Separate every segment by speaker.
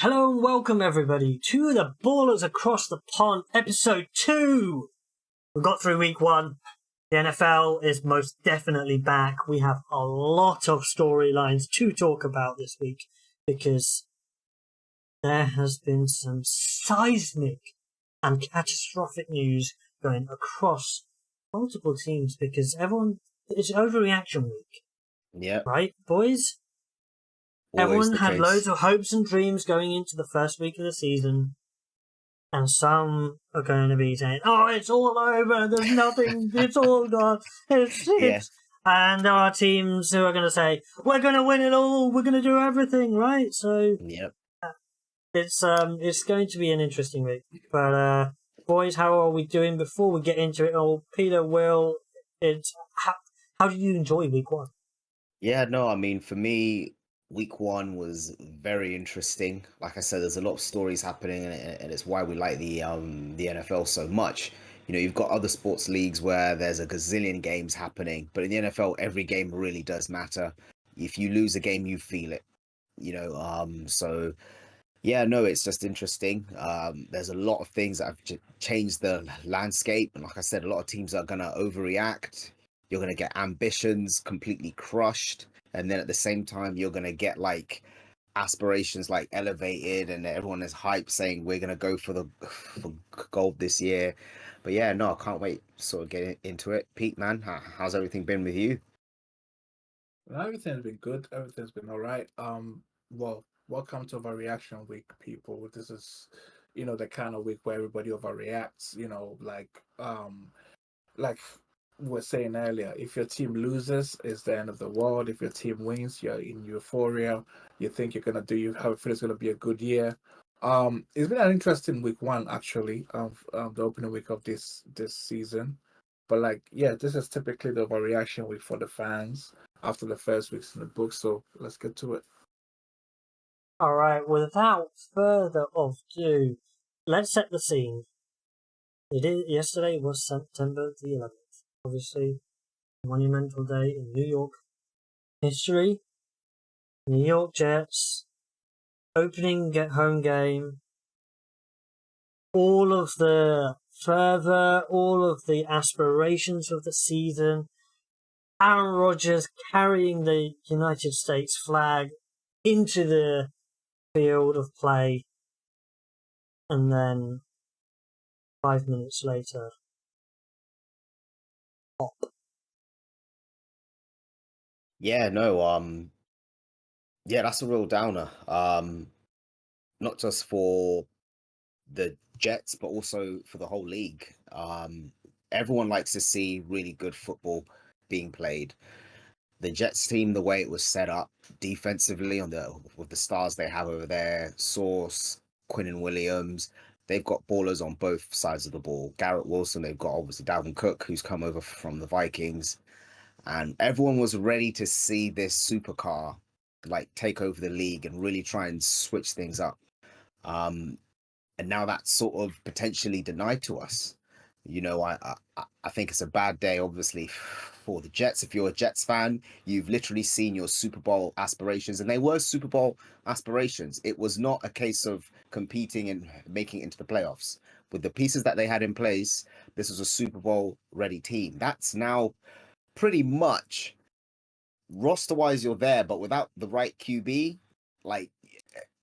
Speaker 1: Hello and welcome everybody to the Ballers Across the Pond episode 2. We got through week 1. The NFL is most definitely back. We have a lot of storylines to talk about this week because there has been some seismic and catastrophic news going across multiple teams because it's overreaction week.
Speaker 2: Yeah.
Speaker 1: Right, boys? Everyone had loads of hopes and dreams going into the first week of the season, and some are going to be saying, "Oh, it's all over. There's nothing. It's all gone. It's."
Speaker 2: Yeah.
Speaker 1: And there are teams who are going to say, "We're going to win it all. We're going to do everything." Right? So,
Speaker 2: Yep.
Speaker 1: it's going to be an interesting week. But boys, how are we doing before we get into it all? Peter, Will, how did you enjoy week 1?
Speaker 2: Yeah, no, I mean, for me, week 1 was very interesting. Like I said, there's a lot of stories happening, and it's why we like the NFL so much. You know, you've got other sports leagues where there's a gazillion games happening, but in the NFL, every game really does matter. If you lose a game, you feel it. So yeah, no, it's just interesting. There's a lot of things that have changed the landscape, and like I said, a lot of teams are gonna overreact. You're gonna get ambitions completely crushed, and then at the same time, you're gonna get like aspirations like elevated, and everyone is hyped, saying we're gonna go for for gold this year. But yeah, no, I can't wait to sort of get into it. Pete, man, how's everything been with you?
Speaker 3: Everything's been good. Everything's been all right. Well, welcome to Overreaction Week, people. This is, the kind of week where everybody overreacts. Like we were saying earlier, if your team loses, it's the end of the world. If your team wins, you're in euphoria. You think you're gonna do. You have a feeling it's gonna be a good year. It's been an interesting week 1 actually. The opening week of this season. But this is typically the overreaction week for the fans after the first weeks in the book. So let's get to it.
Speaker 1: All right, without further ado, let's set the scene. Yesterday was September the 11th. Obviously, monumental day in New York history. New York Jets opening home game. All of the fervor, all of the aspirations of the season. Aaron Rodgers carrying the United States flag into the field of play, and then 5 minutes later, pop.
Speaker 2: Yeah, no, yeah, that's a real downer. Not just for the Jets, but also for the whole league. Everyone likes to see really good football being played. The Jets team, the way it was set up defensively with the stars they have over there, Sauce, Quinnen Williams, they've got ballers on both sides of the ball. Garrett Wilson, they've got obviously Dalvin Cook, who's come over from the Vikings, and everyone was ready to see this supercar like take over the league and really try and switch things up. And now that's sort of potentially denied to us. I think it's a bad day, obviously, for the Jets. If you're a Jets fan, you've literally seen your Super Bowl aspirations, and they were Super Bowl aspirations. It was not a case of competing and making it into the playoffs. With the pieces that they had in place, this was a Super Bowl ready team. That's now pretty much roster-wise, you're there, but without the right QB, like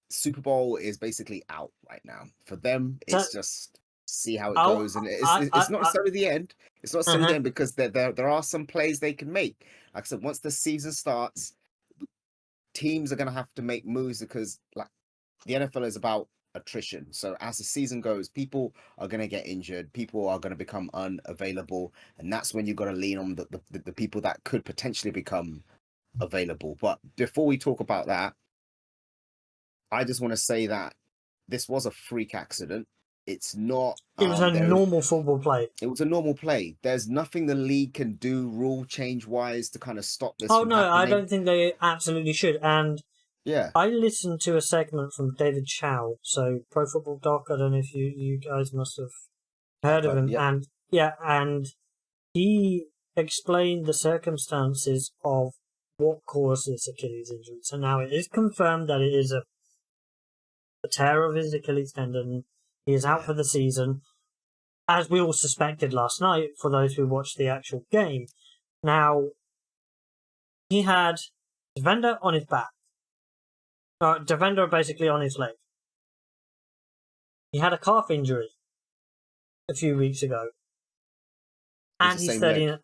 Speaker 2: Super Bowl is basically out right now. For them, it's just see how it goes, and it's not necessarily the end. It's not necessarily the end because there are some plays they can make. Like I said, once the season starts, teams are going to have to make moves because like the NFL is about attrition. So as the season goes, people are going to get injured, people are going to become unavailable, and that's when you've got to lean on the people that could potentially become available. But before we talk about that, I just want to say that this was a freak accident. It's not.
Speaker 1: It was a normal football play.
Speaker 2: It was a normal play. There's nothing the league can do rule change wise to kind of stop this.
Speaker 1: Oh no, happening. I don't think they absolutely should. And
Speaker 2: yeah,
Speaker 1: I listened to a segment from David Chow, so Pro Football Doc. I don't know if you guys must have heard of him.
Speaker 2: Yeah.
Speaker 1: And he explained the circumstances of what caused this Achilles injury. So now it is confirmed that it is a tear of his Achilles tendon. He is out for the season, as we all suspected last night for those who watched the actual game. Now, he had defender on his back. Defender basically on his leg. He had a calf injury a few weeks ago. And he's 30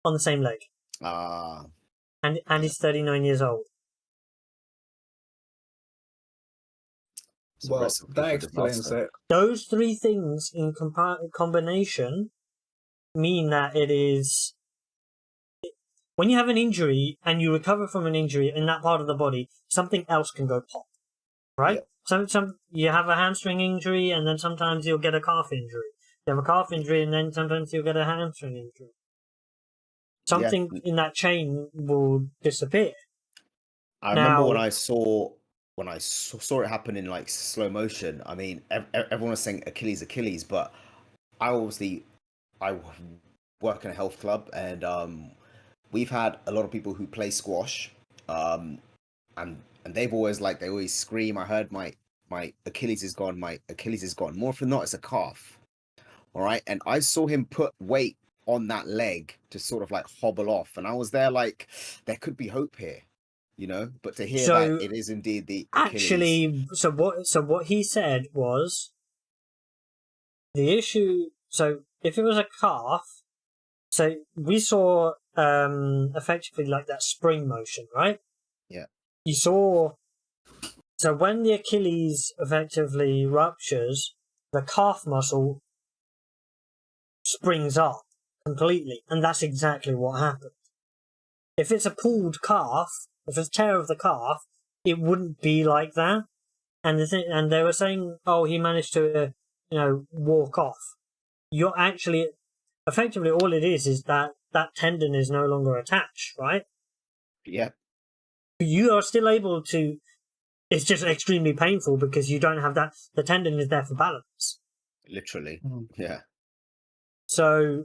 Speaker 1: on the same leg. And he's 39 years old.
Speaker 3: Well, that explains it.
Speaker 1: Those three things in combination mean that it is... When you have an injury and you recover from an injury in that part of the body, something else can go pop, right? Yeah. Some you have a hamstring injury, and then sometimes you'll get a calf injury. You have a calf injury, and then sometimes you'll get a hamstring injury. Something in that chain will disappear.
Speaker 2: I remember when I saw it happen in like slow motion. I mean, everyone was saying Achilles, but I work in a health club, and we've had a lot of people who play squash, and they've always they always scream, I heard my Achilles is gone, my Achilles is gone. More often than not, it's a calf. All right. And I saw him put weight on that leg to sort of hobble off. And I was there there could be hope here, but to hear that it is indeed the Achilles.
Speaker 1: Actually, so what he said was the issue. So if it was a calf, so we saw effectively that spring motion, right?
Speaker 2: Yeah.
Speaker 1: You saw, so when the Achilles effectively ruptures, the calf muscle springs up completely, and that's exactly what happened. If it's a pulled calf, if it's a tear of the calf, it wouldn't be like that. And they were saying, oh, he managed to, walk off. You're actually, effectively, all it is that tendon is no longer attached, right?
Speaker 2: Yeah.
Speaker 1: You are still able to. It's just extremely painful because you don't have that. The tendon is there for balance.
Speaker 2: Literally. Yeah.
Speaker 1: So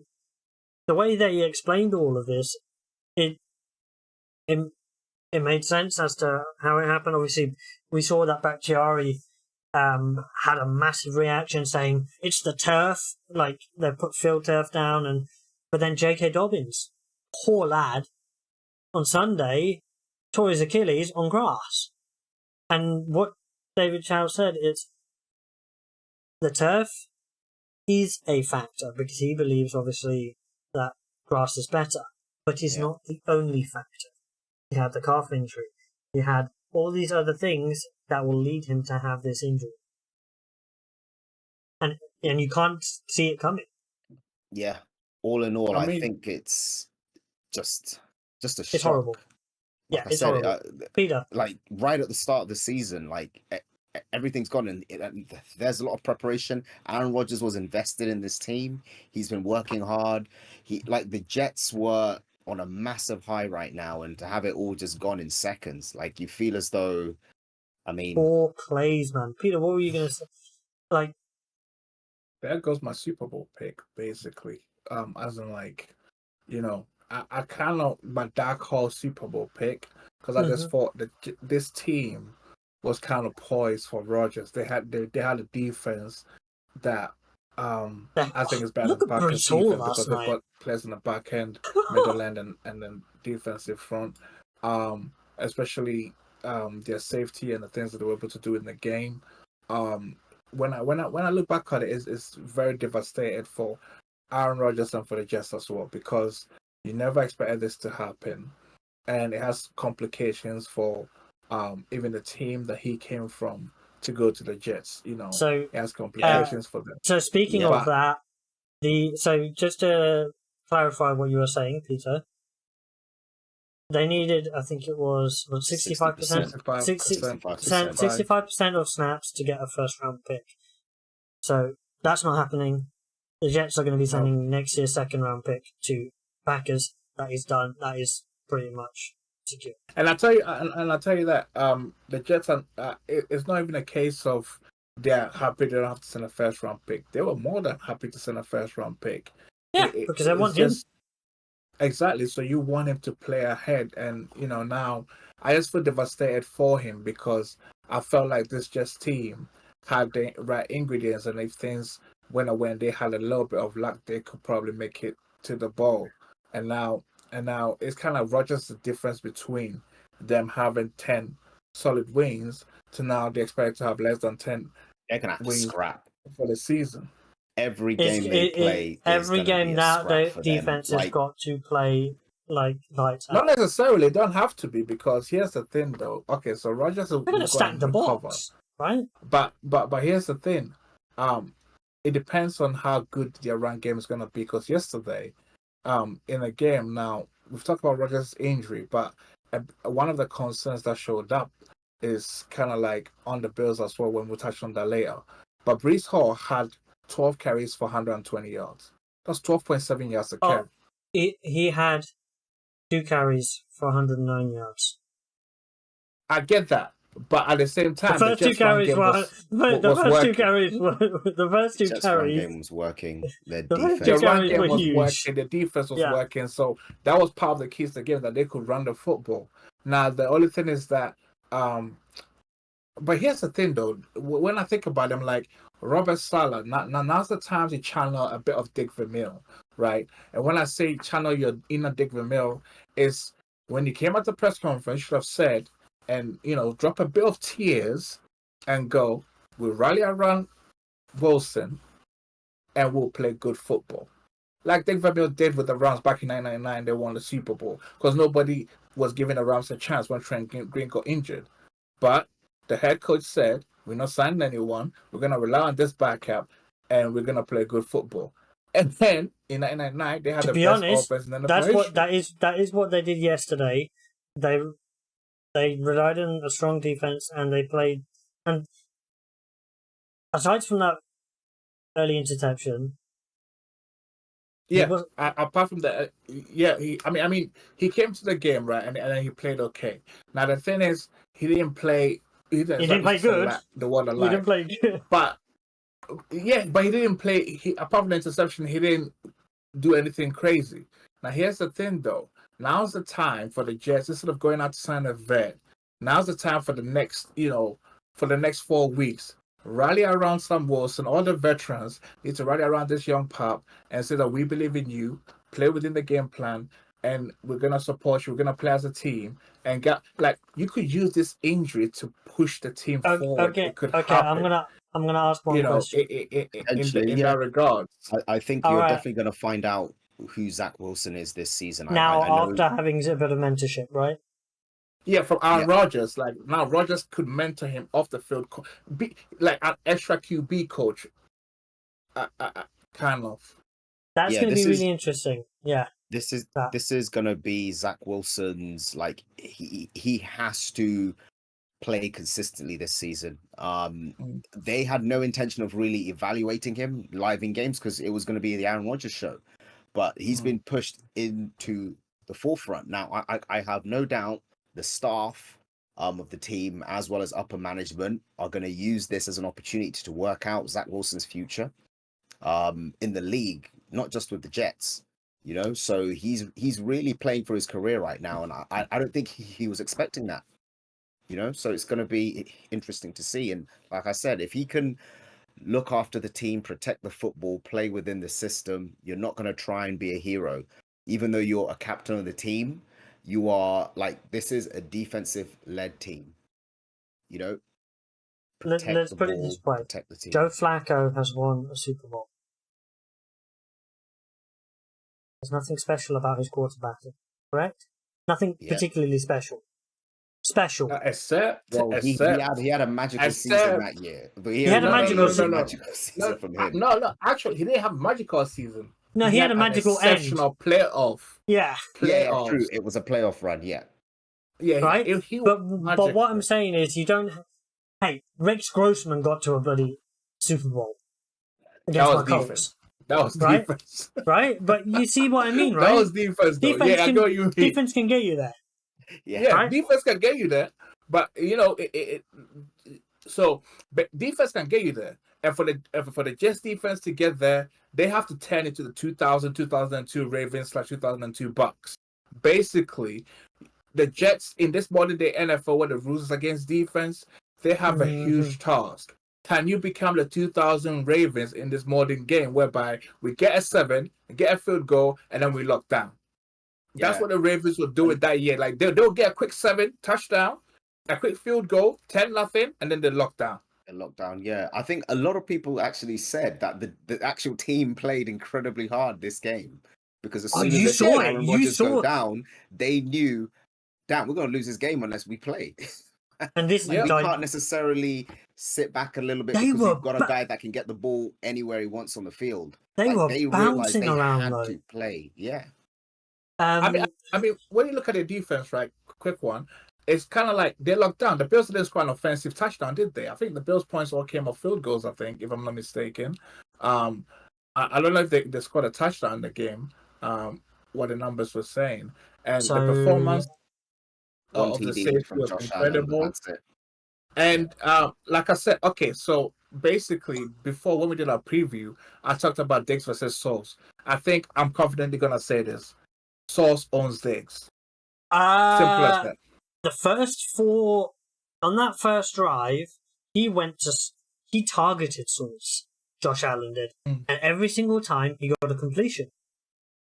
Speaker 1: the way they explained all of this, it made sense as to how it happened. Obviously, we saw that Bakhtiari had a massive reaction saying it's the turf, they put field turf down, but then J.K. Dobbins, poor lad, on Sunday tore his Achilles on grass. And what David Chow said is the turf is a factor because he believes obviously that grass is better, but it's not the only factor. He had the calf injury. He had all these other things that will lead him to have this injury. And you can't see it coming.
Speaker 2: Yeah. All in all, I think it's just a shock.
Speaker 1: It's horrible. It's horrible. Peter.
Speaker 2: Right at the start of the season, everything's gone and there's a lot of preparation. Aaron Rodgers was invested in this team. He's been working hard. The Jets were on a massive high right now, and to have it all just gone in seconds, you feel as though,
Speaker 3: Poor
Speaker 1: plays, man. Peter, what were you gonna say?
Speaker 3: There goes my Super Bowl pick, basically. As in I cannot my dark horse Super Bowl pick because I just thought that this team was kind of poised for Rodgers. They had a defense that I think is better than Packers defense because they've got players in the back end, middle end, and then defensive front. Especially their safety and the things that they were able to do in the game. When I look back at it, it's very devastated for Aaron Rodgers and for the Jets as well, because you never expected this to happen, and it has complications for even the team that he came from to go to the Jets.
Speaker 1: So
Speaker 3: it has complications for them.
Speaker 1: So speaking of that, so just to clarify what you were saying, Peter, they needed, I think it was 65% of snaps to get a first round pick. So that's not happening. The Jets are going to be sending next year's second round pick to Packers. That is done. That is pretty much secure.
Speaker 3: And I'll tell you that the Jets are. It's not even a case of they're happy they don't have to send a first round pick. They were more than happy to send a first round pick.
Speaker 1: Yeah, because they want him.
Speaker 3: Exactly. So you want him to play ahead, and now I just feel devastated for him because I felt like this Jets team had the right ingredients, and if things went away and they had a little bit of luck, they could probably make it to the bowl. And now it's kind of Rodgers the difference between them having 10 solid wins to now they expect to have less than 10
Speaker 2: They're gonna have to
Speaker 3: wins
Speaker 2: scrap.
Speaker 3: for the season.
Speaker 2: Every game they play is
Speaker 1: every
Speaker 2: gonna be
Speaker 1: game
Speaker 2: a
Speaker 1: now
Speaker 2: scrap
Speaker 1: the
Speaker 2: for them.
Speaker 1: defense has got to play like lights
Speaker 3: Not
Speaker 1: out.
Speaker 3: necessarily, don't have to be, because here's the thing though. Okay, so Rodgers will
Speaker 1: They're gonna
Speaker 3: go
Speaker 1: stack
Speaker 3: and
Speaker 1: the
Speaker 3: recover.
Speaker 1: box, right?
Speaker 3: But here's the thing. It depends on how good their run game is gonna be. Because yesterday, in a game now, we've talked about Rodgers' injury, but one of the concerns that showed up is kind of like on the Bills as well when we touch on that later. But Breece Hall had 12 carries for 120 yards. That's 12.7 yards a carry.
Speaker 1: He had 2 carries for 109 yards.
Speaker 3: I get that. But at the same time,
Speaker 1: The first two carries were the first two carries were the first two
Speaker 2: Jets
Speaker 1: carries.
Speaker 2: run game was working. Their
Speaker 1: The first
Speaker 2: defense.
Speaker 1: two
Speaker 3: The run
Speaker 1: carries
Speaker 3: game
Speaker 1: were
Speaker 3: was
Speaker 1: huge.
Speaker 3: working. The defense was working. So that was part of the keys to the game, that they could run the football. Now the only thing is that, but here's the thing though. When I think about them, like Robert Saleh, now's the time to channel a bit of Dick Vermeil, right? And when I say channel your inner Dick Vermeil, is when you came at the press conference, you should have said, and drop a bit of tears and go, we'll rally around Wilson and we'll play good football. Like Dick Vermeil did with the Rams back in 1999, they won the Super Bowl because nobody was giving the Rams a chance when Trent Green got injured. But the head coach said, we're not signing anyone, we're going to rely on this backup, and we're going to play good football. And then in 1999, they had the best offense in the NFL.
Speaker 1: That is what they did yesterday. They relied on a strong defense, and they played. And aside from that early interception,
Speaker 3: apart from that, he came to the game right, and then he played okay. Now the thing is, he didn't play. He didn't
Speaker 1: play good.
Speaker 3: The word
Speaker 1: He didn't play good.
Speaker 3: But he didn't play. Apart from the interception, he didn't do anything crazy. Now here's the thing, though. Now's the time for the Jets, instead of going out to sign a vet. Now's the time for the next 4 weeks. Rally around Sam Wilson. All the veterans need to rally around this young pup and say that we believe in you. Play within the game plan, and we're gonna support you. We're gonna play as a team, and you could use this injury to push the team forward.
Speaker 1: Okay,
Speaker 3: it could
Speaker 1: okay.
Speaker 3: happen.
Speaker 1: I'm gonna ask one question.
Speaker 3: In that regard.
Speaker 2: I think you're definitely gonna find out who Zach Wilson is this season.
Speaker 1: Now, after having a bit of mentorship, right?
Speaker 3: Yeah, from Aaron Rodgers. Like now, Rodgers could mentor him off the field, be like an extra QB coach, kind of.
Speaker 1: That's going to be really interesting. Yeah,
Speaker 2: this is going to be Zach Wilson's. Like he has to play consistently this season. They had no intention of really evaluating him live in games because it was going to be the Aaron Rodgers show, but he's been pushed into the forefront. Now, I have no doubt the staff of the team, as well as upper management, are going to use this as an opportunity to work out Zach Wilson's future in the league, not just with the Jets. So he's really playing for his career right now, and I don't think he was expecting that. So it's going to be interesting to see. And like I said, if he can look after the team, protect the football, play within the system, you're not going to try and be a hero. Even though you're a captain of the team, you are this is a defensive-led team.
Speaker 1: Let's put it this way.
Speaker 2: Protect the team.
Speaker 1: Joe Flacco has won a Super Bowl. There's nothing special about his quarterbacking, correct? Nothing particularly special.
Speaker 3: Except
Speaker 2: he had a magical season that year. But
Speaker 1: he had a magical
Speaker 2: season from him.
Speaker 3: No, actually, he didn't have a magical season.
Speaker 1: No, he had a magical end.
Speaker 3: Exceptional playoff.
Speaker 1: Yeah.
Speaker 3: Playoffs.
Speaker 2: True. It was a playoff run, yeah.
Speaker 3: Yeah,
Speaker 1: right? But what I'm saying is you don't... Hey, Rex Grossman got to a bloody Super Bowl against my Colts.
Speaker 3: That was defense.
Speaker 1: Right? But you see what I mean, right?
Speaker 3: That was defense, though. I know what you mean.
Speaker 1: Defense can get you there.
Speaker 3: Yeah, right? Defense can get you there. But, defense can get you there. And for the Jets defense to get there, they have to turn into the 2002 Ravens / 2002 Bucks. Basically, the Jets in this modern day NFL, where the rules is against defense, they have a
Speaker 1: Mhm.
Speaker 3: huge task. Can you become the 2000 Ravens in this modern game whereby we get a 7, get a field goal, and then we lock down? That's
Speaker 2: Yeah.
Speaker 3: what the Ravens were doing that year. Like they'll get a quick 7 touchdown, a quick field goal, 10-0, and then they lock down.
Speaker 2: The lockdown, yeah. I think a lot of people actually said that the actual team played incredibly hard this game because as
Speaker 1: Oh,
Speaker 2: soon as
Speaker 1: you
Speaker 2: they
Speaker 1: saw
Speaker 2: saw
Speaker 1: it.
Speaker 2: Aaron
Speaker 1: You
Speaker 2: Rodgers go
Speaker 1: saw it.
Speaker 2: down, they knew, damn, we're going to lose this game unless we play.
Speaker 1: And this
Speaker 2: Like, we
Speaker 1: like,
Speaker 2: can't necessarily sit back a little bit
Speaker 1: They
Speaker 2: because
Speaker 1: were
Speaker 2: we've got a
Speaker 1: ba-
Speaker 2: guy that can get the ball anywhere he wants on the field.
Speaker 1: they
Speaker 2: Like
Speaker 1: were
Speaker 2: they realized
Speaker 1: bouncing
Speaker 2: they
Speaker 1: around
Speaker 2: had
Speaker 1: though.
Speaker 2: to play. Yeah.
Speaker 3: I mean, when you look at the defense, right? Quick one. It's kind of like they locked down. The Bills didn't score an offensive touchdown, did they? I think the Bills' points all came off field goals. I think, if I'm not mistaken. I don't know if they scored a touchdown in the game. What the numbers were saying, and the performance
Speaker 2: One
Speaker 3: of the
Speaker 2: TD
Speaker 3: safety
Speaker 2: from
Speaker 3: was
Speaker 2: Josh Allen, but
Speaker 3: incredible.
Speaker 2: that's it.
Speaker 3: And like I said, okay, so basically, before when we did our preview, I talked about Diggs versus Sauce. I think I'm confidently gonna say this: Sauce owns Diggs. Simple as that.
Speaker 1: the first 4 on that first drive, he targeted Sauce. Josh Allen did, and every single time he got a completion.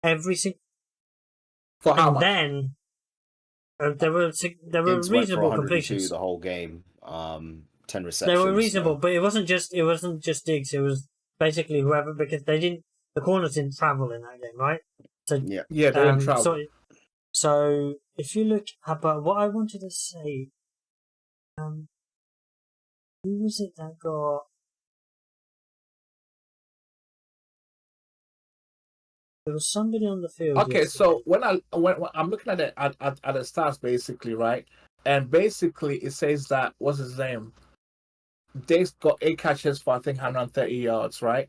Speaker 3: For how
Speaker 1: And
Speaker 3: much?
Speaker 1: then there were
Speaker 2: Diggs went for
Speaker 1: reasonable
Speaker 2: 102
Speaker 1: completions.
Speaker 2: the whole game. 10 receptions.
Speaker 1: They were reasonable,
Speaker 2: so-
Speaker 1: but it wasn't just Diggs. It was basically whoever, because the corners didn't travel in that game, right? So
Speaker 2: Yeah.
Speaker 3: Yeah, they're in trouble.
Speaker 1: So if you look, but what I wanted to say, who was it that got? There was somebody on the field.
Speaker 3: Okay,
Speaker 1: yesterday.
Speaker 3: so when I'm looking at it at the stats, basically, right, and basically it says that what's his name? Diggs got 8 catches for I think 130 yards, right?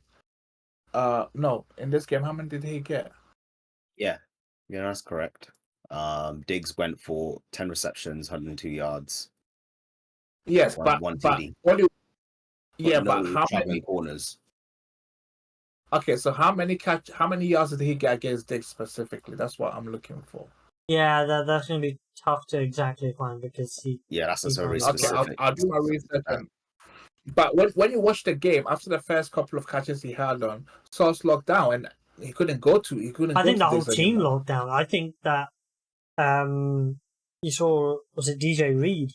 Speaker 3: No, in this game, how many did he get?
Speaker 2: Yeah, that's correct. Diggs went for 10 receptions, 102 yards.
Speaker 3: Yes,
Speaker 2: one
Speaker 3: but
Speaker 2: TD.
Speaker 3: what do?
Speaker 2: But
Speaker 3: Yeah,
Speaker 2: no
Speaker 3: but how
Speaker 2: traveling
Speaker 3: many?
Speaker 2: corners.
Speaker 3: Okay, so how many yards did he get against Diggs specifically? That's what I'm looking for.
Speaker 1: Yeah, that's going to be tough to exactly find because
Speaker 2: Yeah, that's a very
Speaker 1: Okay,
Speaker 2: specific.
Speaker 3: I'll do my research. But when you watch the game, after the first couple of catches he had on, Sauce locked down and he couldn't go to.
Speaker 1: I think the whole
Speaker 3: Diggs
Speaker 1: team
Speaker 3: anymore.
Speaker 1: locked down. I think that you saw, was it DJ Reed?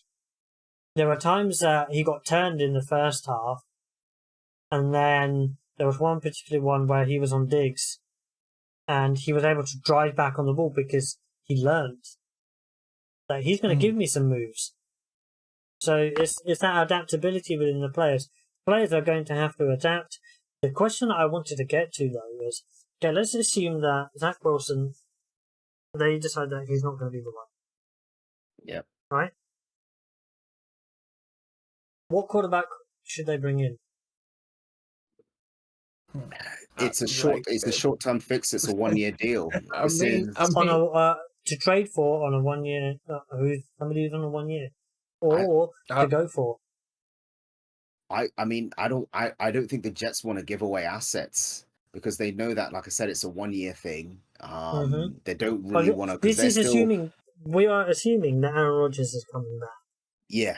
Speaker 1: There were times that he got turned in the first half, and then there was one particular one where he was on Diggs, and he was able to drive back on the ball because he learned that he's going to give me some moves. So it's that adaptability within the players. Players are going to have to adapt. The question that I wanted to get to, though, was, okay, let's assume that Zach Wilson, they decide that he's not going to be the one.
Speaker 2: Yep.
Speaker 1: Right? What quarterback should they bring in?
Speaker 2: It's a short-term fix. It's a 1-year deal.
Speaker 1: To trade for on a 1 year, somebody who's on a 1 year, or to go for.
Speaker 2: I don't think the Jets want to give away assets because they know that, like I said, it's a 1-year thing. They don't really want to.
Speaker 1: This is assuming we are assuming that Aaron Rodgers is coming back.
Speaker 2: Yeah,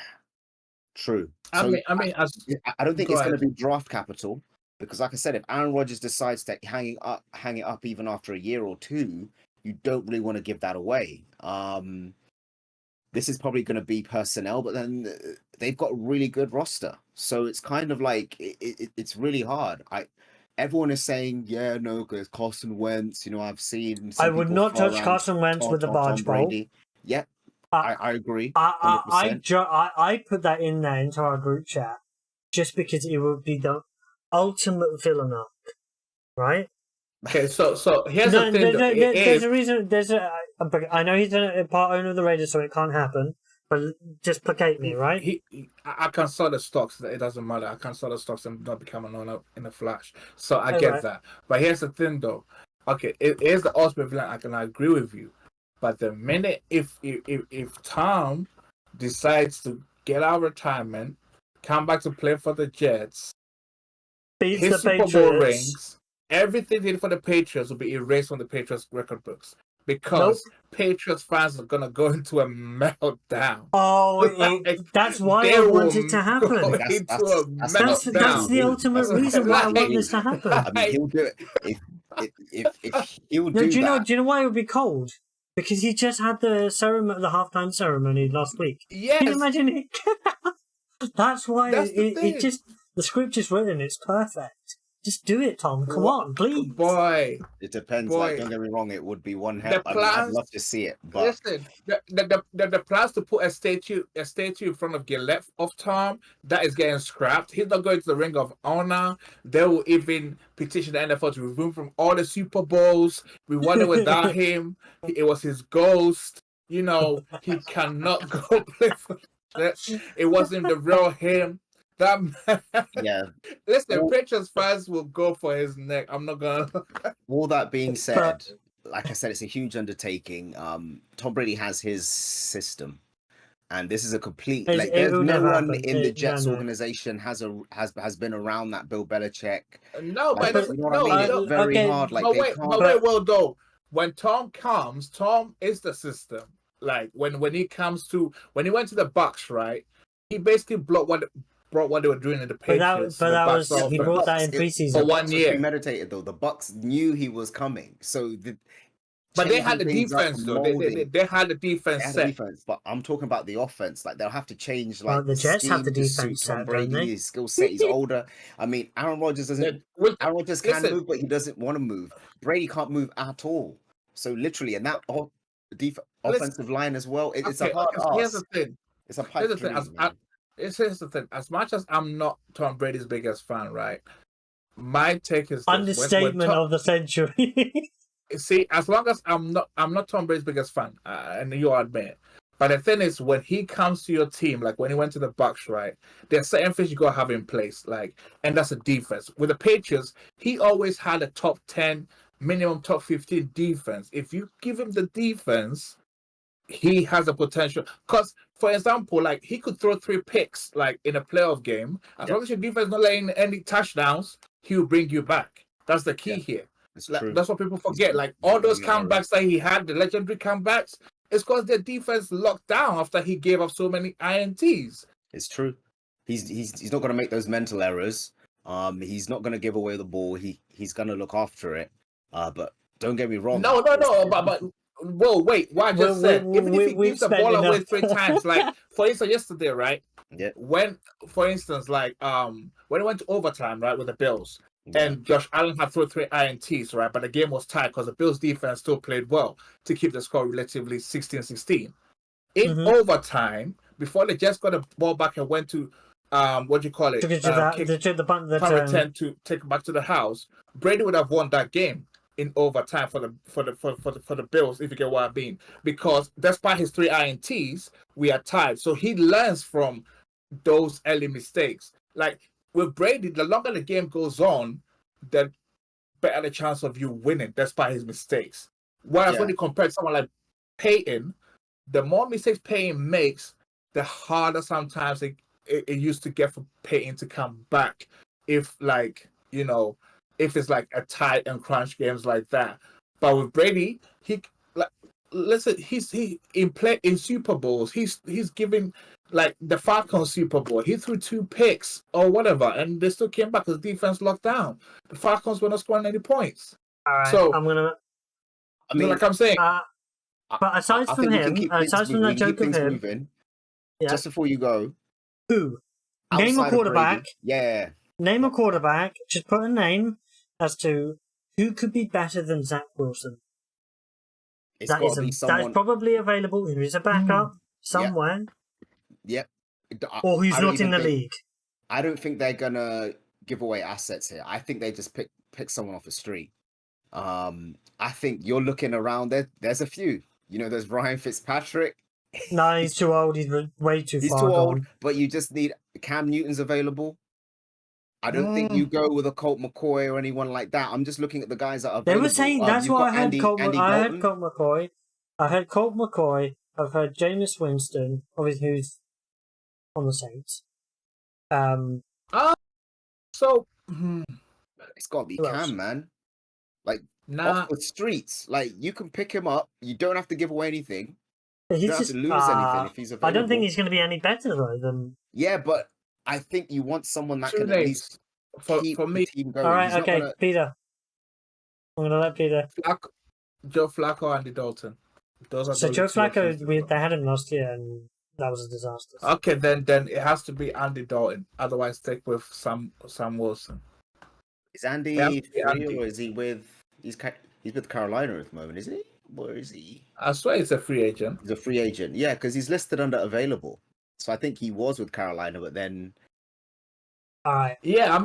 Speaker 2: true.
Speaker 3: I don't think
Speaker 2: it's going to be draft capital because, like I said, if Aaron Rodgers decides to hang it up even after a year or two, you don't really want to give that away. This is probably going to be personnel, but then they've got a really good roster. So it's kind of like, it's really hard. Everyone is saying, yeah, no, because Carson Wentz, I've seen.
Speaker 1: I would not touch Carson Wentz with the barge bowl.
Speaker 2: Yeah, I agree. 100%.
Speaker 1: I put that in there into our group chat just because it would be the ultimate villain arc, right?
Speaker 3: Okay, so here's the thing.
Speaker 1: There's a reason. I know he's a part owner of the Raiders, so it can't happen. But just placate me, right?
Speaker 3: I can sell the stocks. It doesn't matter. I can sell the stocks and not become an owner in a flash. So I get that. But here's the thing, though. Okay, it is the ultimate villain. I can agree with you. But the minute if Tom decides to get out of retirement, come back to play for the Jets,
Speaker 1: beats
Speaker 3: his
Speaker 1: the
Speaker 3: Super
Speaker 1: Patriots.
Speaker 3: Bowl rings, everything he did for the Patriots will be erased from the Patriots record books. because Patriots fans are gonna go into a meltdown.
Speaker 1: Oh,
Speaker 3: Like,
Speaker 1: that's why
Speaker 3: they
Speaker 1: I
Speaker 3: will
Speaker 1: want it to
Speaker 3: go
Speaker 1: happen.
Speaker 3: into a
Speaker 2: That's
Speaker 1: That's
Speaker 3: meltdown.
Speaker 1: the ultimate reason why I want this to happen.
Speaker 2: I mean, he'll do it if he'll
Speaker 1: No,
Speaker 2: do
Speaker 1: do you know?
Speaker 2: that.
Speaker 1: Do you know why it would be cold? Because he just had the ceremony, the halftime ceremony last week.
Speaker 3: Yes,
Speaker 1: Can you imagine it? That's why
Speaker 3: that's the thing.
Speaker 1: it just the script is written. It's perfect. Just do it, Tom. Come on, please.
Speaker 3: Boy,
Speaker 2: It depends.
Speaker 3: boy.
Speaker 2: Like, don't get me wrong, it would be one hell.
Speaker 3: The
Speaker 2: I mean, I'd
Speaker 3: plans.
Speaker 2: love to see it, but
Speaker 3: Listen, the plans to put a statue in front of Gillette of Tom, that is getting scrapped. He's not going to the Ring of Honor. They will even petition the NFL to remove him from all the Super Bowls. We won it without him. It was his ghost. You know, he cannot go play for that. It wasn't the real him. That man.
Speaker 2: yeah.
Speaker 3: Listen,
Speaker 2: All-
Speaker 3: Patriots fans will go for his neck. I'm not gonna.
Speaker 2: All that being said, like I said, it's a huge undertaking. Tom Brady has his system, and this is a complete
Speaker 1: It
Speaker 2: like. There's
Speaker 1: will
Speaker 2: no
Speaker 1: never
Speaker 2: one
Speaker 1: happen.
Speaker 2: in the Jets
Speaker 1: No.
Speaker 2: organization has been around that Bill Belichick.
Speaker 3: No,
Speaker 2: Like,
Speaker 3: but
Speaker 2: you know what I mean? It's very
Speaker 1: okay,
Speaker 2: hard. Like
Speaker 3: but
Speaker 2: they
Speaker 3: wait,
Speaker 2: can't.
Speaker 3: but wait, well, though, when Tom comes, Tom is the system. Like when he went to the Bucks, right? He basically brought what they were doing in the Patriots.
Speaker 1: But that was
Speaker 3: Bucks
Speaker 1: he
Speaker 3: offense.
Speaker 1: brought that in preseason
Speaker 3: For
Speaker 2: The
Speaker 3: 1
Speaker 2: Bucks was
Speaker 3: year.
Speaker 2: premeditated though. The Bucks knew he was coming, so
Speaker 3: But they had the
Speaker 2: changing things up
Speaker 3: defense
Speaker 2: and
Speaker 3: though.
Speaker 2: molding.
Speaker 3: They had the defense
Speaker 2: They had a
Speaker 3: set.
Speaker 2: defense, but I'm talking about the offense. Like they'll have to change
Speaker 1: Well,
Speaker 2: like
Speaker 1: the
Speaker 2: the
Speaker 1: Jets have the
Speaker 2: scheme to suit
Speaker 1: defense
Speaker 2: Tom
Speaker 1: set, don't
Speaker 2: Brady.
Speaker 1: they?
Speaker 2: His skill set, he's older. I mean, Aaron Rodgers doesn't. Aaron Rodgers can
Speaker 3: listen.
Speaker 2: move, but he doesn't want to move. Brady can't move at all. So literally, and that offensive line as well. It's a hard
Speaker 3: So here's
Speaker 2: ask.
Speaker 3: the thing.
Speaker 2: It's a
Speaker 3: Here's
Speaker 2: pipe
Speaker 3: the thing.
Speaker 2: dream. Man.
Speaker 3: Here's the thing. As much as I'm not Tom Brady's biggest fan, right? My take is this.
Speaker 1: Understatement of the century.
Speaker 3: See, as long as I'm not Tom Brady's biggest fan, and you admit. But the thing is, when he comes to your team, like when he went to the Bucks, right? There's certain things you gotta have in place, like, and that's a defense. With the Patriots, he always had a top 10, minimum top 15 defense. If you give him the defense, he has the potential. Because, for example, like he could throw 3 picks, like in a playoff game. As long as your defense not letting any touchdowns, he will bring you back. That's the key here. That's what people forget. Like all those comebacks that he had, the legendary comebacks, it's because their defense locked down after he gave up so many INTs.
Speaker 2: It's true. He's not going to make those mental errors. He's not going to give away the ball. He's going to look after it. But don't get me wrong.
Speaker 3: No. But well, wait. What I just said. Even if he gives the ball away 3 times, like for instance, yesterday, right?
Speaker 2: Yeah.
Speaker 3: When, for instance, like when it went to overtime, right, with the Bills.
Speaker 2: Yeah.
Speaker 3: And Josh Allen had thrown 3 INTs, right? But the game was tight because the Bills defense still played well to keep the score relatively 16-16. In overtime, before they just got the ball back and went to what do you call it?
Speaker 1: Took it to the punt
Speaker 3: return to take it back to the house. Brady would have won that game in overtime for the Bills, if you get what I mean. Because despite his 3 INTs, we are tied. So he learns from those early mistakes. Like with Brady, the longer the game goes on, the better the chance of you winning despite his mistakes. Whereas when you compare to someone like Peyton, the more mistakes Peyton makes, the harder sometimes it used to get for Peyton to come back. If like, you know, if it's like a tight and crunch games like that. But with Brady, he like listen, he in Super Bowls, he's giving like the Falcons Super Bowl. He threw 2 picks or whatever, and they still came back because defense locked down. The Falcons were not scoring any points.
Speaker 1: All right,
Speaker 3: so
Speaker 1: I'm gonna.
Speaker 3: I mean, like I'm saying.
Speaker 1: But aside from him, aside from that joke of him,
Speaker 2: moving, just before you go,
Speaker 1: who? Name a quarterback.
Speaker 2: Yeah.
Speaker 1: Name a quarterback. Just put a name as to who could be better than Zach Wilson. That is probably available. There is a backup somewhere.
Speaker 2: Yep.
Speaker 1: Or who's not in the league.
Speaker 2: I don't think they're gonna give away assets here. I think they just pick someone off the street. I think you're looking around there. There's a few. You know, there's Ryan Fitzpatrick.
Speaker 1: No, he's too old. He's way too far
Speaker 2: He's too old,
Speaker 1: gone.
Speaker 2: but you just need Cam Newton's available. I don't think you go with a Colt McCoy or anyone like that. I'm just looking at the guys that are available.
Speaker 1: They were saying that's why I heard Colt McCoy. I heard Colt McCoy. I've heard Jameis Winston, obviously who's on the Saints.
Speaker 3: So
Speaker 2: it's got to be Cam, man. Like
Speaker 3: Nah,
Speaker 2: off the streets. Like you can pick him up. You don't have to give away anything. You
Speaker 1: He's
Speaker 2: don't have
Speaker 1: just.
Speaker 2: to lose anything if he's
Speaker 1: I don't think
Speaker 2: available.
Speaker 1: he's going to be any better though than.
Speaker 2: Yeah, but I think you want someone that
Speaker 3: 2
Speaker 2: can at least
Speaker 3: names
Speaker 2: keep
Speaker 3: for
Speaker 2: the
Speaker 3: me.
Speaker 2: team
Speaker 1: All
Speaker 2: going.
Speaker 1: right,
Speaker 2: He's not
Speaker 1: okay,
Speaker 2: gonna.
Speaker 1: Peter. I'm going to let Peter.
Speaker 3: Joe Flacco, Andy Dalton. Those are the
Speaker 1: So
Speaker 3: only
Speaker 1: Joe
Speaker 3: two options.
Speaker 1: Flacco, they had him last year, and that was a disaster.
Speaker 3: Okay, then it has to be Andy Dalton. Otherwise, stick with Sam Wilson.
Speaker 2: Is
Speaker 3: It has
Speaker 2: Andy
Speaker 3: to be
Speaker 2: free
Speaker 3: Andy.
Speaker 2: or is he with? He's with Carolina at the moment, isn't he? Where is he?
Speaker 3: I swear he's a free agent.
Speaker 2: He's a free agent. Yeah, because he's listed under available. So I think he was with Carolina, but then
Speaker 1: All right.
Speaker 3: Yeah,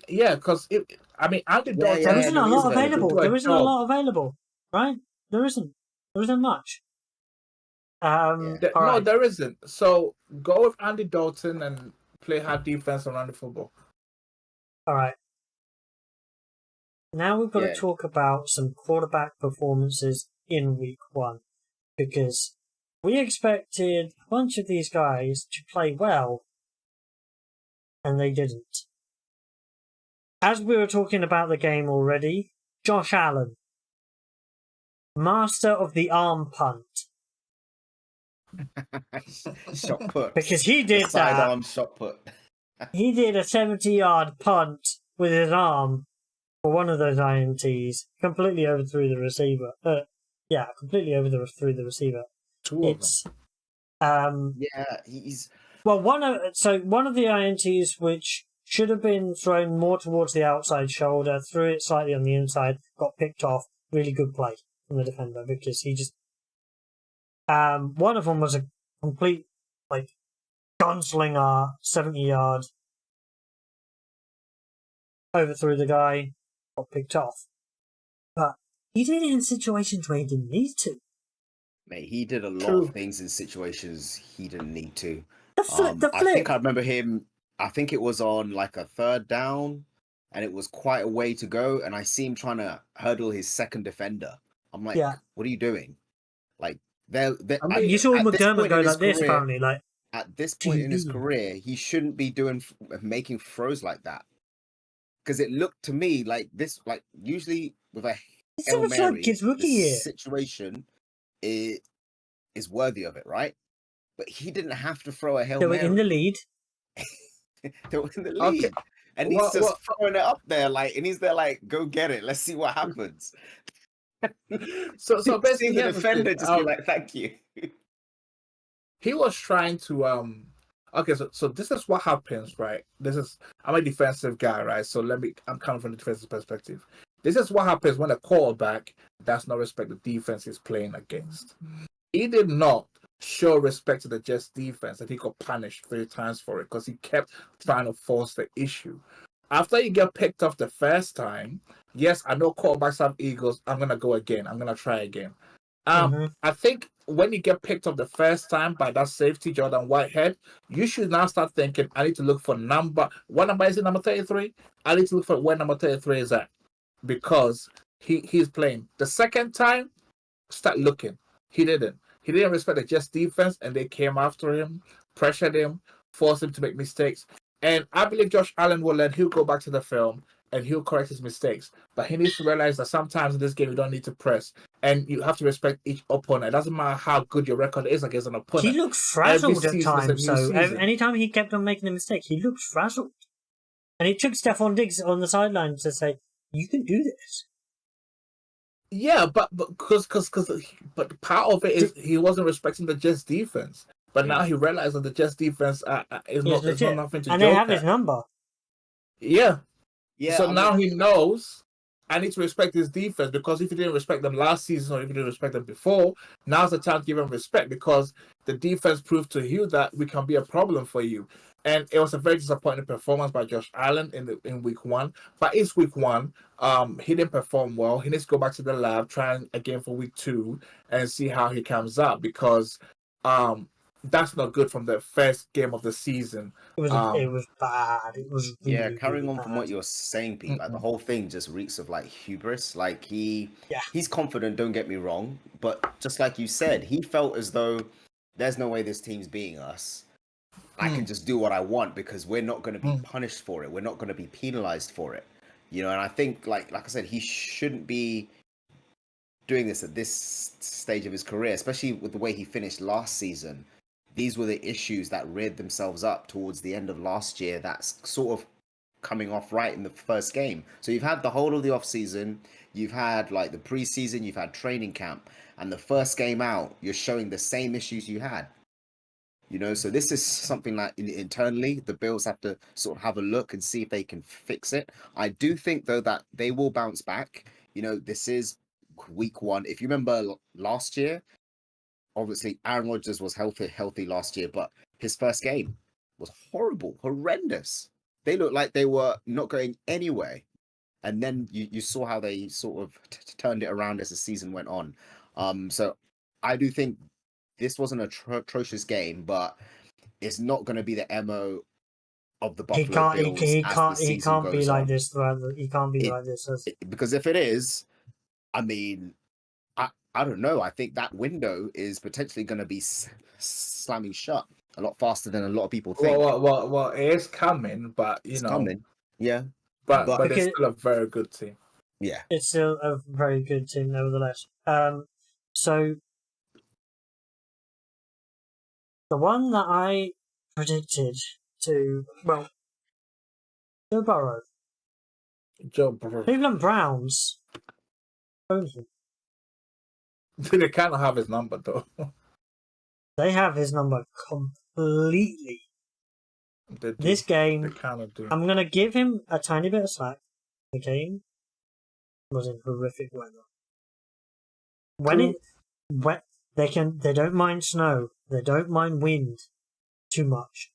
Speaker 3: yeah, because Andy Dalton.
Speaker 1: There
Speaker 2: yeah,
Speaker 1: isn't a
Speaker 2: no, he is
Speaker 1: lot available.
Speaker 3: do a
Speaker 1: There isn't a
Speaker 3: job.
Speaker 1: lot available, right? There isn't. There isn't much.
Speaker 2: Yeah.
Speaker 3: No,
Speaker 1: all right.
Speaker 3: there isn't. So go with Andy Dalton and play hard defense around the football.
Speaker 1: All right. Now we've got
Speaker 2: Yeah.
Speaker 1: to talk about some quarterback performances in week 1, because we expected a bunch of these guys to play well, and they didn't. As we were talking about the game already, Josh Allen, master of the arm punt,
Speaker 2: Shot put.
Speaker 1: because he
Speaker 2: The
Speaker 1: did that.
Speaker 2: sidearm shot put.
Speaker 1: He did a 70-yard punt with his arm for one of those INTs, completely overthrew the receiver. Completely overthrew the receiver.
Speaker 3: Two of them.
Speaker 2: Yeah, he's
Speaker 1: Well, one of the INTs which should have been thrown more towards the outside shoulder, threw it slightly on the inside, got picked off. Really good play from the defender, because he just. One of them was a complete gunslinger, 70-yard, overthrew the guy, got picked off. But he did it in situations where he didn't need to.
Speaker 2: mate. He did a lot
Speaker 3: True.
Speaker 2: of things in situations he didn't need to.
Speaker 1: The flip.
Speaker 2: I think I remember him. I think it was on like a 3rd down, and it was quite a way to go. And I see him trying to hurdle his second defender. I'm like,
Speaker 1: Yeah.
Speaker 2: what are you doing? Like,
Speaker 1: You saw
Speaker 2: at this
Speaker 1: McDermott
Speaker 2: point
Speaker 1: go
Speaker 2: in his
Speaker 1: like this,
Speaker 2: career-
Speaker 1: apparently. Like,
Speaker 2: At this
Speaker 1: do
Speaker 2: point
Speaker 1: you
Speaker 2: in his
Speaker 1: do?
Speaker 2: career, he shouldn't be making throws like that. Because it looked to me like this, like usually with a
Speaker 1: it's
Speaker 2: Hail
Speaker 1: sort of like
Speaker 2: Mary,
Speaker 1: his rookie
Speaker 2: the
Speaker 1: year.
Speaker 2: situation is worthy of it, right? But he didn't have to throw a Hail
Speaker 1: They were
Speaker 2: Mary.
Speaker 1: in the lead.
Speaker 2: They were in the
Speaker 3: Okay.
Speaker 2: lead. And he's just throwing it up there, and he's there like, go get it. Let's see what happens.
Speaker 3: So basically,
Speaker 2: seeing the
Speaker 3: here's the
Speaker 2: defender
Speaker 3: thing.
Speaker 2: just be like, thank you.
Speaker 3: He was trying to Okay, so this is what happens, right? I'm a defensive guy, right? So I'm coming from the defensive perspective. This is what happens when a quarterback does not respect the defense he's playing against. He did not show respect to the Jets defense, and he got punished 3 times for it because he kept trying to force the issue. After you get picked off the first time, yes, I know quarterbacks have egos. I'm gonna go again. I'm gonna try again. I think when you get picked up the first time by that safety, Jordan Whitehead, you should now start thinking, I need to look for what number is it, number 33? I need to look for where number 33 is at, because he's playing. The second time, start looking. He didn't respect the Jets defense, and they came after him, pressured him, forced him to make mistakes. And I believe Josh Allen will learn. He'll go back to the film and he'll correct his mistakes. But he needs to realize that sometimes in this game you don't need to press, and you have to respect each opponent. It doesn't matter how good your record is against an opponent.
Speaker 1: He looked frazzled at times. So
Speaker 3: season.
Speaker 1: anytime he kept on making a mistake, he looked frazzled. And it took Stephon Diggs on the sideline to say, "You can do this."
Speaker 3: Yeah, but part of it is he wasn't respecting the Jets defense. But now he realized that the Jets defense is not nothing to
Speaker 1: and
Speaker 3: joke
Speaker 1: they have
Speaker 3: at.
Speaker 1: his number.
Speaker 3: Yeah.
Speaker 2: Yeah.
Speaker 3: Now he knows I need to respect his defense, because if you didn't respect them last season or if you didn't respect them before, now's the time to give them respect, because the defense proved to you that we can be a problem for you. And it was a very disappointing performance by Josh Allen in week 1. But it's week 1. He didn't perform well. He needs to go back to the lab, try again for week 2, and see how he comes out, because that's not good from the first game of the season.
Speaker 1: It was bad. It was really,
Speaker 2: carrying
Speaker 1: really
Speaker 2: on from
Speaker 1: bad.
Speaker 2: what you're saying, Pete, like the whole thing just reeks of like hubris. Like he's confident, don't get me wrong, but just like you said, he felt as though there's no way this team's beating us. I can just do what I want because we're not going to be punished for it. We're not going to be penalized for it. And I think, like I said, he shouldn't be doing this at this stage of his career, especially with the way he finished last season. These were the issues that reared themselves up towards the end of last year. That's sort of coming off right in the first game. So you've had the whole of the off season, you've had like the preseason, you've had training camp, and the first game out, you're showing the same issues you had. So this is something that internally the Bills have to sort of have a look and see if they can fix it. I do think though that they will bounce back. This is week 1. If you remember last year, obviously Aaron Rodgers was healthy last year, but his first game was horrible, horrendous. They looked like they were not going anywhere. And then you saw how they sort of turned it around as the season went on. So I do think this wasn't an atrocious game, but it's not going to be the MO of the Buffalo Bills as the season
Speaker 1: he can't be
Speaker 2: goes
Speaker 1: like
Speaker 2: on.
Speaker 1: this forever. He can't be like this.
Speaker 2: Because if it is, I mean, I don't know. I think that window is potentially going to be slamming shut a lot faster than a lot of people think.
Speaker 3: Well, it is coming, but
Speaker 2: it's coming. Yeah.
Speaker 3: But it's still a very good team.
Speaker 2: Yeah.
Speaker 1: It's still a very good team, nevertheless. So the one that I predicted to, well, Joe Burrow. Cleveland Browns.
Speaker 3: They kind of have his number, though.
Speaker 1: They have his number completely. This game,
Speaker 3: they kind of do.
Speaker 1: I'm going to give him a tiny bit of slack. The game was in horrific weather. They don't mind snow. They don't mind wind too much.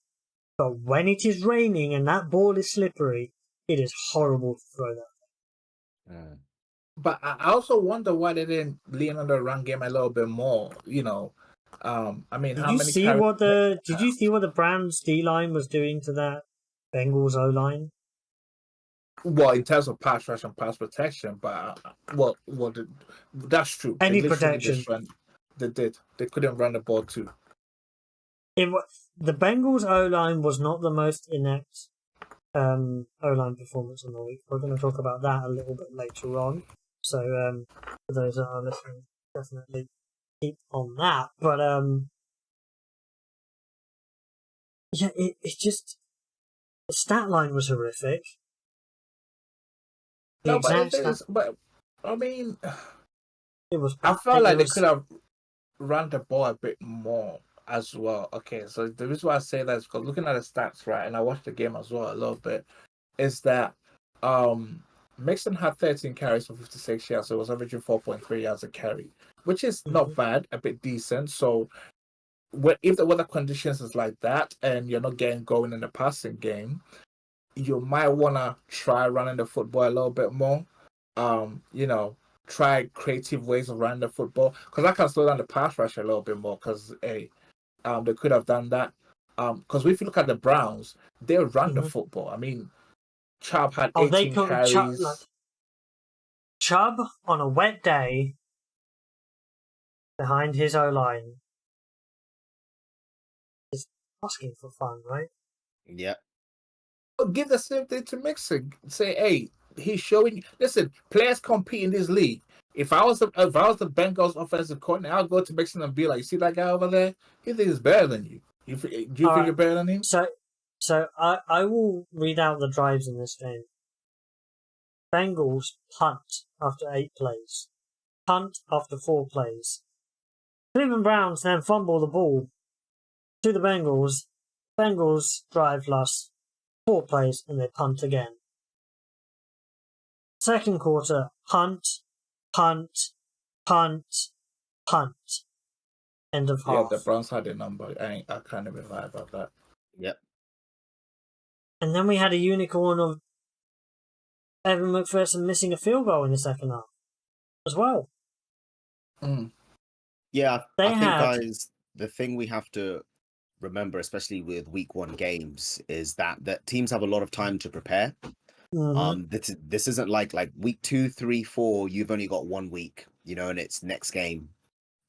Speaker 1: But when it is raining and that ball is slippery, it is horrible to throw that.
Speaker 3: But I also wonder why they didn't lean on the run game a little bit more. I mean,
Speaker 1: Did you see what the Browns D line was doing to that Bengals O line?
Speaker 3: Well, in terms of pass rush and pass protection, but that's true.
Speaker 1: Any protection.
Speaker 3: They did. They couldn't run the ball too.
Speaker 1: The Bengals O-line was not the most inept O-line performance in the week. We're going to talk about that a little bit later on. So for those that are listening, definitely keep on that. But yeah, it just, the stat line was horrific.
Speaker 3: But I mean,
Speaker 1: it was.
Speaker 3: I felt like they could have run the ball a bit more as well. Okay, so the reason why I say that is because looking at the stats, right, and I watched the game as well a little bit, is that Mixon had 13 carries for 56 yards, so it was averaging 4.3 yards a carry, which is not bad, a bit decent. So if the weather conditions is like that and you're not getting going in the passing game, you might want to try running the football a little bit more. Try creative ways of running the football, because I can slow down the pass rush a little bit more, because they could have done that. Because if you look at the Browns, they run the football. I mean, Chubb had 18 carries.
Speaker 1: Chubb on a wet day behind his O-line is asking for fun, right?
Speaker 2: Yeah.
Speaker 3: Give the same thing to Mixon. Say, hey, he's showing. Listen, players compete in this league. If I was the Bengals offensive coordinator, I'll go to Mixon and be like, "You see that guy over there? He thinks he's better than you. Do you think you're better than him?"
Speaker 1: So I will read out the drives in this game. Bengals punt after 8 plays. Punt after 4 plays. Cleveland Browns then fumble the ball to the Bengals. Bengals drive lasts 4 plays and they punt again. Second quarter, punt, punt, punt, punt. End of half.
Speaker 3: Yeah, the Browns had a number. I can't even lie about that.
Speaker 2: Yep.
Speaker 1: And then we had a unicorn of Evan McPherson missing a field goal in the second half as well.
Speaker 2: Yeah, I think, guys, the thing we have to remember, especially with week 1 games, is that teams have a lot of time to prepare. This isn't like week 2, 3, 4. You've only got 1 week, and it's next game.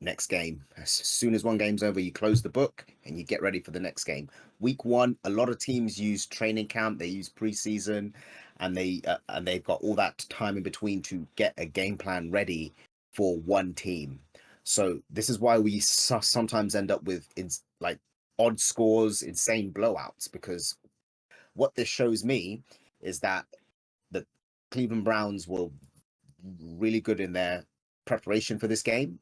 Speaker 2: next game. As soon as one game's over, you close the book and you get ready for the next game. Week 1, a lot of teams use training camp, they use preseason, and they've got all that time in between to get a game plan ready for one team. So this is why we sometimes end up with like odd scores, insane blowouts, because what this shows me is that the Cleveland Browns were really good in their preparation for this game,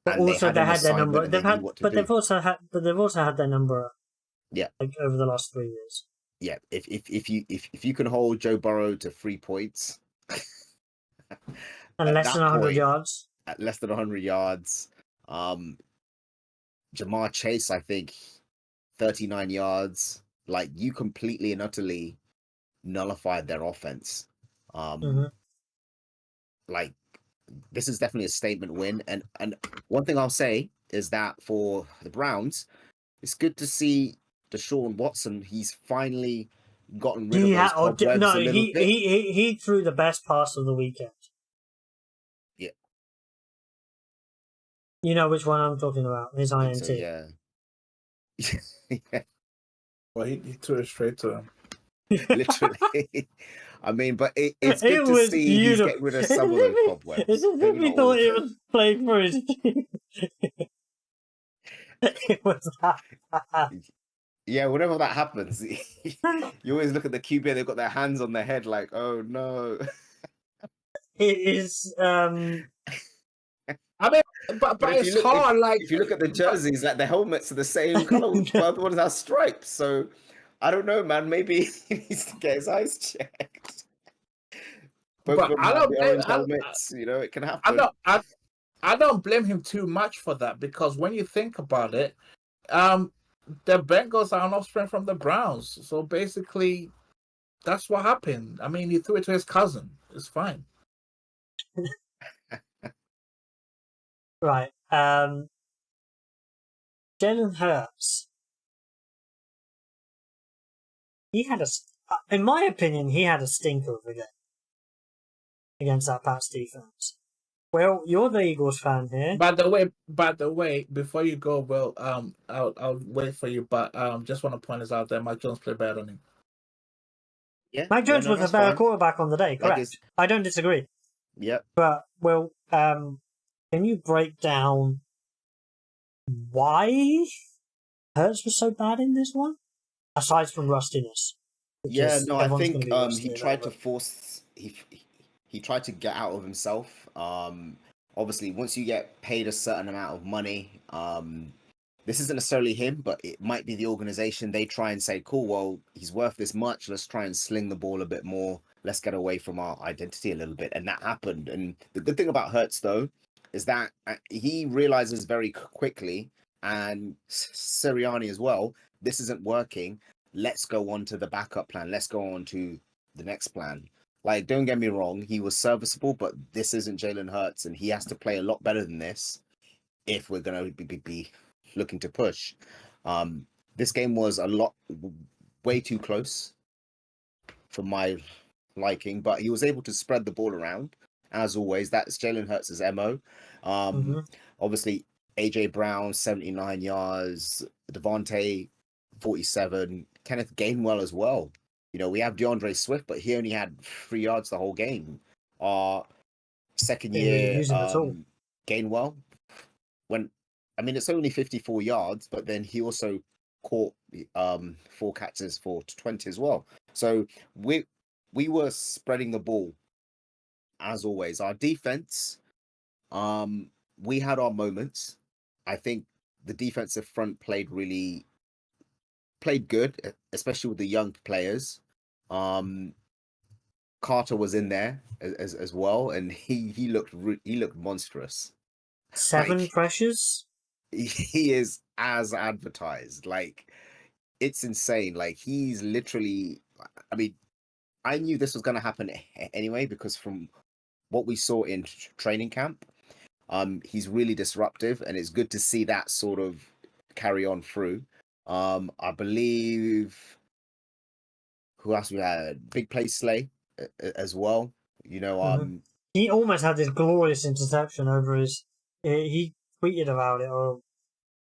Speaker 1: But
Speaker 2: and they
Speaker 1: also
Speaker 2: had
Speaker 1: they
Speaker 2: an
Speaker 1: had their
Speaker 2: assignment
Speaker 1: number.
Speaker 2: and they knew what to do.
Speaker 1: They've also had their number.
Speaker 2: Yeah,
Speaker 1: like over the last 3 years.
Speaker 2: Yeah, if you can hold Joe Burrow to 3 points,
Speaker 1: And
Speaker 2: at
Speaker 1: less
Speaker 2: that
Speaker 1: than 100
Speaker 2: point,
Speaker 1: yards.
Speaker 2: at less than 100 yards, Jamar Chase, I think 39 yards, like you completely and utterly nullified their offense.
Speaker 1: Mhm.
Speaker 2: Like this is definitely a statement win. And one thing I'll say is that for the Browns, it's good to see Deshaun Watson. He's finally gotten rid of those cobwebs a little bit.
Speaker 1: He threw the best pass of the weekend.
Speaker 2: Yeah.
Speaker 1: You know which one I'm talking about. His INT.
Speaker 2: So, yeah. Yeah.
Speaker 3: Well, he threw it straight to him.
Speaker 2: Literally. I mean, but it's good
Speaker 1: It
Speaker 2: to
Speaker 1: was
Speaker 2: see
Speaker 1: beautiful.
Speaker 2: he's getting rid of some of those cobwebs.
Speaker 1: It's as if he
Speaker 2: Not all
Speaker 1: thought
Speaker 2: of
Speaker 1: he
Speaker 2: them.
Speaker 1: was playing for his team. It was that bad.
Speaker 2: Yeah, whenever that happens, you always look at the QB, they've got their hands on their head like, oh no.
Speaker 1: It is.
Speaker 3: I mean, but
Speaker 2: if
Speaker 3: it's
Speaker 2: you look,
Speaker 3: hard.
Speaker 2: if you look at the jerseys, like the helmets are the same color, but the ones have stripes. So I don't know, man. Maybe he needs to get his eyes checked. Both of
Speaker 3: but
Speaker 2: them
Speaker 3: I
Speaker 2: have
Speaker 3: don't
Speaker 2: the
Speaker 3: blame.
Speaker 2: orange helmets. It can happen.
Speaker 3: I don't blame him too much for that, because when you think about it, the Bengals are an offspring from the Browns. So basically, that's what happened. I mean, he threw it to his cousin. It's fine.
Speaker 1: Right. Jalen Hurts. In my opinion, he had a stinker of a game against that Pats defense. Well, you're the Eagles fan here.
Speaker 3: By the way, before you go, well, I'll wait for you, but just want to point this out there. Mike Jones played better than him.
Speaker 2: Yeah.
Speaker 1: Mac Jones
Speaker 2: no,
Speaker 1: was a
Speaker 2: that's
Speaker 1: better
Speaker 2: fine.
Speaker 1: quarterback on the day, correct?
Speaker 2: it's-
Speaker 1: I don't disagree.
Speaker 2: Yep.
Speaker 1: But, well, can you break down why Hurts was so bad in this one? Aside from rustiness.
Speaker 2: Yeah, no, I
Speaker 1: everyone's
Speaker 2: think
Speaker 1: gonna be rusty
Speaker 2: he
Speaker 1: a
Speaker 2: tried
Speaker 1: little
Speaker 2: to force he tried to get out of himself. Obviously, once you get paid a certain amount of money, this isn't necessarily him, but it might be the organization. They try and say, cool, well, he's worth this much. Let's try and sling the ball a bit more. Let's get away from our identity a little bit. And that happened. And the good thing about Hertz, though, is that he realizes very quickly, and Sirianni as well, this isn't working. Let's go on to the backup plan. Let's go on to the next plan. Like, don't get me wrong, he was serviceable, but this isn't Jalen Hurts, and he has to play a lot better than this if we're going to be looking to push. This game was way too close for my liking, but he was able to spread the ball around as always. That's Jalen Hurts' MO. Obviously, AJ Brown 79 yards, Devontae 47, Kenneth Gainwell as well. We have DeAndre Swift, but he only had 3 yards the whole game. Our second year Gainwell it's only 54 yards, but then he also caught 4 catches for 20 as well. So we were spreading the ball as always. Our defense, we had our moments. I think the defensive front played good, especially with the young players. Carter was in there as well, and he looked monstrous.
Speaker 1: 7 pressures.
Speaker 2: He is as advertised. Like, it's insane. Like, he's literally. I mean, I knew this was going to happen anyway, because from what we saw in training camp, he's really disruptive, and it's good to see that sort of carry on through. I believe who else we had? Big Play Slay as well.
Speaker 1: He almost had this glorious interception over his. He tweeted about it or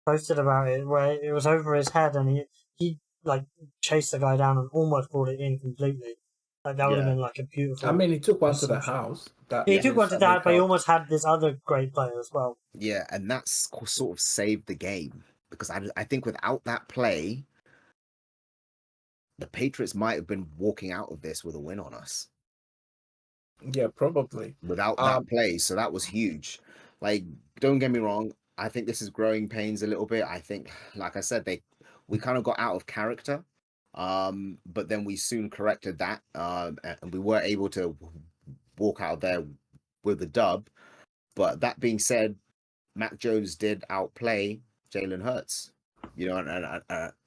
Speaker 1: posted about it where it was over his head and he like chased the guy down and almost brought it in completely. Like that would have
Speaker 2: Yeah.
Speaker 1: been like a beautiful.
Speaker 3: I mean, he took one to the
Speaker 1: assumption.
Speaker 3: house. That
Speaker 1: He took one to
Speaker 3: that
Speaker 1: that, but he
Speaker 3: helped.
Speaker 1: almost had this other great player as well.
Speaker 2: Yeah, and that's sort of saved the game because I think without that play, the Patriots might have been walking out of this with a win on us
Speaker 3: Yeah, probably.
Speaker 2: without that play. So that was huge. Like, don't get me wrong. I think this is growing pains a little bit. I think, like I said, we kind of got out of character. But then we soon corrected that. And we were able to walk out there with the dub. But that being said, Mac Jones did outplay Jalen Hurts. You know, and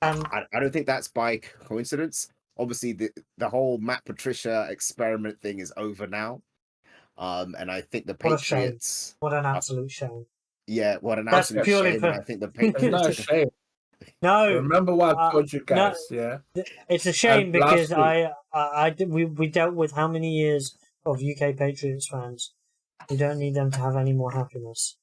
Speaker 2: I don't think that's by coincidence. Obviously, the whole Matt Patricia experiment thing is over now. And I think the Patriots.
Speaker 1: What an absolute shame.
Speaker 2: Yeah, what an
Speaker 1: That's
Speaker 2: absolute
Speaker 1: purely
Speaker 2: shame.
Speaker 1: for...
Speaker 2: And I think the
Speaker 3: It's not a
Speaker 2: Patriots.
Speaker 3: shame.
Speaker 1: No,
Speaker 3: remember what I told you guys. Yeah,
Speaker 1: it's a shame because
Speaker 3: last
Speaker 1: we dealt with how many years of UK Patriots fans. We don't need them to have any more happiness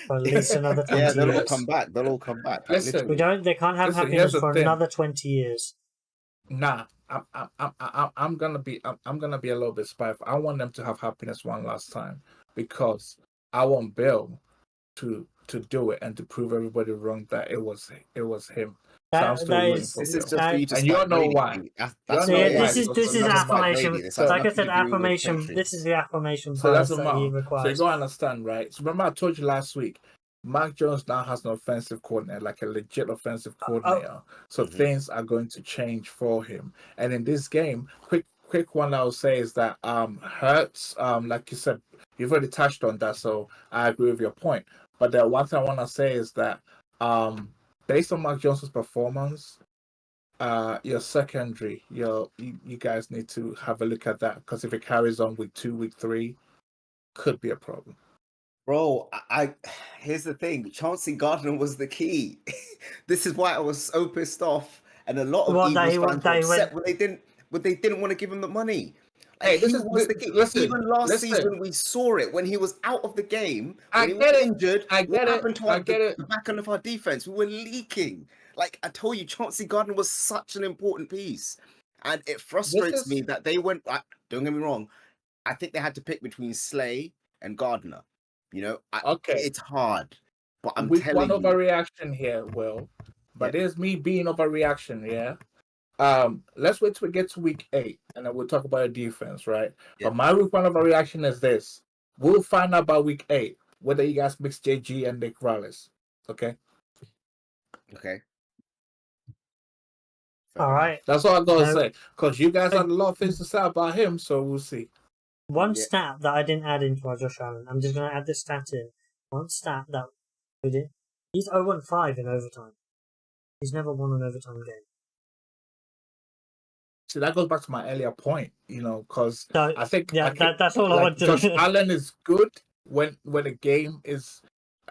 Speaker 1: for at least another 20
Speaker 2: Yeah, they'll all
Speaker 1: years.
Speaker 2: come back. They'll all come back.
Speaker 3: Listen,
Speaker 1: We don't. They can't have
Speaker 3: Listen,
Speaker 1: happiness
Speaker 3: here's the
Speaker 1: for
Speaker 3: thing.
Speaker 1: another 20 years.
Speaker 3: Nah, I'm gonna be a little bit spiteful. I want them to have happiness one last time because I want Bill to do it and to prove everybody wrong that it was him. So I'm still rooting for
Speaker 2: This
Speaker 3: Bill.
Speaker 2: is just for you to
Speaker 3: And you
Speaker 2: spite
Speaker 3: know
Speaker 2: Brady.
Speaker 3: why.
Speaker 2: That's
Speaker 3: You know
Speaker 2: not
Speaker 3: why.
Speaker 1: This is
Speaker 3: Because
Speaker 2: This
Speaker 1: affirmation.
Speaker 2: Brady. This has
Speaker 1: Like I
Speaker 2: nothing
Speaker 1: said,
Speaker 2: to do with the
Speaker 1: affirmation. This
Speaker 2: Patriots.
Speaker 1: is the affirmation
Speaker 3: So that's
Speaker 1: bias
Speaker 3: a
Speaker 1: that he
Speaker 3: mark. So you
Speaker 1: requires.
Speaker 3: gotta understand, right? So remember I told you last week, Mark Jones now has an offensive coordinator, like a legit offensive coordinator. So things are going to change for him. And in this game, quick one I will say is that Hurts, like you said, you've already touched on that, so I agree with your point. But the one thing I want to say is that based on Mark Jones' performance, your secondary, you guys need to have a look at that because if it carries on week 2, week 3, could be a problem.
Speaker 2: Bro, here's the thing. Chauncey Gardner was the key. This is why I was so pissed off, and a lot of Eagles fans were upset when they didn't want to give him the money. Like, he was the key.
Speaker 3: Listen,
Speaker 2: even last season, we saw it when he was out of the game.
Speaker 3: I
Speaker 2: When he
Speaker 3: get
Speaker 2: was
Speaker 3: it.
Speaker 2: injured,
Speaker 3: I get
Speaker 2: what
Speaker 3: it.
Speaker 2: happened to
Speaker 3: I get it.
Speaker 2: the back end of our defense? We were leaking. Like I told you, Chauncey Gardner was such an important piece, and it frustrates me that they went. Don't get me wrong. I think they had to pick between Slay and Gardner. You know, it's hard, but I'm telling you.
Speaker 3: Week 1 overreaction here, Will. But there's me being overreaction, yeah? Let's wait till we get to week 8, and then we'll talk about the defense, right?
Speaker 2: Yeah.
Speaker 3: But my week 1 overreaction is this. We'll find out by week 8 whether you guys mix JG and Nick Rallis, okay?
Speaker 2: Okay.
Speaker 1: All right.
Speaker 3: That's all I'm going to say. Because you guys had a lot of things to say about him, so we'll see.
Speaker 1: One stat that I didn't add into our Josh Allen, I'm just going to add this stat in. One stat that we did. He's 0-5 in overtime. He's never won an overtime game.
Speaker 3: See, that goes back to my earlier point, because I think
Speaker 1: that's all I wanted to
Speaker 3: Josh Allen is good when the game is,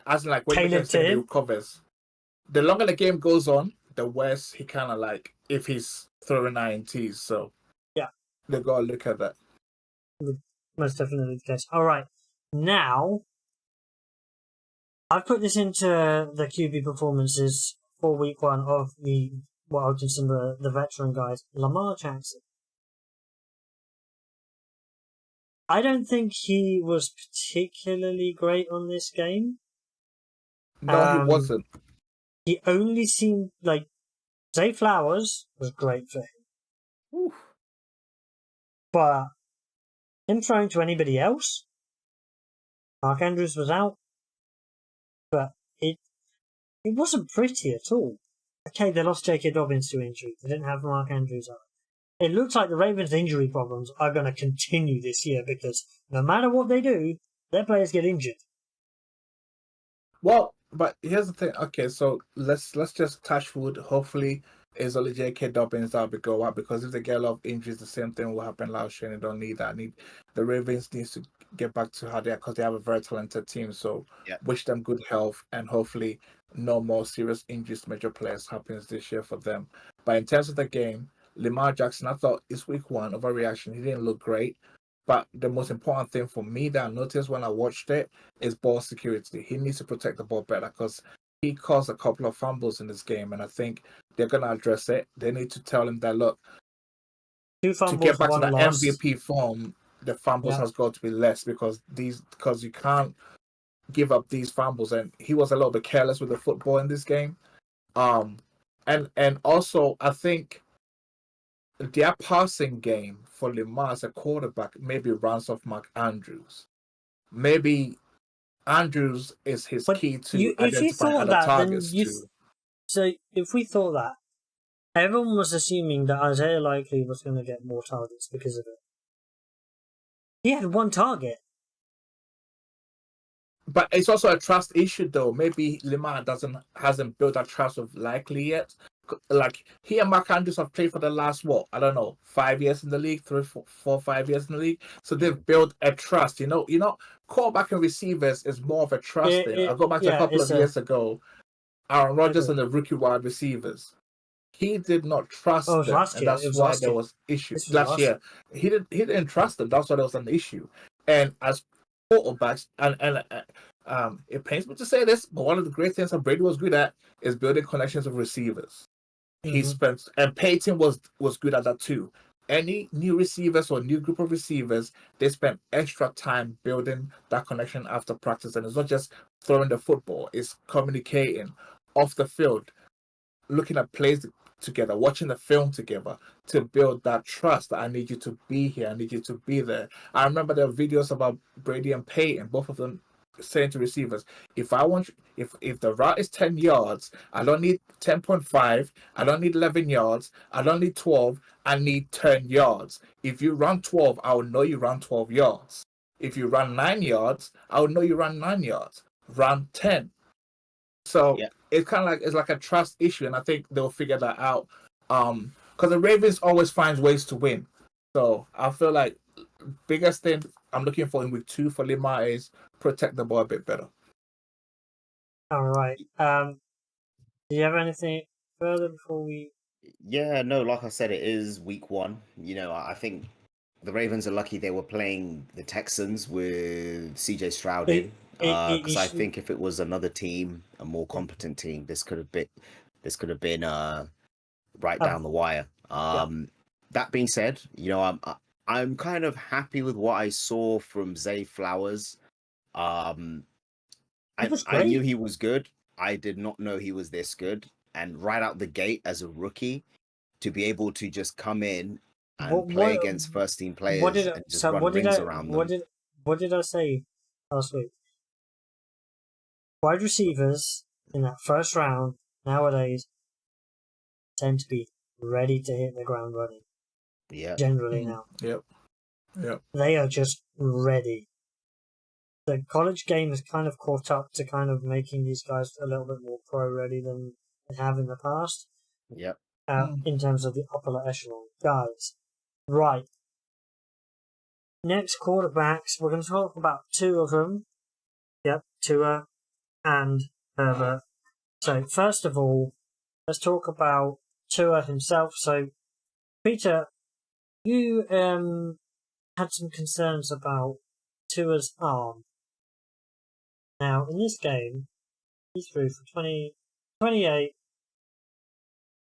Speaker 3: as in like when he recovers. The longer the game goes on, the worse he kind of like if he's throwing INTs. So
Speaker 1: yeah,
Speaker 3: they gotta look at that.
Speaker 1: Most definitely the case. All right, now I've put this into the QB performances for week 1 of what I would consider the veteran guys. Lamar Jackson. I don't think he was particularly great on this game.
Speaker 3: No, he wasn't.
Speaker 1: He only seemed like Zay Flowers was great for him.
Speaker 2: Oof.
Speaker 1: But him throwing to anybody else, Mark Andrews was out, but it wasn't pretty at all. Okay, they lost J.K. Dobbins to injury. They didn't have Mark Andrews out. It looks like the Ravens' injury problems are going to continue this year because no matter what they do, their players get injured.
Speaker 3: Well, but here's the thing. Okay, so let's just touch wood. Hopefully, it's only J.K. Dobbins that will go out because if they get a lot of injuries, the same thing will happen last year. And they don't need that. The Ravens needs to get back to how they are because they have a very talented team. So wish them good health and hopefully no more serious injuries to major players happens this year for them. But in terms of the game, Lamar Jackson, I thought it's week 1 overreaction. He didn't look great, But the most important thing for me that I noticed when I watched it is ball security. He needs to protect the ball better because he caused a couple of fumbles in this game, and I think they're going to address it. They need to tell him that, look,
Speaker 1: 2
Speaker 3: to get
Speaker 1: fumbles,
Speaker 3: back to
Speaker 1: 1
Speaker 3: the
Speaker 1: loss.
Speaker 3: MVP form, the fumbles
Speaker 1: Yeah.
Speaker 3: has got to be less because you can't give up these fumbles. And he was a little bit careless with the football in this game. And also I think their passing game for Lamar as a quarterback maybe runs off Mark Andrews. Maybe Andrews is his
Speaker 1: But
Speaker 3: key to
Speaker 1: if you
Speaker 3: identifying
Speaker 1: thought
Speaker 3: other
Speaker 1: that, then
Speaker 3: targets too.
Speaker 1: So if we thought that, everyone was assuming that Isaiah Likely was going to get more targets because of it. He had 1 target.
Speaker 3: But it's also a trust issue, though. Maybe Lamar hasn't built that trust with Likely yet. Like he and Mark Andrews have played for the last 5 years in the league, 4, 5 years in the league. So they've built a trust. Quarterback and receivers is more of a trust thing. I go back to a couple of years ago, Aaron Rodgers and the rookie wide receivers. He did not trust
Speaker 1: Oh, it was
Speaker 3: them,
Speaker 1: last
Speaker 3: and
Speaker 1: year.
Speaker 3: that's
Speaker 1: It was
Speaker 3: why
Speaker 1: last
Speaker 3: there
Speaker 1: year.
Speaker 3: was issues.
Speaker 1: This was last
Speaker 3: year, he didn't trust them. That's why there was an issue. And as quarterbacks, and it pains me to say this, but one of the great things that Brady was good at is building connections with receivers. He spent, and Peyton was good at that too. Any new receivers or new group of receivers, they spend extra time building that connection after practice, and it's not just throwing the football; it's communicating off the field, looking at plays together, watching the film together to build that trust that I need you to be here, I need you to be there. I remember there were videos about Brady and Peyton, both of them saying to receivers, if the route is 10 yards, I don't need 10.5, I don't need 11 yards, I don't need 12, I need 10 yards. If you run 12, I will know you run 12 yards. If you run 9 yards, I will know you run 9 yards. Run 10. So it's kind of like it's like a trust issue, and I think they'll figure that out. Because the Ravens always finds ways to win. So I feel like biggest thing I'm looking for in week 2 for Lamar is protect the ball a bit better.
Speaker 1: All right. Do you have anything further before we?
Speaker 2: Yeah, no, like I said, it is week 1. I think the Ravens are lucky they were playing the Texans with CJ Stroud in. Because I think if it was another team, a more competent team, this could have been right down the wire. That being said, I'm kind of happy with what I saw from Zay Flowers. I knew he was good. I did not know he was this good. And right out the gate as a rookie, to be able to just come in and play against first team players and just run rings around them.
Speaker 1: What did I say last week? Wide receivers in that first round nowadays tend to be ready to hit the ground running.
Speaker 2: Yeah.
Speaker 1: Generally now.
Speaker 3: Yep.
Speaker 1: They are just ready. The college game has kind of caught up to kind of making these guys a little bit more pro ready than they have in the past.
Speaker 2: Yep.
Speaker 1: In terms of the upper echelon guys. Right. Next quarterbacks, we're going to talk about 2 of them. Yep, Tua and Herbert. So first of all, let's talk about Tua himself. So, Peter, you had some concerns about Tua's arm. Now, in this game, he threw for 28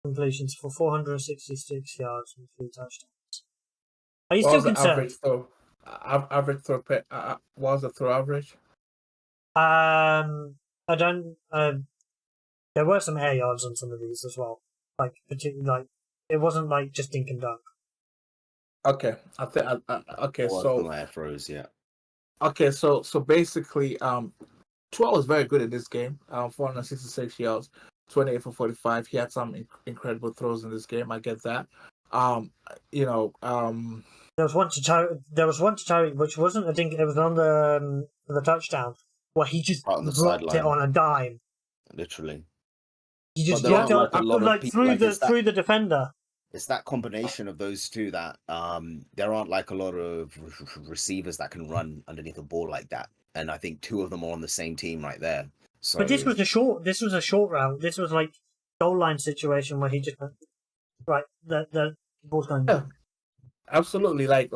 Speaker 1: completions for 466 yards and 3 touchdowns. Are you still concerned?
Speaker 3: Average throw. What was the throw average?
Speaker 1: I don't. There were some air yards on some of these as well. Like particularly, it wasn't like just dink and dunk.
Speaker 3: Okay, I think. Okay, so
Speaker 2: air throws, yeah.
Speaker 3: Okay, so basically, Tua was very good in this game. 466 yards, 28 for 45. He had some incredible throws in this game. I get that. There
Speaker 1: was one to Tyreek, which wasn't a dink. It was on the touchdown where he just dropped it on a dime.
Speaker 2: Literally,
Speaker 1: he just dropped it through the defender.
Speaker 2: It's that combination of those two that there aren't like a lot of receivers that can run underneath the ball like that, and I think 2 of them are on the same team right there. So,
Speaker 1: but this was a short route. This was like goal line situation where he just went right. The ball's going.
Speaker 3: Yeah. Absolutely, like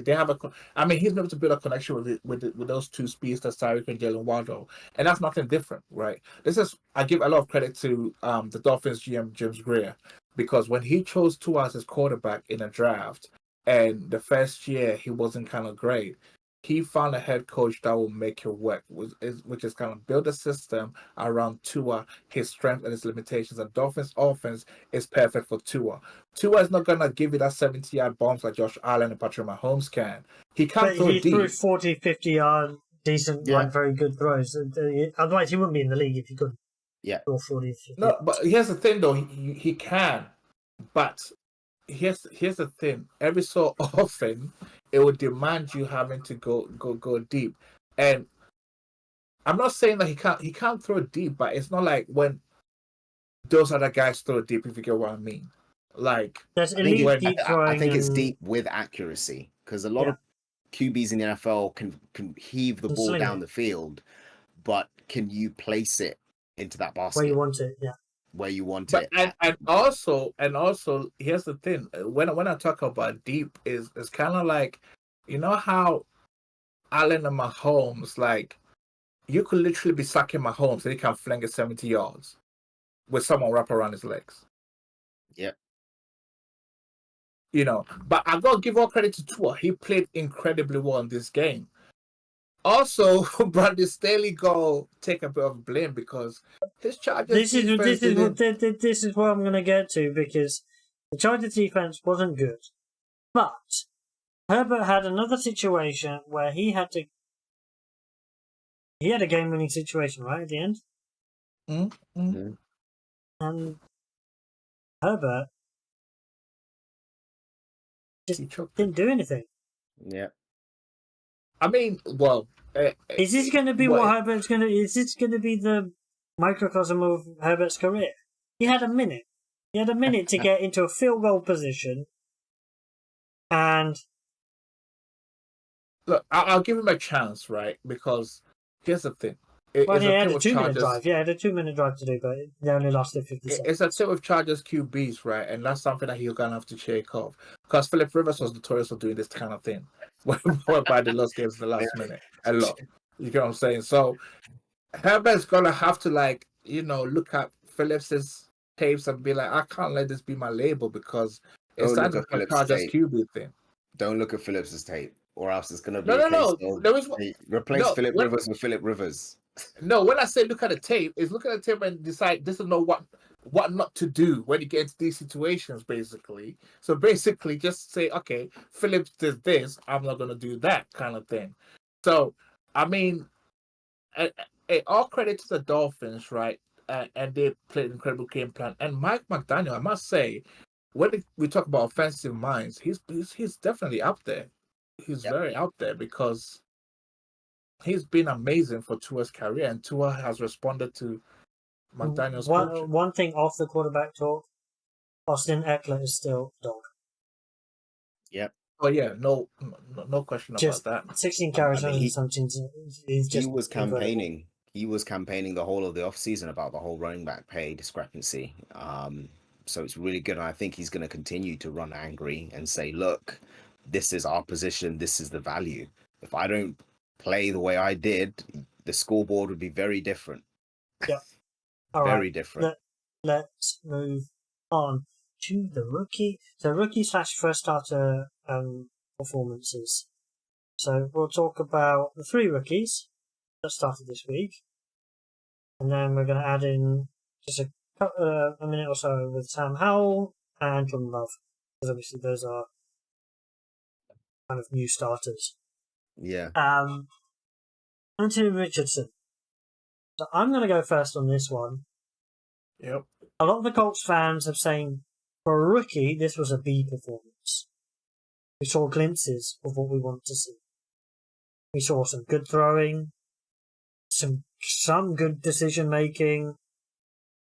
Speaker 3: they have a. I mean, he's been able to build a connection with those two speedsters, Tyreek and Jalen Waddle, and that's nothing different, right? This is I give a lot of credit to the Dolphins GM James Greer, because when he chose Tua as his quarterback in a draft, and the first year he wasn't kind of great, he found a head coach that will make it work, which is kind of build a system around Tua, his strengths and his limitations. And Dolphins offense is perfect for Tua. Tua is not gonna give you that 70-yard bombs like Josh Allen and Patrick Mahomes can. He can't
Speaker 1: But
Speaker 3: throw
Speaker 1: he threw
Speaker 3: deep.
Speaker 1: 40, 50-yard, decent,
Speaker 2: Yeah.
Speaker 1: like very good throws. Otherwise, he wouldn't be in the league if he couldn't
Speaker 2: Yeah.
Speaker 1: throw 40, 50.
Speaker 3: No, but here's the thing though, he can, but here's the thing. Every so often, it would demand you having to go deep, and I'm not saying that he can't throw deep, but it's not like when those other guys throw deep, if you get what I mean. Like
Speaker 1: There's
Speaker 2: I think
Speaker 1: elite
Speaker 3: when
Speaker 1: deep
Speaker 2: I
Speaker 1: throwing.
Speaker 2: think it's
Speaker 1: and
Speaker 2: deep with accuracy because a lot
Speaker 1: Yeah.
Speaker 2: of QBs in the NFL can heave the
Speaker 1: Can
Speaker 2: ball
Speaker 1: sling
Speaker 2: down
Speaker 1: it.
Speaker 2: the field, but can you place it into that
Speaker 1: where
Speaker 2: basket
Speaker 1: you want it, yeah.
Speaker 2: where you want
Speaker 3: but
Speaker 2: it?
Speaker 3: and also here's the thing. When I talk about deep is kind of like, you know how Allen and Mahomes, like, you could literally be sacking Mahomes and he can fling it 70 yards with someone wrap around his legs.
Speaker 2: Yep.
Speaker 3: You know, but I gotta give all credit to Tua. He played incredibly well in this game. Also, Brandon Staley go take a bit of blame because his Chargers defense didn't.
Speaker 1: This is what I'm going to get to, because the Chargers defense wasn't good, but Herbert had another situation where he had a game-winning situation right at the end,
Speaker 3: Mm-hmm.
Speaker 1: and Herbert just
Speaker 3: He choked
Speaker 1: didn't
Speaker 3: it.
Speaker 1: do anything.
Speaker 2: Yeah.
Speaker 3: I mean, well,
Speaker 1: Is this going to be
Speaker 3: what-
Speaker 1: what Herbert's going to? Is this going to be the microcosm of Herbert's career? He had a minute. He had a minute to get into a field goal position, and
Speaker 3: look, I'll give him a chance, right? Because here's the thing. It's
Speaker 1: he
Speaker 3: a
Speaker 1: had
Speaker 3: thing
Speaker 1: a
Speaker 3: with
Speaker 1: 2-minute
Speaker 3: Chargers.
Speaker 1: drive. Yeah, he had a 2-minute drive to do, but they only lasted 50 seconds.
Speaker 3: It's a thing with Chargers QBs, right? And that's something that he's gonna have to shake off. Because Philip Rivers was notorious for doing this kind of thing, whereby they lost games in the last minute a lot. You get what I'm saying? So Herbert's gonna have to, like, look at Phillips's tapes and be like, I can't let this be my label, because it's
Speaker 2: Don't
Speaker 3: time
Speaker 2: look
Speaker 3: to
Speaker 2: at
Speaker 3: become
Speaker 2: Phillips'
Speaker 3: Chargers
Speaker 2: tape.
Speaker 3: QB thing.
Speaker 2: Don't look at Phillips's tape, or else it's gonna be
Speaker 3: No,
Speaker 2: a
Speaker 3: no,
Speaker 2: case
Speaker 3: no.
Speaker 2: of
Speaker 3: There is
Speaker 2: replace
Speaker 3: no.
Speaker 2: Philip Rivers with Philip Rivers.
Speaker 3: No, when I say look at the tape, is look at the tape and decide this is know what not to do when you get into these situations, basically. So basically, just say, okay, Phillips did this, I'm not gonna do that, kind of thing. So I mean, all credit to the Dolphins, right? And they played an incredible game plan. And Mike McDaniel, I must say, when we talk about offensive minds, he's definitely up there. He's
Speaker 2: Yep.
Speaker 3: very out there, because he's been amazing for Tua's career, and Tua has responded to McDaniel's coaching.
Speaker 1: One thing off the quarterback talk, Austin Eckler is still a dog.
Speaker 2: Yep.
Speaker 3: Oh yeah, no question
Speaker 1: Just
Speaker 3: about that.
Speaker 1: 16 carries,
Speaker 2: I mean,
Speaker 1: 100 something. He's
Speaker 2: he
Speaker 1: just
Speaker 2: was
Speaker 1: incredible.
Speaker 2: campaigning. He was campaigning the whole of the offseason about the whole running back pay discrepancy. So it's really good. And I think he's going to continue to run angry and say, look, this is our position. This is the value. If I don't play the way I did, the scoreboard would be very different.
Speaker 1: Yeah. All
Speaker 2: Very
Speaker 1: right.
Speaker 2: different.
Speaker 1: Let's move on to the rookie. So rookie / first starter performances. So we'll talk about the 3 rookies that started this week, and then we're going to add in just a minute or so with Sam Howell and Jordan Love, because obviously those are kind of new starters.
Speaker 2: Yeah.
Speaker 1: Anthony Richardson. So I'm going to go first on this one.
Speaker 3: Yep.
Speaker 1: A lot of the Colts fans have saying, for a rookie, this was a B performance. We saw glimpses of what we want to see. We saw some good throwing, some good decision making,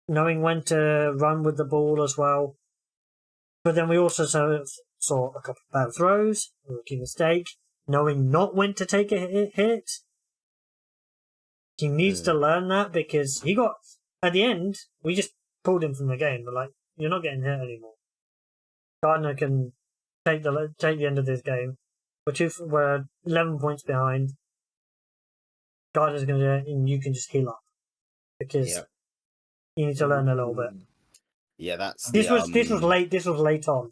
Speaker 1: knowing when to run with the ball as well. But then we also saw a couple of bad throws, a rookie mistake, knowing not when to take a hit. He needs to learn that, because he got, at the end, we just pulled him from the game. We're like, you're not getting hit anymore. Gardner can take the end of this game. We're 11 points behind. Gardner's going to do it, and you can just heal up because you need to learn a little bit.
Speaker 2: Yeah, that's
Speaker 1: This was late. This was late on.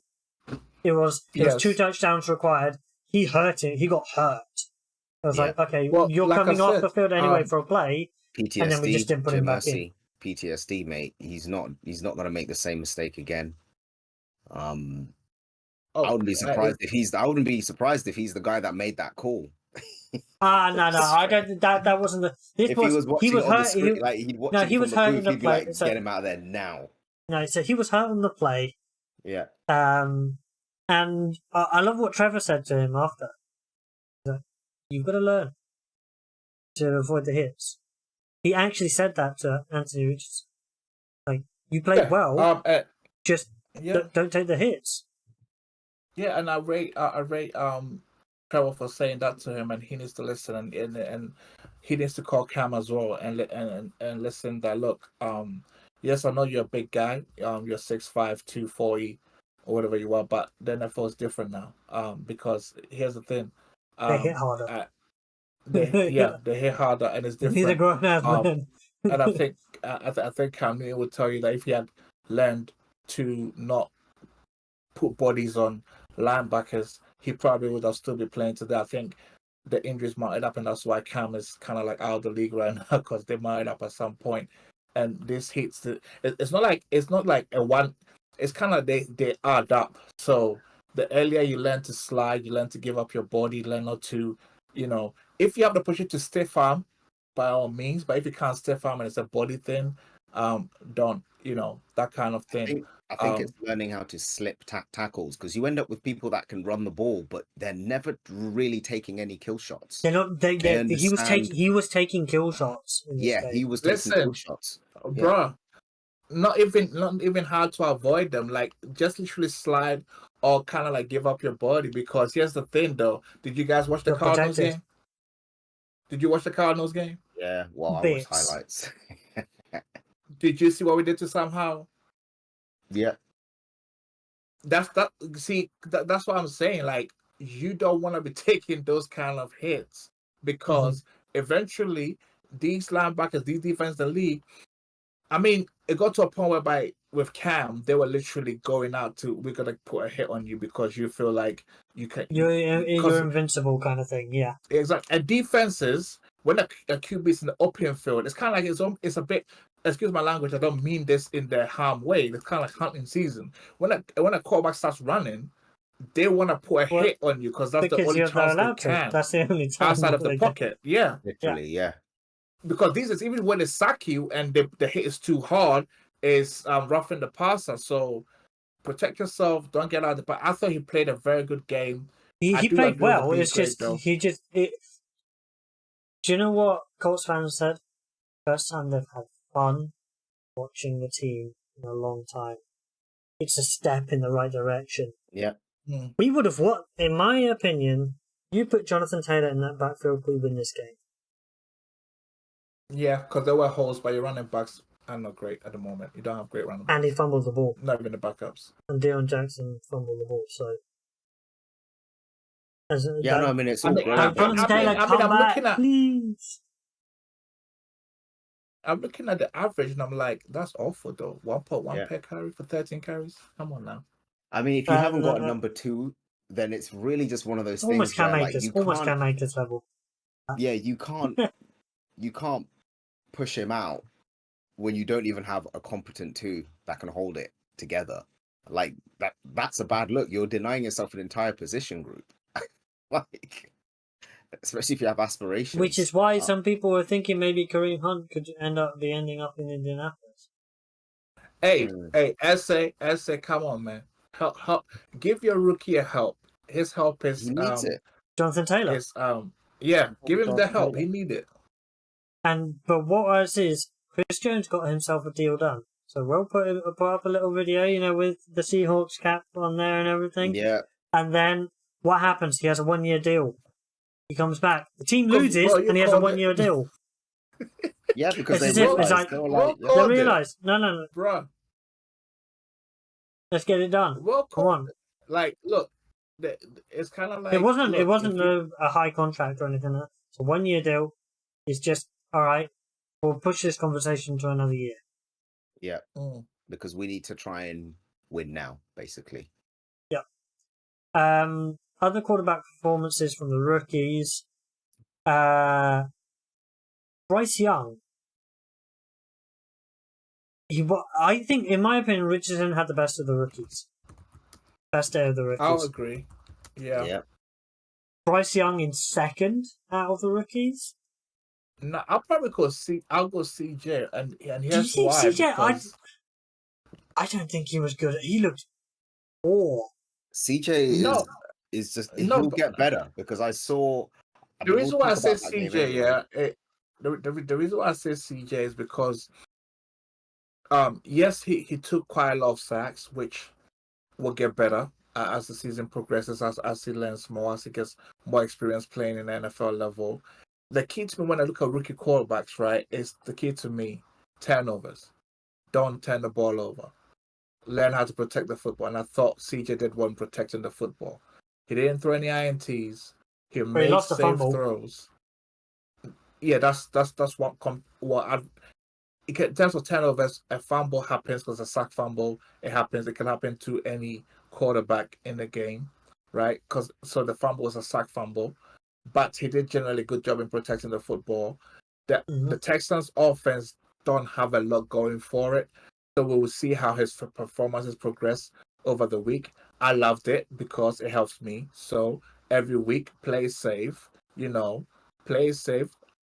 Speaker 1: It was 2 touchdowns required. He hurt it. He got hurt. I was like, okay, you're
Speaker 3: like
Speaker 1: coming off the field anyway for a play,
Speaker 2: PTSD,
Speaker 1: and then we just didn't put him back in.
Speaker 2: PTSD, mate. He's not going to make the same mistake again. I wouldn't be surprised if he's. I wouldn't be surprised if he's the guy that made that call.
Speaker 1: No, I don't. That wasn't the. He was hurt. He was hurt in the play.
Speaker 2: Like, get him out of there now.
Speaker 1: No, so he was hurt on the play.
Speaker 2: Yeah.
Speaker 1: And I love what Trevor said to him after. You've got to learn to avoid the hits. He actually said that to Anthony Richardson. Like, you played well, just don't take the hits.
Speaker 3: Yeah, and I rate Trevor for saying that to him, and he needs to listen, and he needs to call Cam as well, and listen. That look, yes, I know you're a big guy. You're 6'5", 240, or whatever you are, but the NFL is different now. Because here's the thing.
Speaker 1: They hit harder.
Speaker 3: They hit harder, and it's different.
Speaker 1: Neither grown ass man.
Speaker 3: And I think Cam Newton would tell you that if he had learned to not put bodies on linebackers, he probably would have still been playing today. I think the injuries mounted up, and that's why Cam is kind of like out of the league right now, because they mounted up at some point. And this hits it's not like a one. It's kind of they add up. So the earlier you learn to slide, you learn to give up your body, learn not to, if you have the push to stiff arm, by all means. But if you can't stiff arm and it's a body thing, don't, that kind of thing.
Speaker 2: I think it's learning how to slip tackles, because you end up with people that can run the ball, but they're never really taking any kill shots.
Speaker 1: They're not. He was taking kill shots.
Speaker 2: He was taking kill shots,
Speaker 3: bruh. Not even hard to avoid them. Like, just literally slide or kind of like give up your body. Because here's the thing, though. Did you guys watch the Cardinals game? Did you watch the Cardinals game?
Speaker 2: Yeah. Well, I watched highlights.
Speaker 3: Did you see what we did to Sam Howell?
Speaker 2: Yeah.
Speaker 3: That's what I'm saying. Like, you don't want to be taking those kind of hits, because eventually these linebackers, these defense in the league, I mean, it got to a point whereby with Cam, they were literally going out to, we're gonna put a hit on you because you feel like you can. You're
Speaker 1: invincible, kind of thing. Yeah.
Speaker 3: Exactly. And defenses, when a QB is in the open field, it's kind of like it's a bit. Excuse my language. I don't mean this in the harm way. It's kind of like hunting season. When a quarterback starts running, they want to put a hit on you because that's the only chance they can.
Speaker 1: That's the only time
Speaker 3: outside of the pocket. Yeah.
Speaker 2: Literally, yeah.
Speaker 3: Because these is even when they sack you and the hit is too hard, is roughing the passer. So protect yourself. Don't get out of the. But I thought he played a very good game.
Speaker 1: He played well. It's just Do you know what Colts fans said? First time they've had fun watching the team in a long time. It's a step in the right direction.
Speaker 2: Yeah.
Speaker 1: We would have won, in my opinion. You put Jonathan Taylor in that backfield, we win this game.
Speaker 3: Yeah, because there were holes, but your running backs are not great at the moment. You don't have great running backs.
Speaker 1: And he fumbled the ball.
Speaker 3: Not even the backups.
Speaker 1: And Deion Jackson fumbled the ball, so.
Speaker 2: It's all great.
Speaker 1: Jonathan Taylor, come back, please.
Speaker 3: I'm looking at the average and I'm like, that's awful though. 1.1 per carry for 13 carries. Come on now.
Speaker 2: I mean, if you haven't got a number 2, then it's really just one of those things where
Speaker 1: almost can't make this level.
Speaker 2: Yeah, you can't push him out when you don't even have a competent 2 that can hold it together. Like that's a bad look. You're denying yourself an entire position group. Like, especially if you have aspirations.
Speaker 1: Which is why some people were thinking maybe Kareem Hunt could ending up in Indianapolis.
Speaker 3: Hey, Essay, come on, man. Help. Give your rookie a help. His help is
Speaker 2: he needs it.
Speaker 1: Jonathan Taylor.
Speaker 3: Give him the help. He needs it.
Speaker 1: But what I see is Chris Jones got himself a deal done. So we'll put up a little video, with the Seahawks cap on there and everything.
Speaker 2: Yeah.
Speaker 1: And then what happens? He has a 1-year deal. He comes back. The team loses, and he has a 1-year deal.
Speaker 2: Yeah, because they
Speaker 1: realize. No,
Speaker 3: bro.
Speaker 1: Let's get it done.
Speaker 3: Well,
Speaker 1: come on.
Speaker 3: Like, look, it's kind of like
Speaker 1: It wasn't
Speaker 3: look,
Speaker 1: a high contract or anything. It's a 1-year deal. It's just all right. We'll push this conversation to another year.
Speaker 2: Yeah,
Speaker 3: Mm.
Speaker 2: because we need to try and win now, basically.
Speaker 1: Yeah. Other quarterback performances from the rookies. Bryce Young. I think, in my opinion, Richardson had the best of the rookies. Best day of the
Speaker 3: I'll
Speaker 1: rookies.
Speaker 3: agree. Yeah.
Speaker 1: Bryce Young in second out of the rookies.
Speaker 3: No, I'll probably I'll go CJ, and
Speaker 1: Do you
Speaker 3: here's
Speaker 1: think
Speaker 3: why.
Speaker 1: CJ?
Speaker 3: Because
Speaker 1: I don't think he was good. He looked poor.
Speaker 2: CJ
Speaker 3: no,
Speaker 2: is just
Speaker 3: no.
Speaker 2: he'll get better because I saw. I
Speaker 3: The
Speaker 2: mean, we'll
Speaker 3: reason why I
Speaker 2: talk
Speaker 3: say
Speaker 2: about that game
Speaker 3: CJ,
Speaker 2: anyway.
Speaker 3: the reason why I say CJ is because yes, he took quite a lot of sacks, which will get better as the season progresses, as he learns more, as he gets more experience playing in the NFL level. The key to me when I look at rookie quarterbacks, right, is the key to me turnovers. Don't turn the ball over. Learn how to protect the football. And I thought CJ did one protecting the football. He didn't throw any INTs. He
Speaker 1: But he
Speaker 3: made
Speaker 1: lost a
Speaker 3: safe
Speaker 1: fumble.
Speaker 3: throws. Yeah, that's what I've. In terms of turnovers, a fumble happens because a sack fumble. It happens. It can happen to any quarterback in the game, right? So the fumble was a sack fumble, but he did generally good job in protecting the football. The Texans' offense don't have a lot going for it, so we will see how his performances progress over the week. I loved it because it helps me. So every week, play safe. Play safe.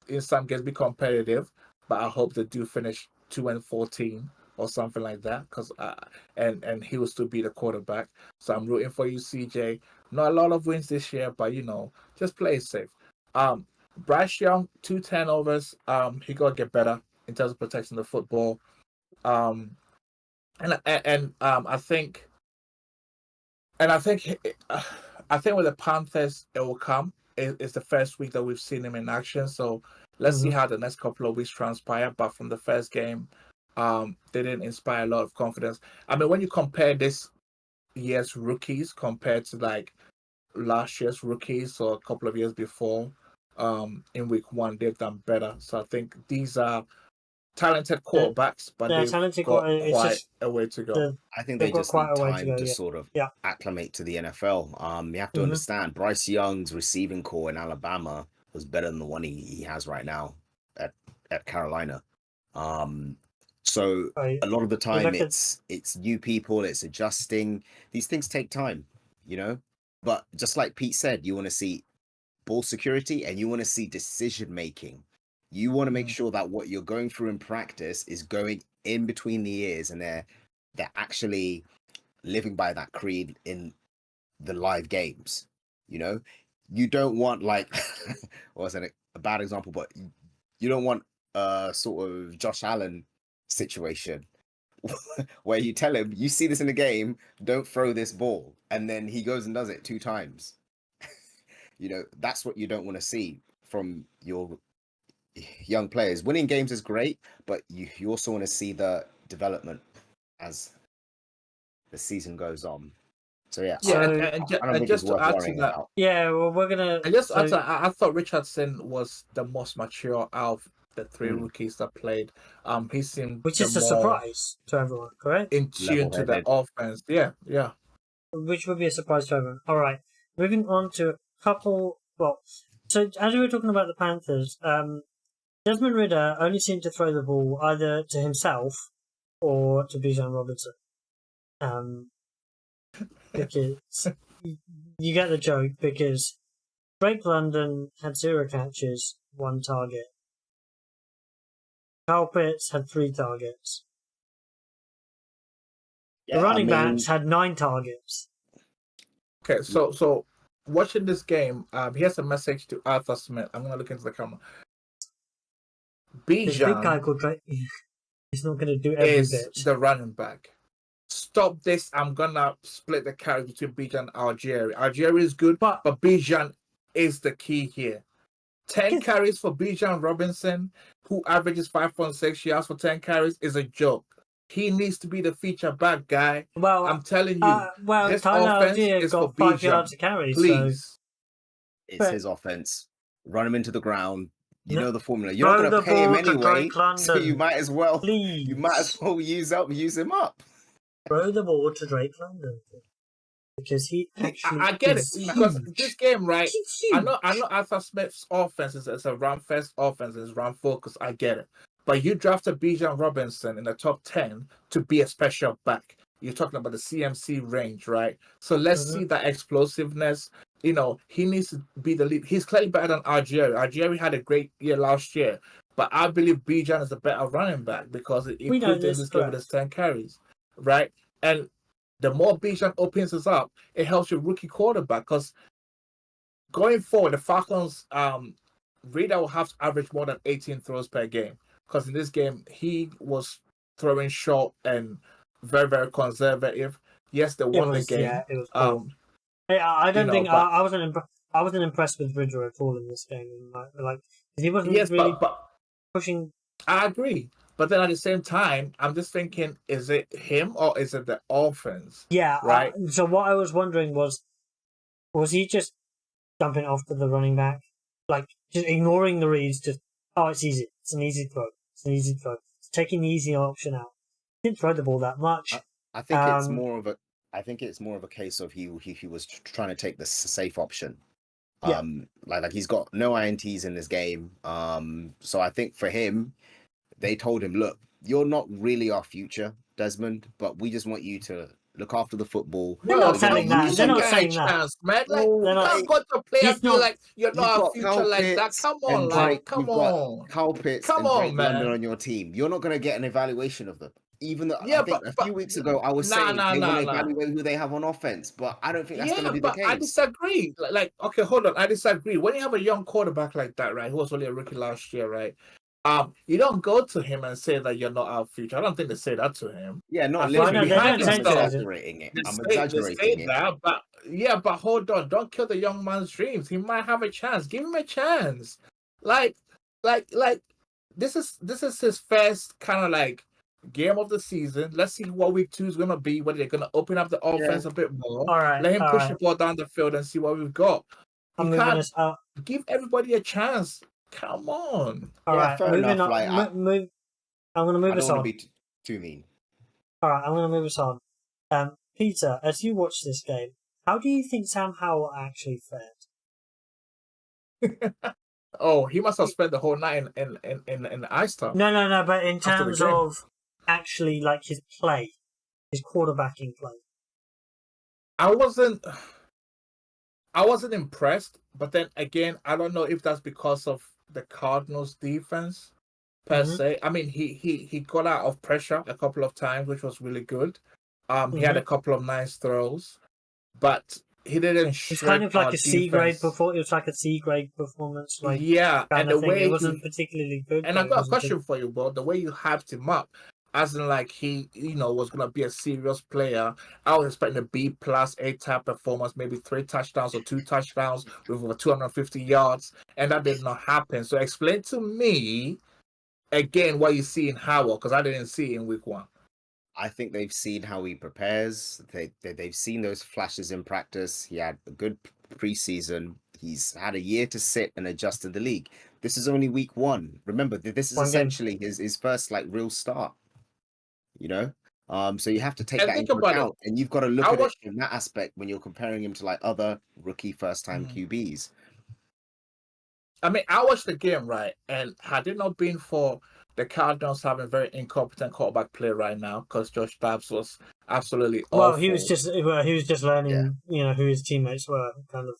Speaker 3: In some games, be competitive, but I hope they do finish 2-14 or something like that. And he will still be the quarterback. So I'm rooting for you, CJ. Not a lot of wins this year, but just play safe. Bryce Young, 2 turnovers. He gotta get better in terms of protecting the football. I think with the Panthers it will come. It's the first week that we've seen him in action, so let's see how the next couple of weeks transpire. But from the first game, they didn't inspire a lot of confidence. I mean, when you compare this year's rookies compared to like last year's rookies or a couple of years before, in week 1 they've done better. So I think these are talented quarterbacks, but
Speaker 1: They're
Speaker 3: they've
Speaker 1: talented.
Speaker 3: got
Speaker 1: It's
Speaker 3: quite
Speaker 1: just
Speaker 3: a way to go.
Speaker 2: I think
Speaker 1: they've
Speaker 2: they
Speaker 1: got
Speaker 2: just
Speaker 1: quite
Speaker 2: need
Speaker 1: a way to
Speaker 2: time
Speaker 1: go.
Speaker 2: to
Speaker 1: Yeah.
Speaker 2: sort of
Speaker 1: Yeah.
Speaker 2: acclimate to the NFL. You have to understand Bryce Young's receiving core in Alabama was better than the one he has right now at Carolina. So
Speaker 1: Right.
Speaker 2: a lot of the
Speaker 1: You
Speaker 2: time
Speaker 1: look at
Speaker 2: it's new people, it's adjusting. These things take time, But just like Pete said, you want to see ball security and you want to see decision making. You want to make sure that what you're going through in practice is going in between the ears and they're actually living by that creed in the live games. You don't want like wasn't a bad example, but you don't want a sort of Josh Allen situation where you tell him, you see this in the game, don't throw this ball, and then he goes and does it 2 times. That's what you don't want to see from your young players. Winning games is great, but you also want to see the development as the season goes on. So yeah,
Speaker 3: Yeah,
Speaker 2: I don't
Speaker 3: and
Speaker 2: think it's
Speaker 3: just to
Speaker 2: worth
Speaker 3: add to
Speaker 2: worrying
Speaker 3: that,
Speaker 2: about.
Speaker 1: Yeah, well, we're gonna.
Speaker 3: I thought Richardson was the most mature out of the 3 rookies that played. He seemed
Speaker 1: which
Speaker 3: the
Speaker 1: is a
Speaker 3: more
Speaker 1: surprise to everyone, correct?
Speaker 3: in tune to the
Speaker 2: Level-headed.
Speaker 3: offense. Yeah.
Speaker 1: Which would be a surprise to everyone. All right, moving on to a couple. Well, so as we were talking about the Panthers, Desmond Ridder only seemed to throw the ball either to himself or to Bijan Robinson. Because you get the joke. Because Drake London had 0 catches, 1 target. Kyle Pitts had 3 targets. The
Speaker 2: Yeah, I
Speaker 1: running
Speaker 2: mean,
Speaker 1: backs had 9 targets.
Speaker 3: Okay, so watching this game, here's a message to Arthur Smith. I'm gonna look into the camera.
Speaker 1: This big guy
Speaker 3: Bijan
Speaker 1: called Drake. He's not going to do every
Speaker 3: is
Speaker 1: bit.
Speaker 3: the running back. Stop this. I'm gonna split the carries between Bijan and Algieri. Algieri is good, but Bijan is the key here. 10 carries for Bijan Robinson, who averages 5.6 yards for 10 carries, is a joke. he needs to be the feature back guy.
Speaker 1: Well,
Speaker 3: I'm telling you, this
Speaker 1: Tyler
Speaker 3: offense
Speaker 1: Algier
Speaker 3: is
Speaker 1: got
Speaker 3: for
Speaker 1: 5
Speaker 3: Bijan.
Speaker 1: yards to carry, so
Speaker 3: Please.
Speaker 2: It's
Speaker 1: But-
Speaker 2: his offense. Run him into the ground. You
Speaker 1: No.
Speaker 2: know the formula. You're not
Speaker 1: Throw
Speaker 2: going to
Speaker 1: the
Speaker 2: pay him
Speaker 1: ball to
Speaker 2: anyway,
Speaker 1: Drake
Speaker 2: so you
Speaker 1: London,
Speaker 2: might as well
Speaker 1: please.
Speaker 2: use him up.
Speaker 1: Throw the ball to Drake London because he actually
Speaker 3: I get it
Speaker 1: is
Speaker 3: because
Speaker 1: huge.
Speaker 3: this game, right?
Speaker 1: He's
Speaker 3: I
Speaker 1: huge.
Speaker 3: know Arthur Smith's offense is a run first offense, is run focus. I get it. But you drafted Bijan Robinson in the top 10 to be a special back. You're talking about the CMC range, right? So let's see that explosiveness. You know, he needs to be the lead. He's clearly better than Algieri. Algieri had a great year last year, but I believe Bijan is a better running back because he
Speaker 1: We know
Speaker 3: proved in
Speaker 1: this,
Speaker 3: this game with
Speaker 1: correct.
Speaker 3: his 10 carries, right? And the more Bijan opens us up, it helps your rookie quarterback because going forward, the Falcons, Reader will have to average more than 18 throws per game because in this game he was throwing short and very, very conservative. Yes, they won the game.
Speaker 1: Yeah, it was poor. I don't think I wasn't impressed with Ridger at all in this game. Like he wasn't really
Speaker 3: but
Speaker 1: pushing.
Speaker 3: I agree. But then at the same time, I'm just thinking, is it him or is it the offense?
Speaker 1: Yeah,
Speaker 3: right.
Speaker 1: So what I was wondering was he just dumping it off to the running back, like just ignoring the reads? Just it's easy. It's an easy throw. It's an easy throw. It's taking the easy option out. Didn't throw the ball that much.
Speaker 2: I think it's more of a. I think it's more of a case of he was trying to take the safe option.
Speaker 1: Yeah.
Speaker 2: Like he's got no INTs in this game. So I think for him, they told him, look, you're not really our future, Desmond, but we just want you to look after the football.
Speaker 1: They're not saying that. They're not saying that.
Speaker 3: Chance, man. Like,
Speaker 2: Oh,
Speaker 3: you can't go to a player and be like, you're not a future like that. Come on, like, come on.
Speaker 2: Kyle Pitts
Speaker 3: Come
Speaker 2: and
Speaker 3: on,
Speaker 2: Drake
Speaker 3: man.
Speaker 2: London on your team. You're not going to get an evaluation of them. Even though
Speaker 3: Yeah,
Speaker 2: I think a few weeks ago I was saying they want to evaluate who they have on offense, but I don't think that's going to be the case.
Speaker 3: I disagree. Like, okay, hold on. I disagree. When you have a young quarterback like that, right, who was only a rookie last year, right? You don't go to him and say that you're not our future. I don't think they say that to him.
Speaker 2: Yeah, not
Speaker 1: literally.
Speaker 2: I'm exaggerating it. I'm exaggerating it.
Speaker 3: But but hold on. Don't kill the young man's dreams. He might have a chance. Give him a chance. Like this is his first kind of like game of the season. Let's see what week 2 is gonna be. Whether they're gonna open up the offense a bit more.
Speaker 1: All right.
Speaker 3: Let him push the ball down the field and see what we've got. You can't give everybody a chance. Come on.
Speaker 1: All right, moving on. I'm going to move us on.
Speaker 2: I don't want to be too mean.
Speaker 1: All right, I'm going to move us on. Peter, as you watch this game, how do you think Sam Howell actually fared?
Speaker 3: Oh, he must have spent the whole night in the ice tub.
Speaker 1: No. But in terms of actually like his play, his quarterbacking play,
Speaker 3: I wasn't impressed. But then again, I don't know if that's because of the Cardinals' defense per se. I mean, he got out of pressure a couple of times, which was really good. He had a couple of nice throws, but he didn't.
Speaker 1: It's kind of like a C grade performance. It was like a C grade performance. Like
Speaker 3: and the way
Speaker 1: it wasn't particularly good.
Speaker 3: And I got a question for you, Bob. The way you hyped him up, as in like he, was gonna be a serious player. I was expecting a B plus A type performance, maybe 3 touchdowns or 2 touchdowns with over 250 yards, and that did not happen. So explain to me again what you see in Howell, because I didn't see it in week 1.
Speaker 2: I think they've seen how he prepares. They've seen those flashes in practice. He had a good preseason. He's had a year to sit and adjust to the league. This is only week 1. Remember, this is essentially his first like real start. So you have to take that into account, and you've got to look at it in that aspect when you're comparing him to like other rookie first-time QBs.
Speaker 3: I mean, I watched the game, right, and had it not been for the Cardinals having very incompetent quarterback play right now, because Josh Dobbs was absolutely awful.
Speaker 1: Well, he was just learning, who his teammates were, kind of.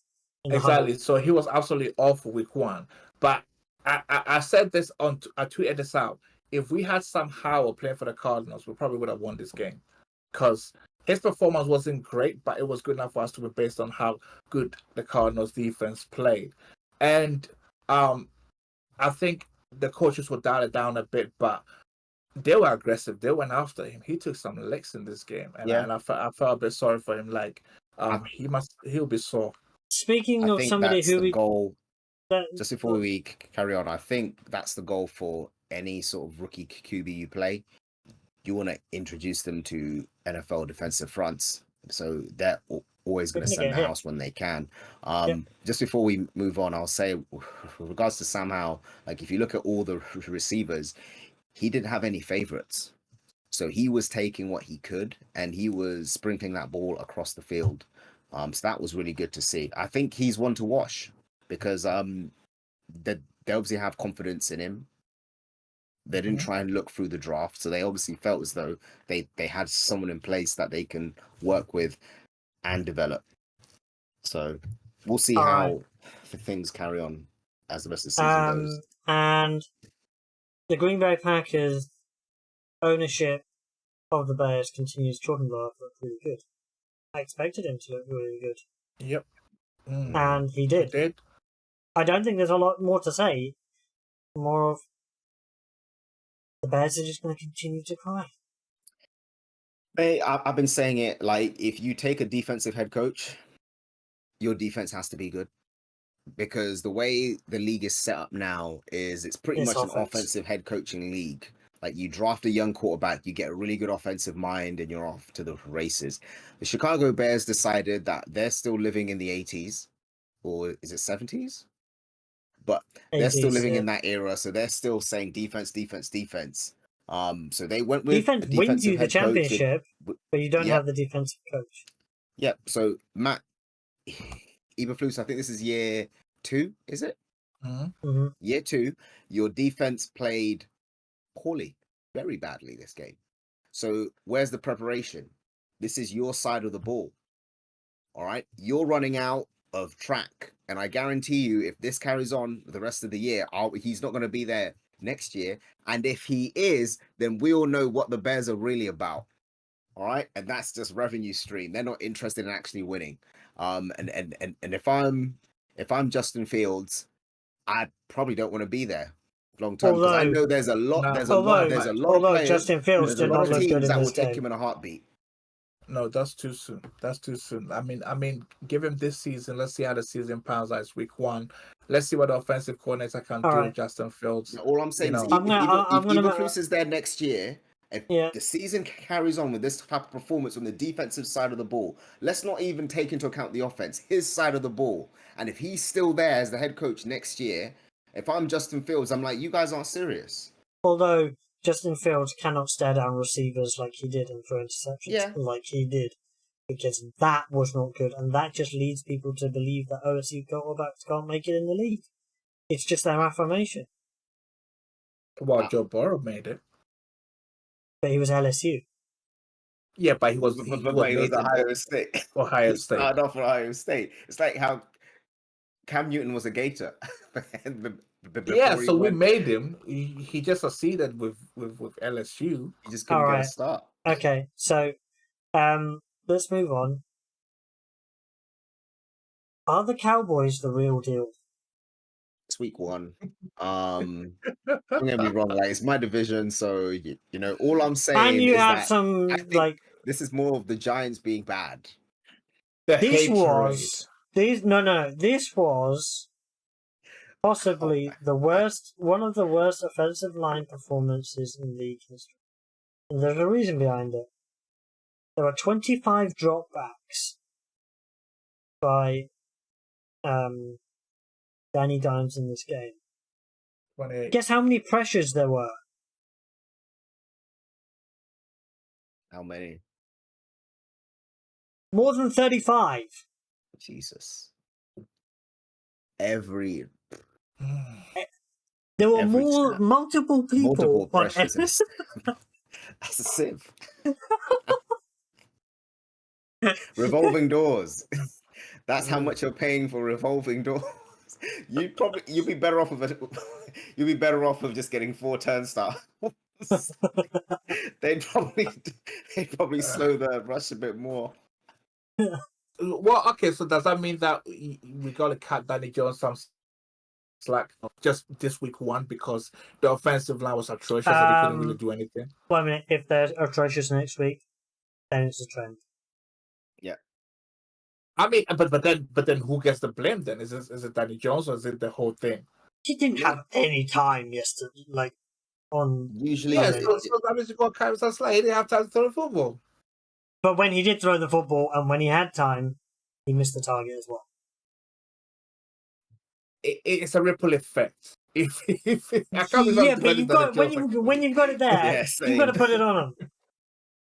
Speaker 3: Exactly. So he was absolutely awful week 1. But I said this I tweeted this out. If we had Sam Howell playing for the Cardinals, we probably would have won this game, because his performance wasn't great, but it was good enough for us to be based on how good the Cardinals defense played. And I think the coaches would dial it down a bit, but they were aggressive. They went after him. He took some licks in this game, and I felt a bit sorry for him. Like he'll be sore.
Speaker 1: Speaking of somebody who we
Speaker 2: goal. Just before we carry on, I think that's the goal for any sort of rookie QB you play. you want to introduce them to NFL defensive fronts, so they're always going to
Speaker 1: They're gonna
Speaker 2: send
Speaker 1: get
Speaker 2: the
Speaker 1: hit.
Speaker 2: house when they can.
Speaker 1: Yep.
Speaker 2: Just before we move on, I'll say, with regards to Sam Howell, like if you look at all the receivers, he didn't have any favorites. So he was taking what he could and he was sprinkling that ball across the field. So that was really good to see. I think he's one to watch because they obviously have confidence in him. They didn't try and look through the draft, so they obviously felt as though they had someone in place that they can work with and develop. So we'll see
Speaker 1: All
Speaker 2: how
Speaker 1: right.
Speaker 2: things carry on as the rest of the season goes.
Speaker 1: And the Green Bay Packers ownership of the Bears continues. Jordan Love looked really good. I expected him to look really good.
Speaker 3: Yep.
Speaker 1: And he did.
Speaker 3: He did.
Speaker 1: I don't think there's a lot more to say. More of the Bears are just going to continue to cry.
Speaker 2: Hey, I've been saying it, like, if you take a defensive head coach, your defense has to be good. Because the way the league is set up now is it's pretty
Speaker 1: It's
Speaker 2: much an
Speaker 1: offense.
Speaker 2: offensive head coaching league. Like you draft a young quarterback, you get a really good offensive mind, and you're off to the races. The Chicago Bears decided that they're still living in the 80s, or is it 70s? But they're still
Speaker 1: 80s,
Speaker 2: living
Speaker 1: yeah.
Speaker 2: in that era, so they're still saying defense, defense, defense. So they went with
Speaker 1: Defense
Speaker 2: a
Speaker 1: wins
Speaker 2: defensive
Speaker 1: you the
Speaker 2: head coach.
Speaker 1: championship, but you don't
Speaker 2: Yep.
Speaker 1: have the defensive coach.
Speaker 2: Yep. So Matt Eberflus, I think this is year 2, is it?
Speaker 1: Mm-hmm.
Speaker 2: Year 2, your defense played poorly, very badly this game. So where's the preparation? This is your side of the ball. All right, you're running out of track, and I guarantee you, if this carries on the rest of the year, he's not going to be there next year. And if he is, then we all know what the Bears are really about. All right, and that's just revenue stream. They're not interested in actually winning. And if I'm Justin Fields, I probably don't want to be there long term because I know there's a lot of players,
Speaker 1: Justin Fields
Speaker 2: there's a
Speaker 1: did
Speaker 2: lot
Speaker 1: not
Speaker 2: of
Speaker 1: look good
Speaker 2: teams
Speaker 1: in
Speaker 2: that will
Speaker 1: this
Speaker 2: take
Speaker 1: game.
Speaker 2: him in a heartbeat.
Speaker 3: No, that's too soon. That's too soon. I mean, give him this season. Let's see how the season pans out. It's week 1. Let's see what the offensive coordinator can do with Justin Fields.
Speaker 2: All I'm saying is, if Eberflus is there next year, if the season carries on with this type of performance on the defensive side of the ball, let's not even take into account the offense, his side of the ball. And if he's still there as the head coach next year, if I'm Justin Fields, I'm like, you guys aren't serious.
Speaker 1: Although Justin Fields cannot stare down receivers like he did and throw interceptions like he did, because that was not good, and that just leads people to believe that OSU quarterbacks can't make it in the league. It's just their affirmation.
Speaker 3: Well, Joe Burrow made it.
Speaker 1: But he was LSU.
Speaker 3: Yeah, but he was
Speaker 2: Ohio State.
Speaker 3: Ohio State.
Speaker 2: He started off at Ohio State. It's like how Cam Newton was a Gator.
Speaker 3: So we made him. He just succeeded with LSU.
Speaker 2: He just couldn't get a start.
Speaker 1: Okay, so let's move on. Are the Cowboys the real deal?
Speaker 2: It's week 1. Don't get me wrong, like it's my division, so you know all I'm saying
Speaker 1: and you
Speaker 2: is
Speaker 1: have
Speaker 2: that
Speaker 1: some
Speaker 2: I think
Speaker 1: like
Speaker 2: this is more of the Giants being bad.
Speaker 1: This was possibly the worst, one of the worst offensive line performances in league history. And there's a reason behind it. There were 25 dropbacks by Danny Dimes in this game.
Speaker 3: 28.
Speaker 1: Guess how many pressures there were?
Speaker 2: How many?
Speaker 1: More than 35.
Speaker 2: Jesus. There
Speaker 1: were multiple people on
Speaker 2: pressures. That's a sieve. Revolving doors. That's how much you're paying for revolving doors. You'd be better off of just getting 4 turnstiles. they'd probably slow the rush a bit more.
Speaker 3: Well, okay, so does that mean that we got to cut Danny Jones some slack just this week 1 because the offensive line was atrocious and he couldn't really do anything?
Speaker 1: Well, I mean, if they're atrocious next week, then it's a trend.
Speaker 2: Yeah.
Speaker 3: I mean, but then who gets the blame then? Is it Danny Jones or is it the whole thing?
Speaker 1: He didn't have any time yesterday. Like, on
Speaker 2: Usually,
Speaker 3: Yeah,
Speaker 1: Monday.
Speaker 3: so that means you got Kyrus and Slay. He didn't have time to throw the football.
Speaker 1: But when he did throw the football and when he had time, he missed the target as well.
Speaker 3: It's a ripple effect. If I can't believe
Speaker 1: Yeah,
Speaker 3: I'm
Speaker 1: but
Speaker 3: defending Daniel Jones.
Speaker 1: when you've got it there,
Speaker 2: Yeah,
Speaker 1: you've got to
Speaker 2: same.
Speaker 1: put it on him.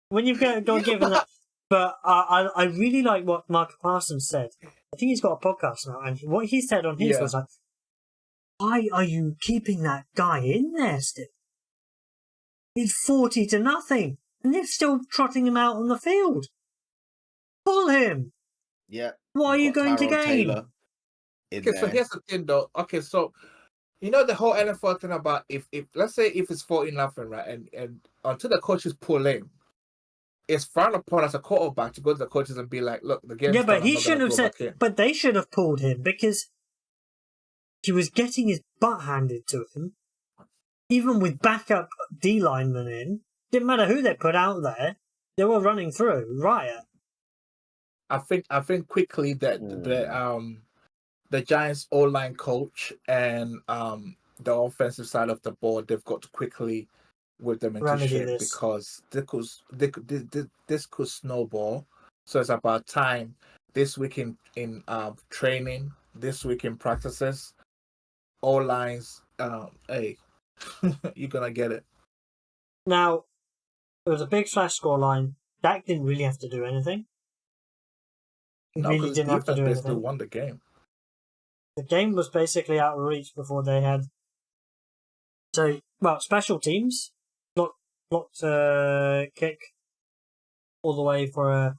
Speaker 1: When you've got to give him that. But I really like what Mark Parsons said. I think he's got a podcast now, and what he said on his
Speaker 3: Yeah.
Speaker 1: was like, "Why are you keeping that guy in there still? He's 40-0, and they're still trotting him out on the field. Pull him.
Speaker 2: Yeah.
Speaker 1: What are you
Speaker 2: You've got
Speaker 1: going to
Speaker 2: Tyrod
Speaker 1: gain?"
Speaker 2: Taylor in
Speaker 3: Okay, so
Speaker 2: there.
Speaker 3: here's the thing, though. Okay, so you know the whole NFL thing about if let's say if it's 40-0, right, and until the coaches pull in, it's frowned upon as a quarterback to go to the coaches and be like, "Look, the game's
Speaker 1: Yeah, but
Speaker 3: done. I'm
Speaker 1: he
Speaker 3: not gonna
Speaker 1: shouldn't have
Speaker 3: go
Speaker 1: said.
Speaker 3: back in."
Speaker 1: But they should have pulled him because he was getting his butt handed to him, even with backup D linemen in. Didn't matter who they put out there; they were running through riot.
Speaker 3: I think quickly that the Giants O-line coach and the offensive side of the ball, they've got to quickly whip them into
Speaker 1: Remedy
Speaker 3: shape
Speaker 1: this.
Speaker 3: because this could snowball. So it's about time this week in training, this week in practices, all lines. Hey, you're gonna get it.
Speaker 1: Now, it was a big flash scoreline. Dak didn't really have to do anything. He
Speaker 3: No,
Speaker 1: really
Speaker 3: because
Speaker 1: didn't have to
Speaker 3: defense
Speaker 1: do
Speaker 3: basically
Speaker 1: anything.
Speaker 3: won the game.
Speaker 1: The game was basically out of reach before they had. So, well, special teams blocked kick all the way for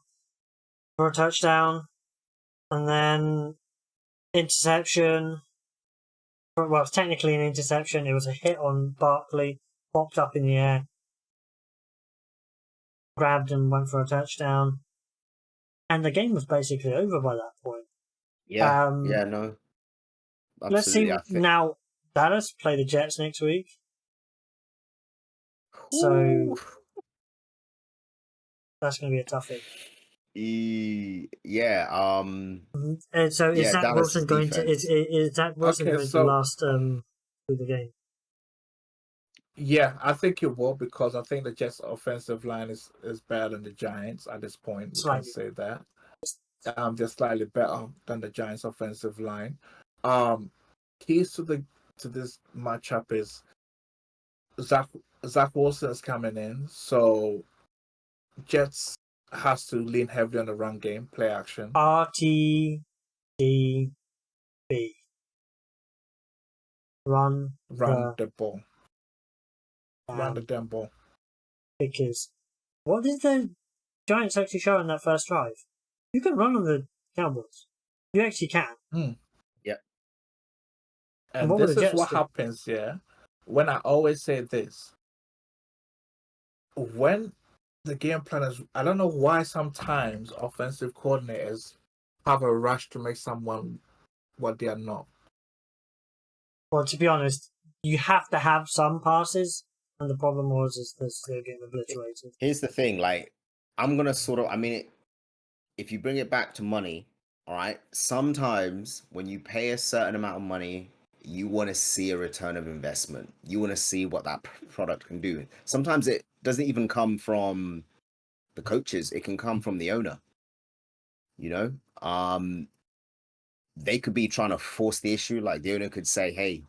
Speaker 1: a touchdown, and then interception. Well, it's technically an interception. It was a hit on Barkley, popped up in the air, grabbed and went for a touchdown, and the game was basically over by that point.
Speaker 2: Yeah.
Speaker 1: Um,
Speaker 2: Yeah. No.
Speaker 1: Let's see
Speaker 2: Absolutely. I think.
Speaker 1: now. Dallas play the Jets next week, so
Speaker 2: Ooh.
Speaker 1: that's going to be a toughie.
Speaker 2: Yeah.
Speaker 1: And so is
Speaker 2: Yeah.
Speaker 1: Zach
Speaker 2: Dallas's
Speaker 1: Wilson going to
Speaker 2: defense.
Speaker 1: is Zach Wilson
Speaker 3: Okay,
Speaker 1: going to
Speaker 3: so
Speaker 1: last through the game?
Speaker 3: yeah, I think it will because I think the Jets' offensive line is better than the Giants at this point. We can
Speaker 1: Slightly.
Speaker 3: say that. They're slightly better than the Giants' offensive line. Keys to this matchup is Zach Wilson is coming in, so Jets has to lean heavily on the run game, play action,
Speaker 1: RTDB. Run
Speaker 3: run
Speaker 1: the
Speaker 3: the ball, run the damn ball.
Speaker 1: because what did the Giants actually show in that first drive? You can run on the Cowboys. You actually can.
Speaker 2: Yep.
Speaker 3: And
Speaker 1: what were
Speaker 3: this
Speaker 1: the
Speaker 3: is
Speaker 1: Jets
Speaker 3: what
Speaker 1: do?
Speaker 3: happens here. When I always say this, when the game plan is, I don't know why sometimes offensive coordinators have a rush to make someone what they are not.
Speaker 1: Well, to be honest, you have to have some passes, and the problem is they're getting obliterated.
Speaker 2: Here's the thing. Like, I'm gonna sort of. I mean, if you bring it back to money, all right. Sometimes when you pay a certain amount of money, you want to see a return of investment. You want to see what that product can do. Sometimes it doesn't even come from the coaches. It can come from the owner. You know, they could be trying to force the issue. Like the owner could say, "Hey,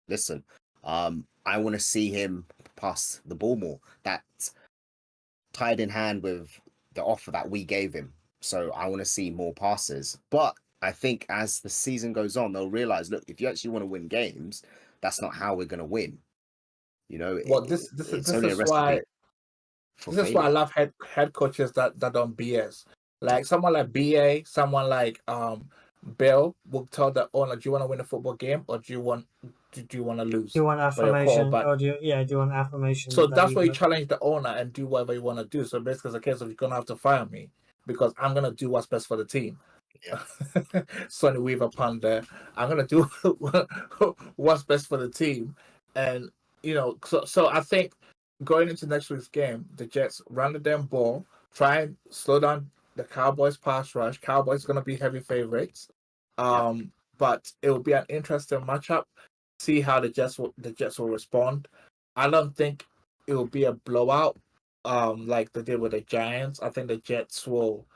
Speaker 2: listen, I want to see him pass the ball more." That's tied in hand with the offer that we gave him. So I want to see more passes. But I think as the season goes on, they'll realize, look, if you actually want to win games, that's not how we're going to win. You know,
Speaker 3: Well, this
Speaker 2: it's
Speaker 3: this
Speaker 2: only a
Speaker 3: is why
Speaker 2: recipe for
Speaker 3: this is why I
Speaker 2: failure.
Speaker 3: love head coaches that don't BS. Like someone like BA, someone like Bill will tell the owner, "Do you want to win a football game or do you want to lose?"
Speaker 1: Do you want
Speaker 3: For your
Speaker 1: affirmation,
Speaker 3: quarterback.
Speaker 1: or do you want affirmation
Speaker 3: So
Speaker 1: that
Speaker 3: that's
Speaker 1: you
Speaker 3: where you
Speaker 1: look?
Speaker 3: challenge the owner and do whatever you want to do. So basically, it's a case of you're gonna have to fire me because I'm gonna do what's best for the team.
Speaker 2: Yeah.
Speaker 3: Sonny Weaver pun there. I'm gonna do what's best for the team, and so I think going into next week's game, the Jets run the damn ball, try and slow down the Cowboys pass rush. Cowboys gonna be heavy favorites, but it will be an interesting matchup. See how the Jets will respond. I don't think it will be a blowout, like they did with the Giants. I think the Jets will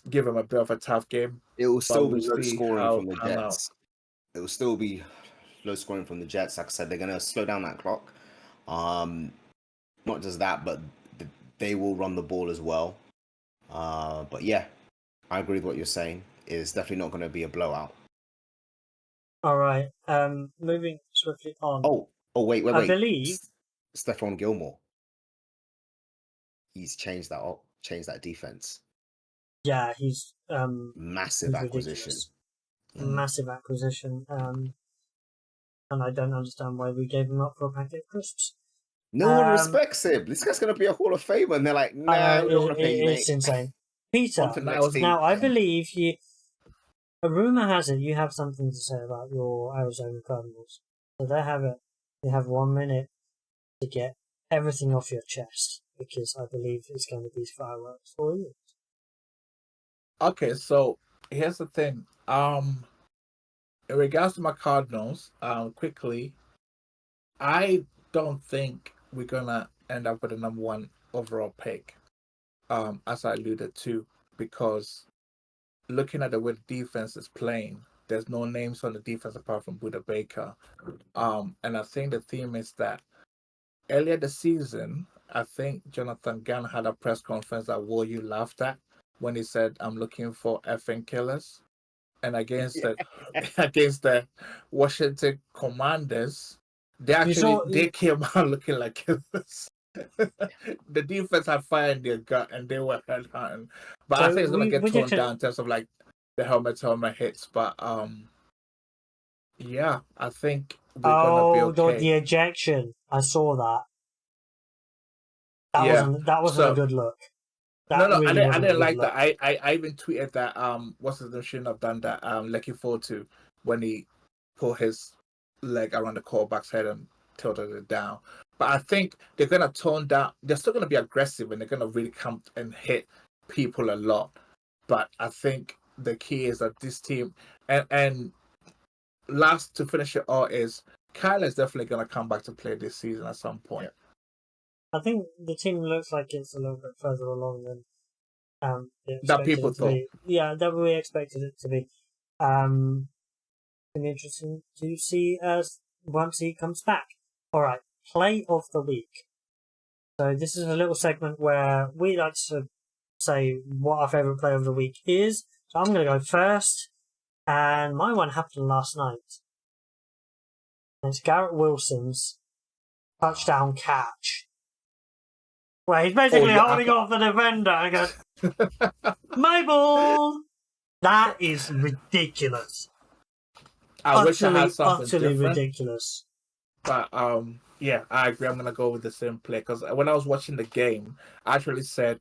Speaker 3: give them a bit of a tough game,
Speaker 2: It will
Speaker 3: but
Speaker 2: still
Speaker 3: we'll
Speaker 2: be low
Speaker 3: see
Speaker 2: scoring
Speaker 3: how
Speaker 2: from the
Speaker 3: it pan out.
Speaker 2: Jets. It will still be low scoring from the Jets. Like I said, they're going to slow down that clock. Not just that, but they will run the ball as well. But yeah, I agree with what you're saying. It's definitely not going to be a blowout.
Speaker 1: All right. Moving swiftly on.
Speaker 2: Oh, wait.
Speaker 1: I believe.
Speaker 2: Stephon Gilmore. He's changed that defense.
Speaker 1: Yeah, he's
Speaker 2: Massive acquisition.
Speaker 1: ridiculous. Massive acquisition. And I don't understand why we gave him up for a packet of crisps.
Speaker 2: No one respects him. This guy's going to be a Hall of Famer, and they're like, nah, we don't want to pay you, mate.
Speaker 1: It's insane. Peter,
Speaker 3: On to the next team.
Speaker 1: now I believe you. A rumor has it you have something to say about your Arizona Cardinals. So there have it. You have 1 minute to get everything off your chest, because I believe it's going to be fireworks for you.
Speaker 3: Okay, so here's the thing. In regards to my Cardinals, quickly, I don't think we're gonna end up with a number 1 overall pick. As I alluded to, because looking at the way the defense is playing, there's no names on the defense apart from Buda Baker. And I think the theme is that earlier this season, I think Jonathan Gann had a press conference that you laughed at when he said, "I'm looking for effing killers." And against the Washington Commanders, they came out looking like killers. The defense had fire in their gut and they were head hunting. But so I think it's gonna get toned down in terms of like the helmet hits. But yeah, I think we're gonna be okay.
Speaker 1: The ejection. I saw that. That wasn't a good look.
Speaker 3: I didn't like that. I even tweeted that what's his name shouldn't have done that. Lucky Fortu when he put his leg around the quarterback's head and tilted it down. But I think they're gonna tone down. They're still gonna be aggressive and they're gonna really come and hit people a lot. But I think the key is that this team and last to finish it all is Kyle is definitely gonna come back to play this season at some point.
Speaker 1: I think the team looks like it's a little bit further along than
Speaker 3: that people thought.
Speaker 1: Yeah, that we expected it to be. It's interesting to see once he comes back. All right, play of the week. So this is a little segment where we like to say what our favourite play of the week is. So I'm going to go first, and my one happened last night. And it's Garrett Wilson's touchdown catch. Where he's basically holding off the defender and goes, "My ball!" That is ridiculous.
Speaker 3: I wish I had something
Speaker 1: utterly
Speaker 3: different.
Speaker 1: Ridiculous.
Speaker 3: But yeah, I agree. I'm gonna go with the same play because when I was watching the game, I actually said,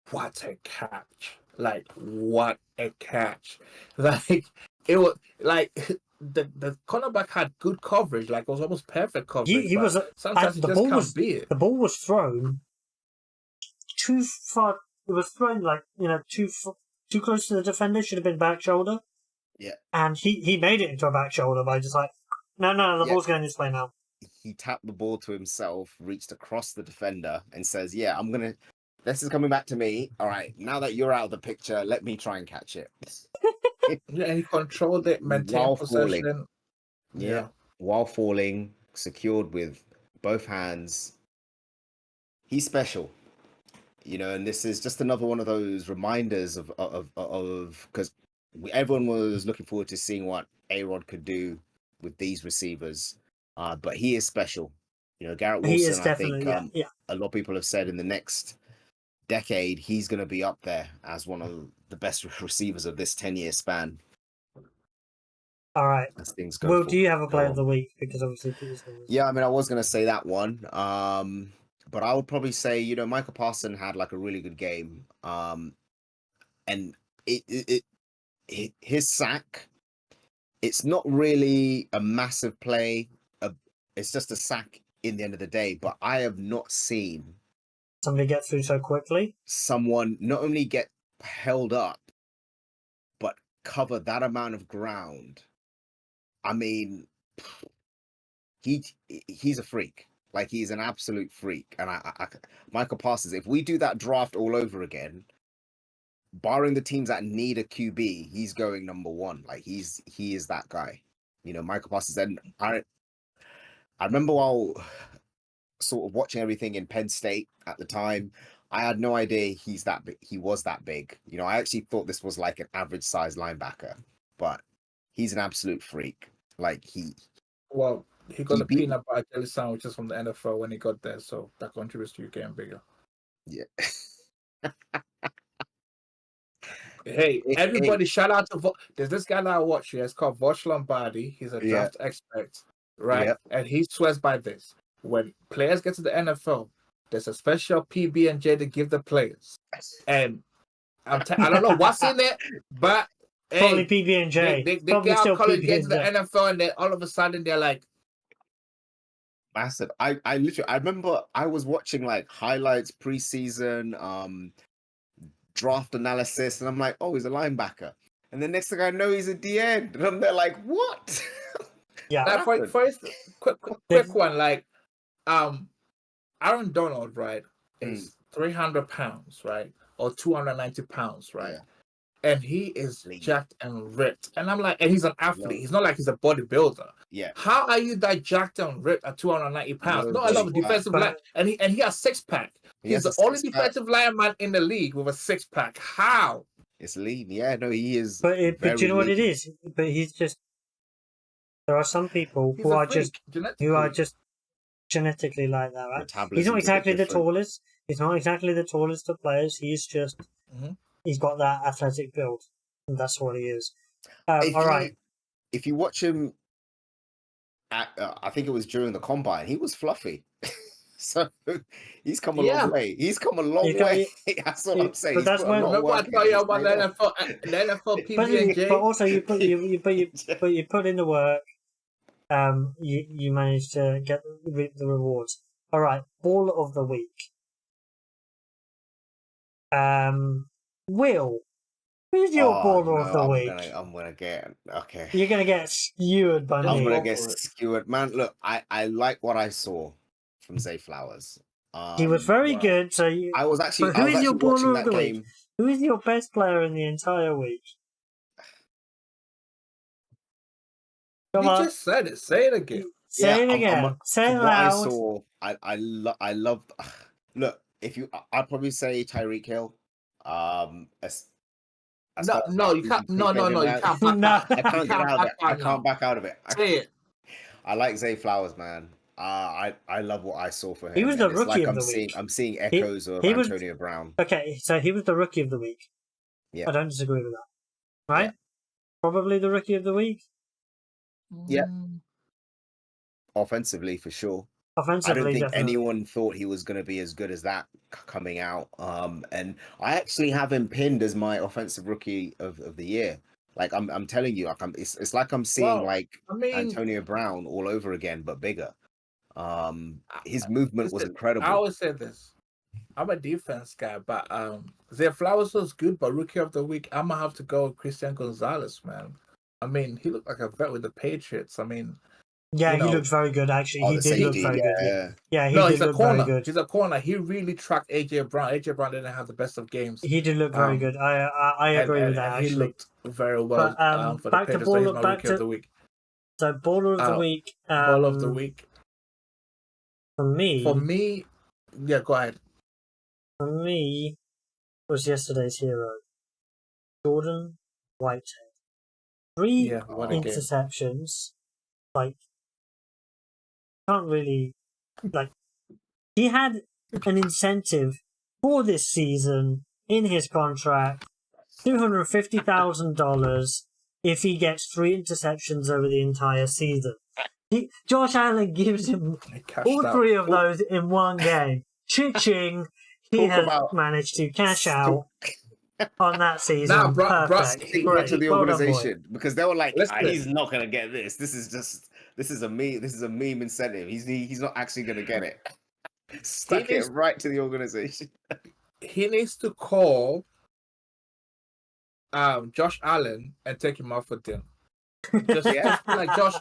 Speaker 3: "What a catch! Like what a catch!" Like it was like the cornerback had good coverage. Like it was almost perfect coverage.
Speaker 1: He was.
Speaker 3: Sometimes you just can't beat it.
Speaker 1: The ball was thrown too far. It was thrown too close to the defender. Should have been back shoulder.
Speaker 2: Yeah.
Speaker 1: And he made it into a back shoulder by just like, no, the ball's going this way now.
Speaker 2: He tapped the ball to himself, reached across the defender, and says, "Yeah, this is coming back to me. All right, now that you're out of the picture, let me try and catch it."
Speaker 3: Yeah, he controlled it, maintained possession.
Speaker 2: Falling. Yeah, while falling, secured with both hands. He's special, and this is just another one of those reminders of because everyone was looking forward to seeing what A-Rod could do with these receivers, but he is special. Garrett Wilson.
Speaker 1: He is definitely,
Speaker 2: I think a lot of people have said in the next decade he's going to be up there as one of the best receivers of this 10-year span.
Speaker 1: All right.
Speaker 2: As things go.
Speaker 1: Well, do you have a play of the week? Because obviously Peter's going to...
Speaker 2: Yeah, I was going to say that one. But I would probably say, Micah Parsons had like a really good game. And his sack, it's not really a massive play. It's just a sack in the end of the day. But I have not seen
Speaker 1: somebody get through so quickly.
Speaker 2: Someone not only get held up, but cover that amount of ground. I mean, he's a freak. Like he's an absolute freak. And Michael Parsons, if we do that draft all over again, barring the teams that need a QB, he's going number one. Like he is that guy. You know, Michael Parsons. And I remember while sort of watching everything in Penn State at the time, I had no idea he's that big. He was that big. You know, I actually thought this was like an average size linebacker, but he's an absolute freak. Like
Speaker 3: Well, he got
Speaker 2: He
Speaker 3: the
Speaker 2: beat-
Speaker 3: peanut butter jelly sandwiches from the NFL when he got there, so that contributes to you getting bigger.
Speaker 2: yeah.
Speaker 3: Hey, everybody, shout out to there's this guy that I watch here. It's called Vosh Lombardi. He's a draft expert, right?
Speaker 2: Yeah.
Speaker 3: And he swears by this. When players get to the NFL, there's a special PB and J to give the players. And I don't know what's in it, but
Speaker 1: Probably
Speaker 3: hey,
Speaker 1: PB and J.
Speaker 3: they
Speaker 1: Probably
Speaker 3: get out
Speaker 1: still
Speaker 3: college,
Speaker 1: PB
Speaker 3: get to
Speaker 1: and
Speaker 3: the
Speaker 1: J.
Speaker 3: NFL, and then all of a sudden they're like,
Speaker 2: Massive. I literally I remember I was watching like highlights preseason, draft analysis, and I'm like, oh, he's a linebacker. And the next thing I know, he's a DN. And I'm there like, what?
Speaker 1: Yeah.
Speaker 3: Like, first, quick one, like, Aaron Donald, right, is 300 pounds, right, or 290 pounds, right, and he is jacked and ripped, and I'm like, and he's an athlete. He's not like he's a bodybuilder.
Speaker 2: Yeah.
Speaker 3: How are you that jacked and ripped at 290 pounds? Not a lot of defensive line, and he has 6-pack. He's the only defensive lineman in the league with a 6-pack. How?
Speaker 2: It's lean. Yeah, no, he is.
Speaker 1: But do you know what it is? But he's just. There are some people who are just genetically like that, right? He's not exactly the tallest. He's not exactly the tallest of players. He's just he's got that athletic build, and that's what he is. All right.
Speaker 2: If you watch him, I think it was during the combine, he was fluffy. So he's come a long way. He's come a long way. That's what I'm saying.
Speaker 1: But that's when
Speaker 3: remember I told you about the NFL PB and J.
Speaker 1: But also you put in the work. You managed to get the rewards. All right, ball of the week. Will, who's your baller of the week?
Speaker 2: I'm gonna get okay.
Speaker 1: You're gonna get skewered by me.
Speaker 2: I'm gonna get skewered, man. Look, I like what I saw from Zay Flowers.
Speaker 1: He was very good. So
Speaker 2: I was actually.
Speaker 1: Who is your baller of the week? Who is your best player in the entire week?
Speaker 3: You just said it. Say it again.
Speaker 1: Say it again. Say it loud.
Speaker 2: I saw. I love. Look, I'd probably say Tyreek Hill.
Speaker 3: No, you can't. No, you can't.
Speaker 2: I can't get out of it. I can't back out of it.
Speaker 3: Say it.
Speaker 2: I like Zay Flowers, man. I love what I saw for him.
Speaker 1: He was the rookie of the week.
Speaker 2: I'm seeing echoes of Antonio Brown.
Speaker 1: Okay, so he was the rookie of the week.
Speaker 2: Yeah,
Speaker 1: I don't disagree with that. Right? Yeah. Probably the rookie of the week.
Speaker 2: Yeah. Offensively, for sure.
Speaker 1: Offensively,
Speaker 2: I don't think
Speaker 1: definitely.
Speaker 2: anyone thought he was going to be as good as that coming out. And I actually have him pinned as my offensive rookie of the year. Like I'm telling you, like it's like I'm seeing Antonio Brown all over again, but bigger. His movement was incredible.
Speaker 3: I always say this. I'm a defense guy, but Zay Flowers was good, but rookie of the week, I'm gonna have to go with Christian Gonzalez, man. I mean, he looked like a vet with the Patriots. I mean,
Speaker 1: he looked very good, actually. He did look very good. Yeah,
Speaker 3: he's a corner. Very good. He's a corner. He really tracked AJ Brown. AJ Brown didn't have the best of games.
Speaker 1: He did look very good. I agree with that, actually.
Speaker 3: He looked very well for the Patriots. So he's my rookie of the week.
Speaker 1: So, baller of the week.
Speaker 3: Baller of the week.
Speaker 1: For me,
Speaker 3: yeah, go ahead.
Speaker 1: For me, was yesterday's hero, Jordan Whitehead. 3 interceptions. Like, can't really, like, he had an incentive for this season in his contract, $250,000 if he gets 3 interceptions over the entire season. Josh Allen gives him all 3 of those in one game. Ching, he has managed to cash out on that season. Perfect.
Speaker 2: Great to the organization, because they were like, he's not going to get this. This is a meme incentive. He's not actually going to get it. Stuck it right to the organization.
Speaker 3: He needs to call Josh Allen and take him out for dinner. Just like, Josh,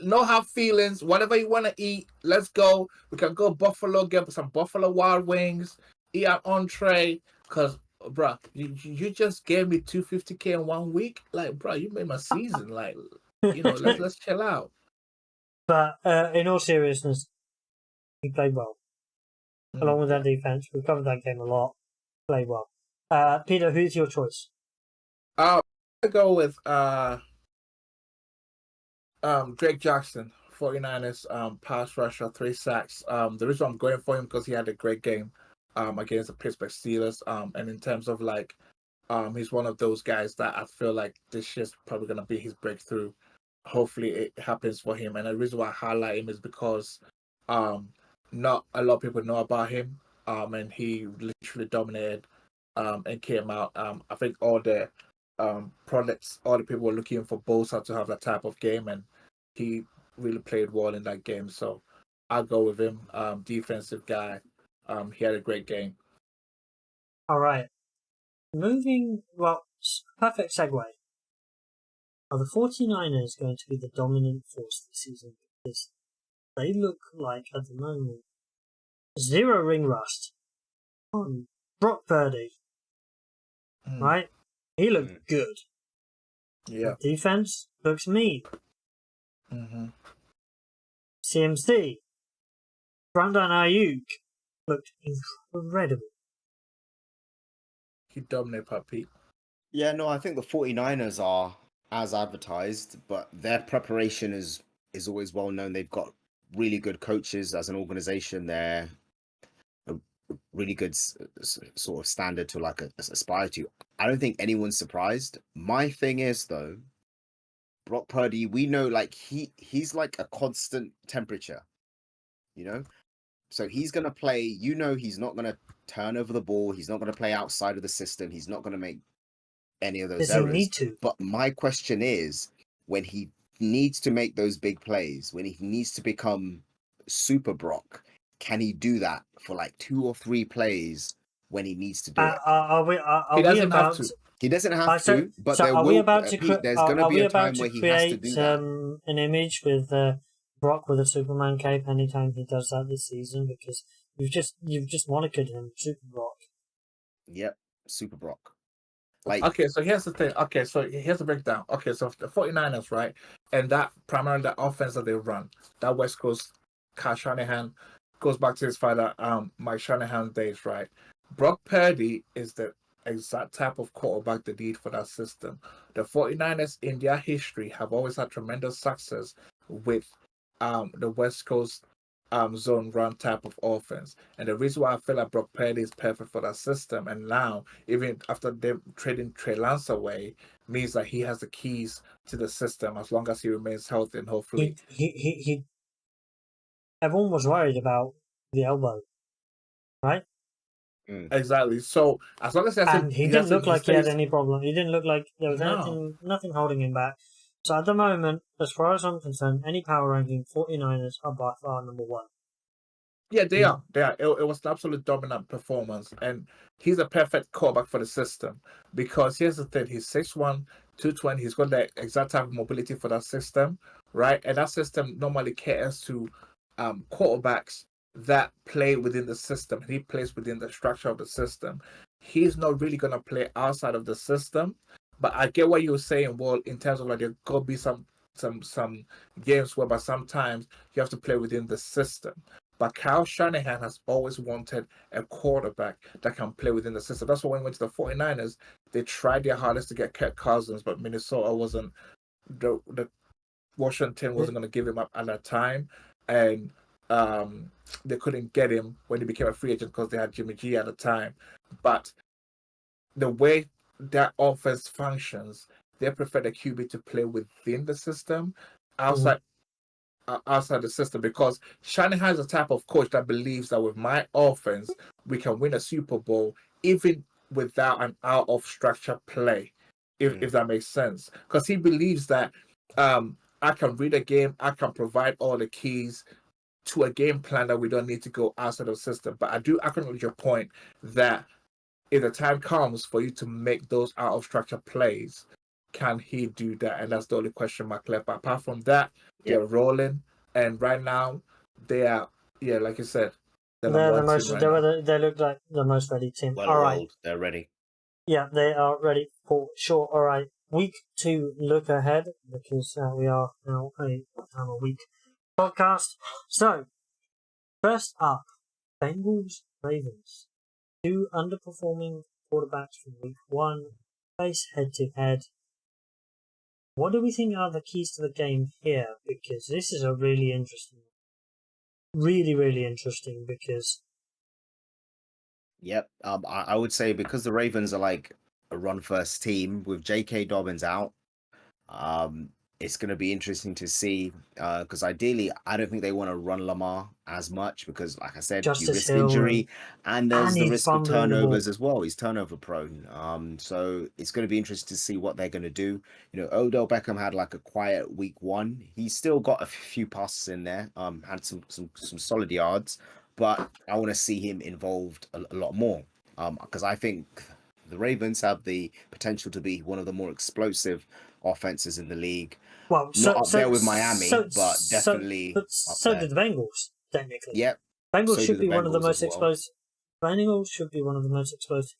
Speaker 3: no hard feelings. Whatever you want to eat, let's go. We can go Buffalo, get some Buffalo Wild Wings, eat an entree. Cause, bro, you just gave me $250K in 1 week. Like, bro, you made my season. Like, let's chill out.
Speaker 1: But in all seriousness, he played well. Along with that defense, we covered that game a lot. Played well. Peter, who's your choice?
Speaker 3: I go with Drake Jackson, 49ers pass rusher, 3 sacks. The reason I'm going for him because he had a great game against the Pittsburgh Steelers. And in terms of like he's one of those guys that I feel like this year's probably gonna be his breakthrough. Hopefully it happens for him. And the reason why I highlight him is because not a lot of people know about him. And he literally dominated and came out. I think all the products, all the people were looking for Bosa to have that type of game, and he really played well in that game. So I'll go with him. Defensive guy. He had a great game.
Speaker 1: All right. Perfect segue. Are the 49ers going to be the dominant force this season? Because they look like, at the moment, 0 ring rust on Brock Purdy. Right? He looked good.
Speaker 3: Yeah.
Speaker 1: The defense looks mean.
Speaker 3: Mm-hmm.
Speaker 1: CMC, Brandon Ayuk looked incredible.
Speaker 3: He dominated Puppy.
Speaker 2: Yeah, no, I think the 49ers are as advertised, but their preparation is always well known. They've got really good coaches as an organization. They're a really good sort of standard to like aspire to. I don't think anyone's surprised. My thing is though, Brock Purdy, we know like he's like a constant temperature, so he's gonna play. He's not gonna turn over the ball. He's not gonna play outside of the system. He's not gonna make any of those errors.
Speaker 1: Does he need to?
Speaker 2: But my question is, when he needs to make those big plays, when he needs to become Super Brock, can he do that for like 2 or 3 plays when he needs to do it?
Speaker 3: He doesn't have to.
Speaker 2: He doesn't have to, but
Speaker 1: so
Speaker 2: there
Speaker 1: are
Speaker 2: will.
Speaker 1: we about to
Speaker 2: Pete, there's going to be a time where he has to do that.
Speaker 1: An image with Brock with a Superman cape anytime he does that this season? Because you've just monikered him Super Brock.
Speaker 2: Yep, Super Brock.
Speaker 3: Okay, so here's the thing. Okay, so here's the breakdown. Okay, so the 49ers, right? And that primarily the offense that they run, that West Coast Kyle Shanahan goes back to his father, Mike Shanahan days, right? Brock Purdy is the exact type of quarterback they need for that system. The 49ers in their history have always had tremendous success with the West Coast zone run type of offense. And the reason why I feel like Brock Purdy is perfect for that system, and now even after them trading Trey Lance away, means that he has the keys to the system as long as he remains healthy and hopefully.
Speaker 1: He everyone was worried about the elbow, right?
Speaker 3: Exactly. So as long as
Speaker 1: he didn't look like he had any problem. He didn't look like there was nothing holding him back. So at the moment, as far as I'm concerned, any power ranking, 49ers are by far number 1.
Speaker 3: Yeah, they are. They are. It was an absolute dominant performance, and he's a perfect quarterback for the system because here's the thing: he's 6'1", 220. He's got the exact type of mobility for that system, right? And that system normally caters to quarterbacks that play within the system. He plays within the structure of the system. He's not really gonna play outside of the system. But I get what you're saying. Well, in terms of like there could be some games where, but sometimes you have to play within the system. But Kyle Shanahan has always wanted a quarterback that can play within the system. That's why when he went to the 49ers, they tried their hardest to get Kirk Cousins, but Minnesota wasn't, the Washington wasn't going to give him up at that time. And they couldn't get him when he became a free agent because they had Jimmy G at the time. But the way that offense functions, they prefer the QB to play within the system, outside the system, because Shanahan is a type of coach that believes that with my offense, we can win a Super Bowl even without an out of structure play, if that makes sense. Because he believes that I can read a game, I can provide all the keys to a game plan that we don't need to go outside of the system. But I do acknowledge your point that if the time comes for you to make those out of structure plays, can he do that? And that's the only question mark left. But apart from that,
Speaker 2: Yep.
Speaker 3: they're rolling. And right now, they are, yeah, like you said, the
Speaker 1: They're
Speaker 3: number
Speaker 1: the
Speaker 3: one
Speaker 1: most.
Speaker 3: team right now.
Speaker 1: They look like the most ready team.
Speaker 2: Well
Speaker 1: All right.
Speaker 2: rolled. They're ready.
Speaker 1: Yeah, they are ready for sure. All right. Week 2 look ahead because we are now a week podcast. So, first up, Bengals Ravens. 2 underperforming quarterbacks from week 1 face head to head. What do we think are the keys to the game here? Because this is a really interesting, really interesting. Because
Speaker 2: Yep. I would say because the Ravens are like a run first team with J.K. Dobbins out, it's going to be interesting to see because ideally I don't think they want to run Lamar as much because, like I said, you
Speaker 1: Justice
Speaker 2: risk
Speaker 1: Hill
Speaker 2: injury and there's the
Speaker 1: he's
Speaker 2: risk of
Speaker 1: fumbling the ball.
Speaker 2: turnovers as well. He's turnover prone. So it's going to be interesting to see what they're going to do. You know, Odell Beckham had like a quiet week 1. He's still got a few passes in there. Had some solid yards, but I want to see him involved a lot more. Because I think the Ravens have the potential to be one of the more explosive offenses in the league.
Speaker 1: Well,
Speaker 2: Not up there with Miami, but definitely up
Speaker 1: so
Speaker 2: there.
Speaker 1: did the Bengals, technically.
Speaker 2: Yep.
Speaker 1: Bengals
Speaker 2: So
Speaker 1: should
Speaker 2: do
Speaker 1: be
Speaker 2: the
Speaker 1: one of the
Speaker 2: Bengals
Speaker 1: most
Speaker 2: as well.
Speaker 1: explosive. Bengals should be one of the most explosive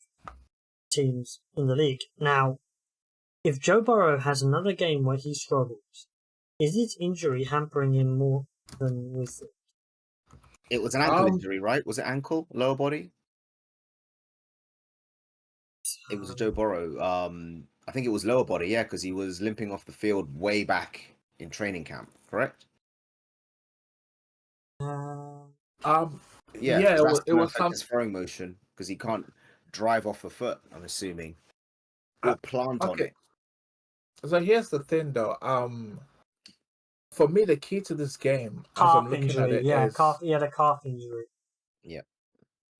Speaker 1: teams in the league. Now, if Joe Burrow has another game where he struggles, is his injury hampering him more than we thought?
Speaker 2: It was an ankle injury, right? Was it ankle, lower body? It was a Joe Burrow. I think it was lower body, yeah, because he was limping off the field way back in training camp, correct? Yeah,
Speaker 3: Yeah,
Speaker 2: 'cause that's
Speaker 3: it
Speaker 2: going to
Speaker 3: was
Speaker 2: affect
Speaker 3: some.
Speaker 2: his throwing motion because he can't drive off the foot, I'm assuming, or plant on
Speaker 3: Okay,
Speaker 2: it.
Speaker 3: so here's the thing, though. For me, the key to this game, as I'm
Speaker 1: calf
Speaker 3: looking at
Speaker 1: injury,
Speaker 3: it,
Speaker 1: yeah,
Speaker 3: is
Speaker 1: he had a calf injury.
Speaker 2: Yeah.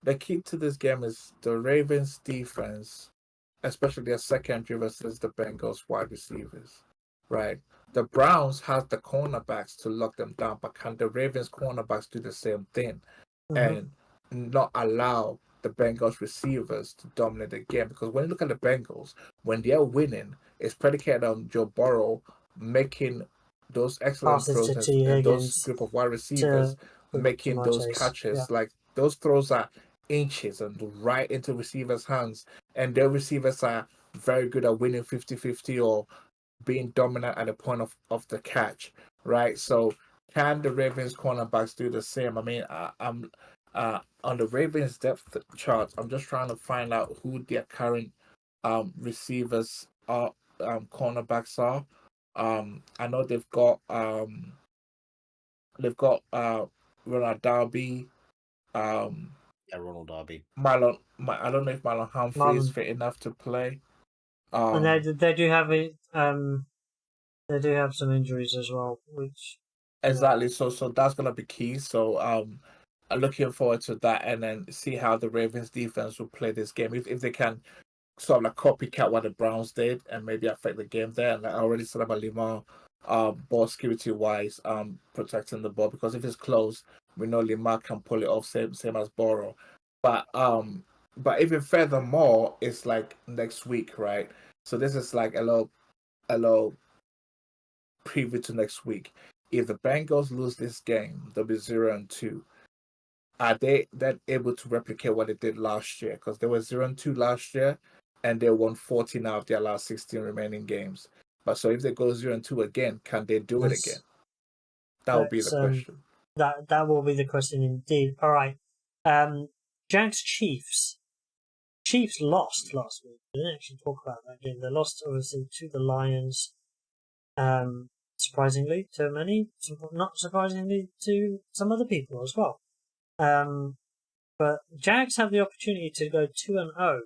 Speaker 3: the key to this game is the Ravens' defense, especially their secondary versus the Bengals' wide receivers. Right, the Browns have the cornerbacks to lock them down, but can the Ravens' cornerbacks do the same thing and not allow the Bengals receivers to dominate the game? Because when you look at the Bengals, when they're winning, it's predicated on Joe Burrow making those excellent
Speaker 1: Passes
Speaker 3: throws
Speaker 1: to T.
Speaker 3: and those
Speaker 1: Higgins,
Speaker 3: group of wide receivers
Speaker 1: to
Speaker 3: making those
Speaker 1: Chase.
Speaker 3: catches.
Speaker 1: Yeah.
Speaker 3: Like those throws are inches and right into receivers' hands, and their receivers are very good at winning 50-50 or being dominant at the point of the catch, right? So can the Ravens cornerbacks do the same? I mean, I'm on the Ravens depth chart. I'm just trying to find out who their current receivers are, cornerbacks are. I know they've got Ronald Darby, um,
Speaker 2: Yeah, Ronald Darby.
Speaker 3: I don't know if Marlon Humphrey is fit enough to play.
Speaker 1: And they do have they do have some injuries as well, which
Speaker 3: Exactly. So that's gonna be key. So I'm looking forward to that, and then see how the Ravens defense will play this game. If they can sort of like copycat what the Browns did and maybe affect the game there. And like I already said about Limar, ball security wise, protecting the ball, because if it's close, we know Limar can pull it off, same as Burrow. But even furthermore, it's like next week, right? So this is like a little preview to next week. If the Bengals lose this game, they'll be 0-2. Are they then able to replicate what they did last year? Because they were 0-2 last year, and they won 14 out of their last 16 remaining games. But so if they go 0-2 again, can they do it again? That would be the question.
Speaker 1: That will be the question indeed. All right, Jags Chiefs. Chiefs lost last week. We didn't actually talk about that game. They lost obviously to the Lions. Surprisingly to many, not surprisingly to some other people as well. But Jags have the opportunity to go 2-0.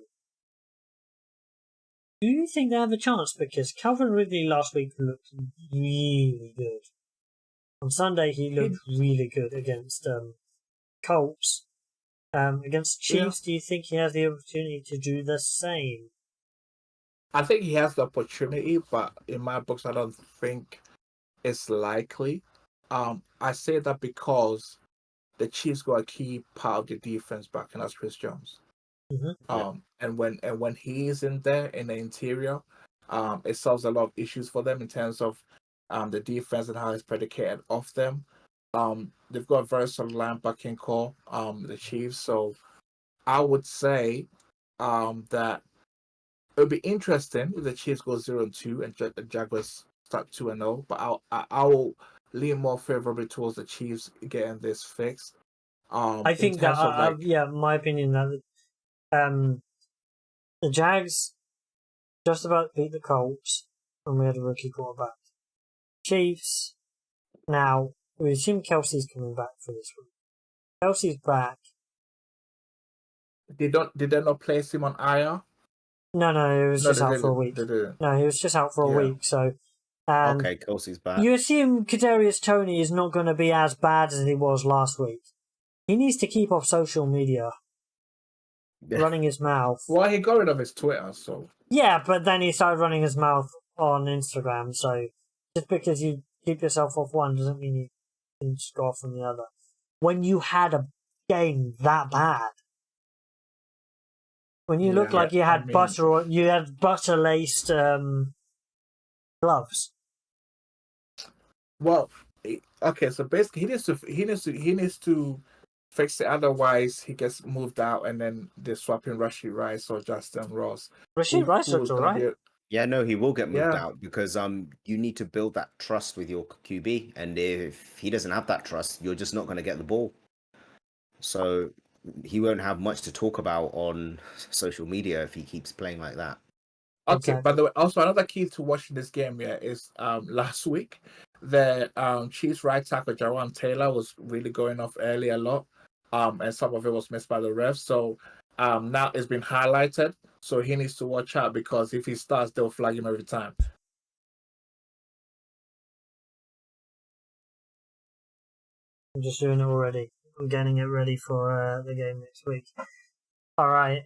Speaker 1: Do you think they have a chance? Because Calvin Ridley last week looked really good. On Sunday, he looked really good against Colts. Against Chiefs, do you think he has the opportunity to do the same?
Speaker 3: I think he has the opportunity, but in my books, I don't think it's likely. I say that because the Chiefs got a key part of the defense back, and that's Chris Jones.
Speaker 1: Mm-hmm.
Speaker 3: And when he is in there in the interior, It solves a lot of issues for them in terms of the defense and how it's predicated off them. They've got a very solid linebacking core, the Chiefs. So I would say that it would be interesting if the Chiefs go 0-2 and the Jaguars start 2-0. But I will lean more favorably towards the Chiefs getting this fixed.
Speaker 1: I think that, my opinion that the Jags just about beat the Colts, and we had a rookie quarterback. Chiefs, now, we assume Kelsey's coming back for this week. Kelsey's back.
Speaker 3: Did they not place him on IR?
Speaker 1: No, he was just out for a week. No, he was just out for a week, so...
Speaker 2: okay, Kelsey's back.
Speaker 1: You assume Kadarius Toney is not going to be as bad as he was last week. He needs to keep off social media. Running his mouth.
Speaker 3: Well, he got rid of his Twitter, so...
Speaker 1: Yeah, but then he started running his mouth on Instagram, so just because you keep yourself off one doesn't mean you can just go off on the other. When you had a game that bad, when you looked like you had butter laced gloves.
Speaker 3: Well, okay, so basically he needs to fix it. Otherwise, he gets moved out, and then they're swapping Rashid Rice or Justin Ross.
Speaker 1: Rashid Rice looks alright.
Speaker 2: Yeah, no, he will get moved out because you need to build that trust with your QB, and if he doesn't have that trust, you're just not going to get the ball. So he won't have much to talk about on social media if he keeps playing like that.
Speaker 3: Okay, by the way, also another key to watching this game is last week the Chiefs right tackle Jawan Taylor was really going off early a lot, and some of it was missed by the refs. So now it's been highlighted, so he needs to watch out because if he starts, they'll flag him every time.
Speaker 1: I'm just doing it already. I'm getting it ready for the game next week. Alright,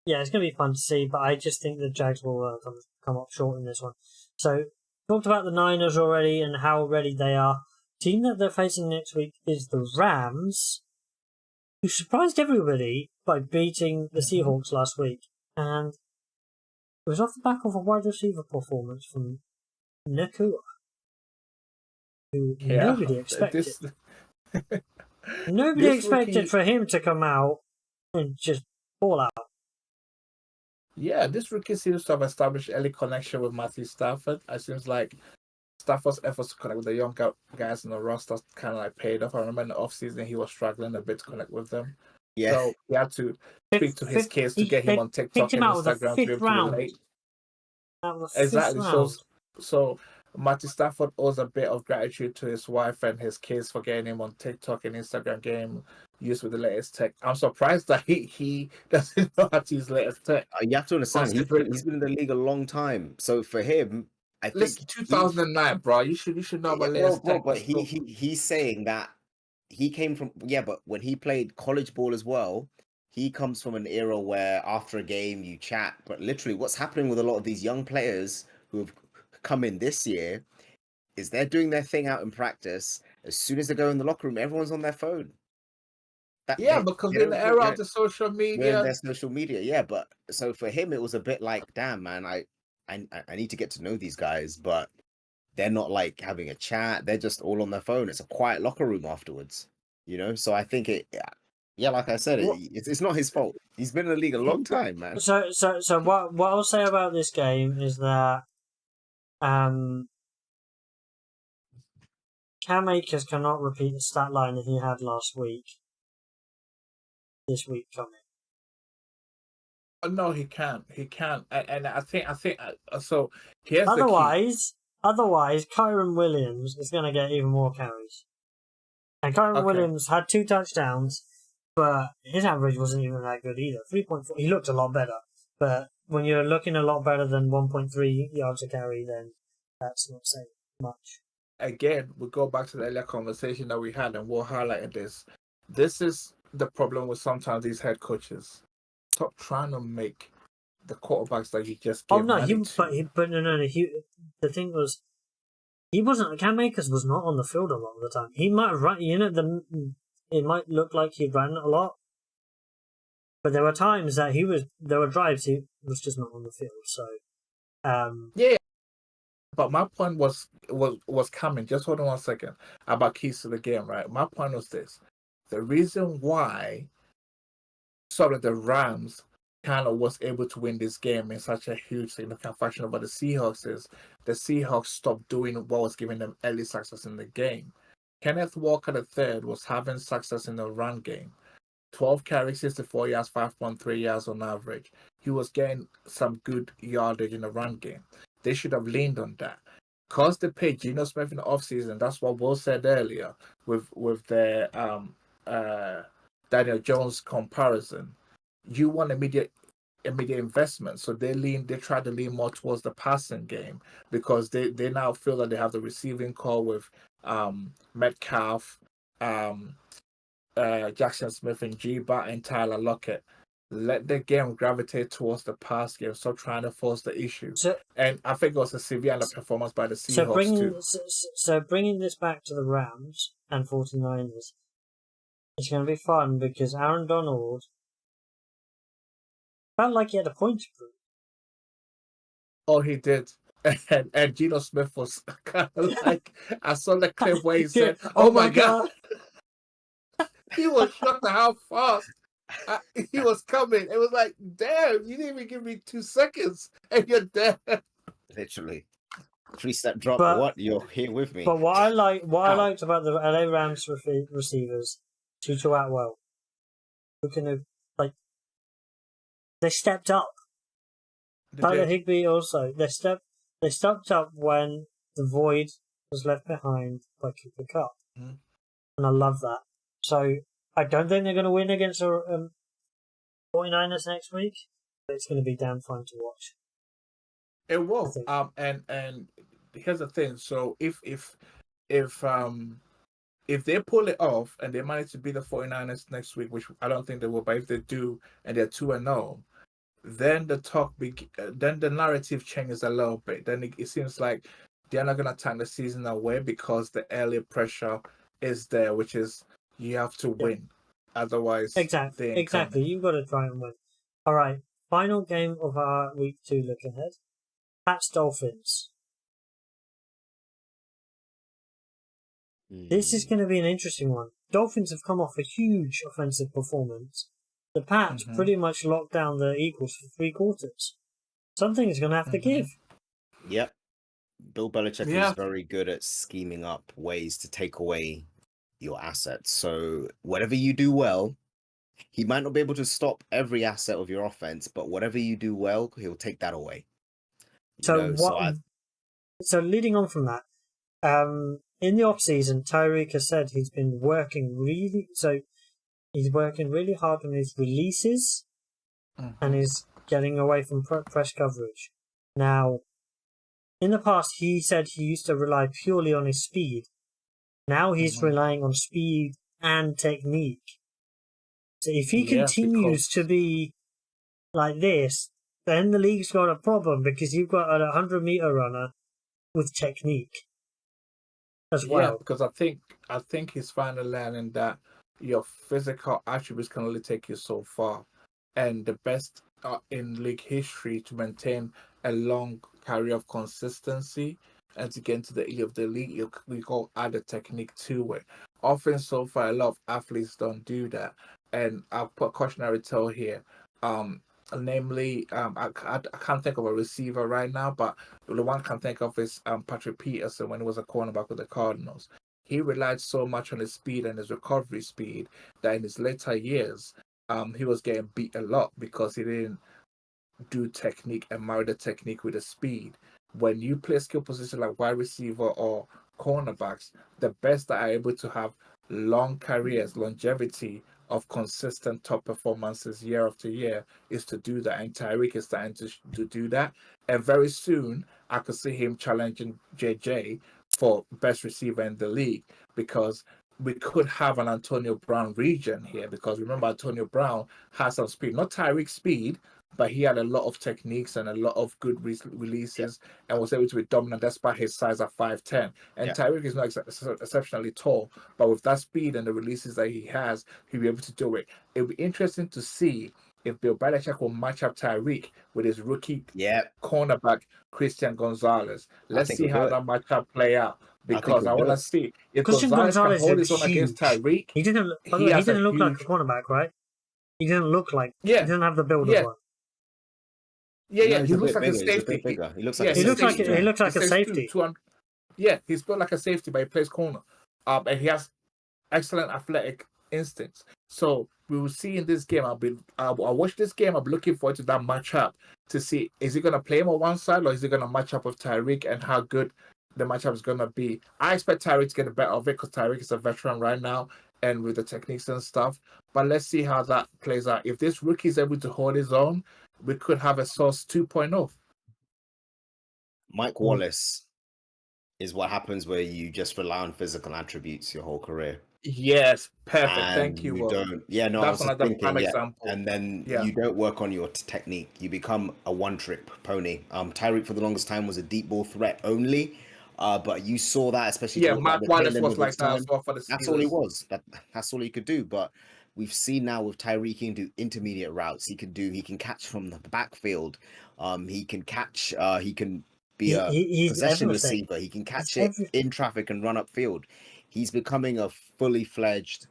Speaker 1: yeah, it's going to be fun to see, but I just think the Jags will come up short in this one. So, talked about the Niners already and how ready they are. Team that they're facing next week is the Rams, who surprised everybody by beating the Seahawks last week. And it was off the back of a wide receiver performance from Nakua, who nobody expected. Nobody expected for him to come out and just ball out.
Speaker 3: Yeah, this rookie seems to have established early connection with Matthew Stafford. It seems like Stafford's efforts to connect with the young guys in the roster kind of like paid off. I remember in the offseason he was struggling a bit to connect with them. Yeah. So he had to speak to his kids to get him on TikTok and Instagram to be able to relate. Exactly. So Matthew Stafford owes a bit of gratitude to his wife and his kids for getting him on TikTok and Instagram, game used with the latest tech. I'm surprised that he doesn't know how to use latest tech.
Speaker 2: You have to understand, he's been in the league a long time. So for him, I think...
Speaker 3: Listen, 2009, bro. You should know about latest tech.
Speaker 2: But he's saying that he came from... Yeah, but when he played college ball as well, he comes from an era where after a game you chat. But literally what's happening with a lot of these young players who have come in this year is they're doing their thing out in practice. As soon as they go in the locker room, everyone's on their phone.
Speaker 3: Because in the era of the social media,
Speaker 2: their social media, yeah. But so for him, it was a bit like, damn, man, I need to get to know these guys, but they're not like having a chat. They're just all on their phone. It's a quiet locker room afterwards, you know. So I think like I said, it's not his fault. He's been in the league a long time, man.
Speaker 1: So what I'll say about this game is that Cam Akers cannot repeat the stat line that he had last week. This week coming.
Speaker 3: No, he can't. He can't. And I think so.
Speaker 1: Otherwise, Kyron Williams is going to get even more carries. And Kyron Williams had 2 touchdowns, but his average wasn't even that good either. 3.4. He looked a lot better, but when you're looking a lot better than 1.3 yards a carry, then that's not saying much.
Speaker 3: Again, we go back to the earlier conversation that we had, and we'll highlight this. This is the problem with sometimes these head coaches. Stop trying to make the quarterbacks that you just gave money to.
Speaker 1: The thing was, he wasn't. Cam Akers was not on the field a lot of the time. He might have run. It might look like he ran a lot, but there were times that there were drives he was just not on the field. So
Speaker 3: Yeah, but my point was coming. Just hold on 1 second about keys to the game, right? My point was this: the reason why sort of the Rams kind of was able to win this game in such a huge significant fashion over the Seahawks is the Seahawks stopped doing what was giving them early success in the game. Kenneth Walker III was having success in the run game. 12 carries, 64 yards, 5.3 yards on average. He was getting some good yardage in the run game. They should have leaned on that. Because they paid Geno Smith in the offseason, that's what Will said earlier with the Daniel Jones comparison. You want immediate investment. So they try to lean more towards the passing game because they now feel that they have the receiving core with Metcalf, Jackson Smith and G-Bat and Tyler Lockett. Let the game gravitate towards the pass game. Stop trying to force the issue. And I think it was a severe underperformance by the Seahawks too.
Speaker 1: So bringing this back to the Rams and 49ers, it's going to be fun because Aaron Donald felt like he had a point to prove.
Speaker 3: Oh, he did. And Geno Smith was kind of like, I saw the clip where he said, oh my God. He was shocked at how fast he was coming. It was like, damn, you didn't even give me 2 seconds and you're there.
Speaker 2: Literally. 3-step drop. What? You're here with me.
Speaker 1: But what I liked about the LA Rams receivers, Tutu Atwell, who can have, they stepped up. Tyler Higbee also. They stepped up when the void was left behind by Cooper Kupp.
Speaker 3: Mm-hmm.
Speaker 1: And I love that. So I don't think they're going to win against the 49ers next week, but it's going to be damn fun to watch.
Speaker 3: It will. And here's the thing. So if they pull it off and they manage to beat the 49ers next week, which I don't think they will, but if they do and they're 2-0, then then the narrative changes a little bit. Then it seems like they're not going to turn the season away because the early pressure is there, which is you have to win. Otherwise,
Speaker 1: exactly. You've got to try and win. All right. Final game of our week 2 look ahead. Pats Dolphins. This is going to be an interesting one. Dolphins have come off a huge offensive performance. The Pats pretty much locked down the Eagles for 3 quarters. Something is going to have to give.
Speaker 2: Yep. Bill Belichick is very good at scheming up ways to take away your assets. So whatever you do well, he might not be able to stop every asset of your offense, but whatever you do well, he'll take that away.
Speaker 1: So leading on from that, in the off season, Tyreek has said he's been working really hard on his releases and is getting away from press coverage. Now, in the past, he said he used to rely purely on his speed. Now he's relying on speed and technique. So if he continues to be like this, then the league's got a problem because you've got a 100-meter runner with technique as well.
Speaker 3: Yeah, because I think he's finally learning that your physical attributes can only take you so far, and the best in league history to maintain a long career of consistency and to get into the elite of the league, we call add a technique to it. Often, so far, a lot of athletes don't do that, and I'll put a cautionary tale here. Namely, I can't think of a receiver right now, but the one I can think of is Patrick Peterson when he was a cornerback with the Cardinals. He relied so much on his speed and his recovery speed that in his later years, he was getting beat a lot because he didn't do technique and marry the technique with the speed. When you play skill position like wide receiver or cornerbacks, the best that are able to have long careers, longevity of consistent top performances year after year is to do that. And Tyreek is starting to do that. And very soon, I could see him challenging JJ for best receiver in the league because we could have an Antonio Brown region here because remember, Antonio Brown has some speed, not Tyreek speed, but he had a lot of techniques and a lot of good releases and was able to be dominant despite his size at 5'10". And Tyreek is not exceptionally tall, but with that speed and the releases that he has, he'll be able to do it. It'll be interesting to see if Bill Belichick will match up Tyreek with his rookie
Speaker 2: Yeah,
Speaker 3: cornerback Christian Gonzalez.
Speaker 2: I
Speaker 3: Let's
Speaker 2: think
Speaker 3: see
Speaker 2: he'll do
Speaker 3: how
Speaker 2: it.
Speaker 3: that matchup play out,
Speaker 2: I think
Speaker 3: because
Speaker 2: he'll
Speaker 3: I
Speaker 2: do
Speaker 3: want to
Speaker 2: it.
Speaker 3: see if
Speaker 1: Christian
Speaker 3: Gonzalez can
Speaker 1: Gonzalez
Speaker 3: hold
Speaker 1: looks
Speaker 3: his own against
Speaker 1: huge.
Speaker 3: Tyreek.
Speaker 1: He didn't. By the
Speaker 3: He
Speaker 1: way, he
Speaker 3: has a
Speaker 1: didn't look like a
Speaker 3: huge,
Speaker 1: cornerback, right? He didn't look like.
Speaker 3: yeah,
Speaker 1: He didn't have the build of
Speaker 3: yeah,
Speaker 1: one.
Speaker 3: yeah.
Speaker 2: No, he's
Speaker 3: He
Speaker 2: a
Speaker 3: looks
Speaker 2: bit
Speaker 3: like a
Speaker 2: bigger. He's a bit
Speaker 3: safety.
Speaker 2: bigger. He looks like
Speaker 3: Yeah,
Speaker 2: a
Speaker 1: He
Speaker 3: he's
Speaker 1: looks
Speaker 2: safety
Speaker 1: like
Speaker 2: to
Speaker 3: safety.
Speaker 1: he
Speaker 2: me.
Speaker 1: looks like
Speaker 3: He's
Speaker 1: a
Speaker 3: 6'2",
Speaker 1: safety.
Speaker 3: 200. Yeah, he's built like a safety, but he plays corner. And he has excellent athletic instincts. So we will see in this game. I'll watch this game. I'm looking forward to that matchup to see, is he going to play him on one side, or is he going to match up with Tyreek, and how good the matchup is going to be. I expect Tyreek to get the better of it, because Tyreek is a veteran right now and with the techniques and stuff. But let's see how that plays out. If this rookie is able to hold his own, we could have a Sauce 2.0.
Speaker 2: Mike Wallace is what happens where you just rely on physical attributes your whole career.
Speaker 3: Yes, perfect.
Speaker 2: And
Speaker 3: Thank you.
Speaker 2: you don't. Yeah, no, I
Speaker 3: That's
Speaker 2: was just
Speaker 3: another
Speaker 2: thinking.
Speaker 3: prime
Speaker 2: Yeah,
Speaker 3: example.
Speaker 2: and then
Speaker 3: Yeah.
Speaker 2: you don't work on your technique. You become a one-trick pony. Tyreek for the longest time was a deep ball threat only, but you saw that, especially
Speaker 3: Yeah,
Speaker 2: towards
Speaker 3: Mark
Speaker 2: the
Speaker 3: Wallace
Speaker 2: tail end
Speaker 3: was
Speaker 2: of his
Speaker 3: like that as
Speaker 2: time.
Speaker 3: well for the
Speaker 2: That's all he
Speaker 3: Steelers.
Speaker 2: was. That's all he could do. But we've seen now with Tyreek, he can do intermediate routes. He can catch from the backfield. He can catch. He can be a
Speaker 1: He's
Speaker 2: possession
Speaker 1: everything.
Speaker 2: receiver. He can catch
Speaker 1: He's
Speaker 2: it
Speaker 1: everything.
Speaker 2: in traffic and run upfield. He's becoming a fully fledged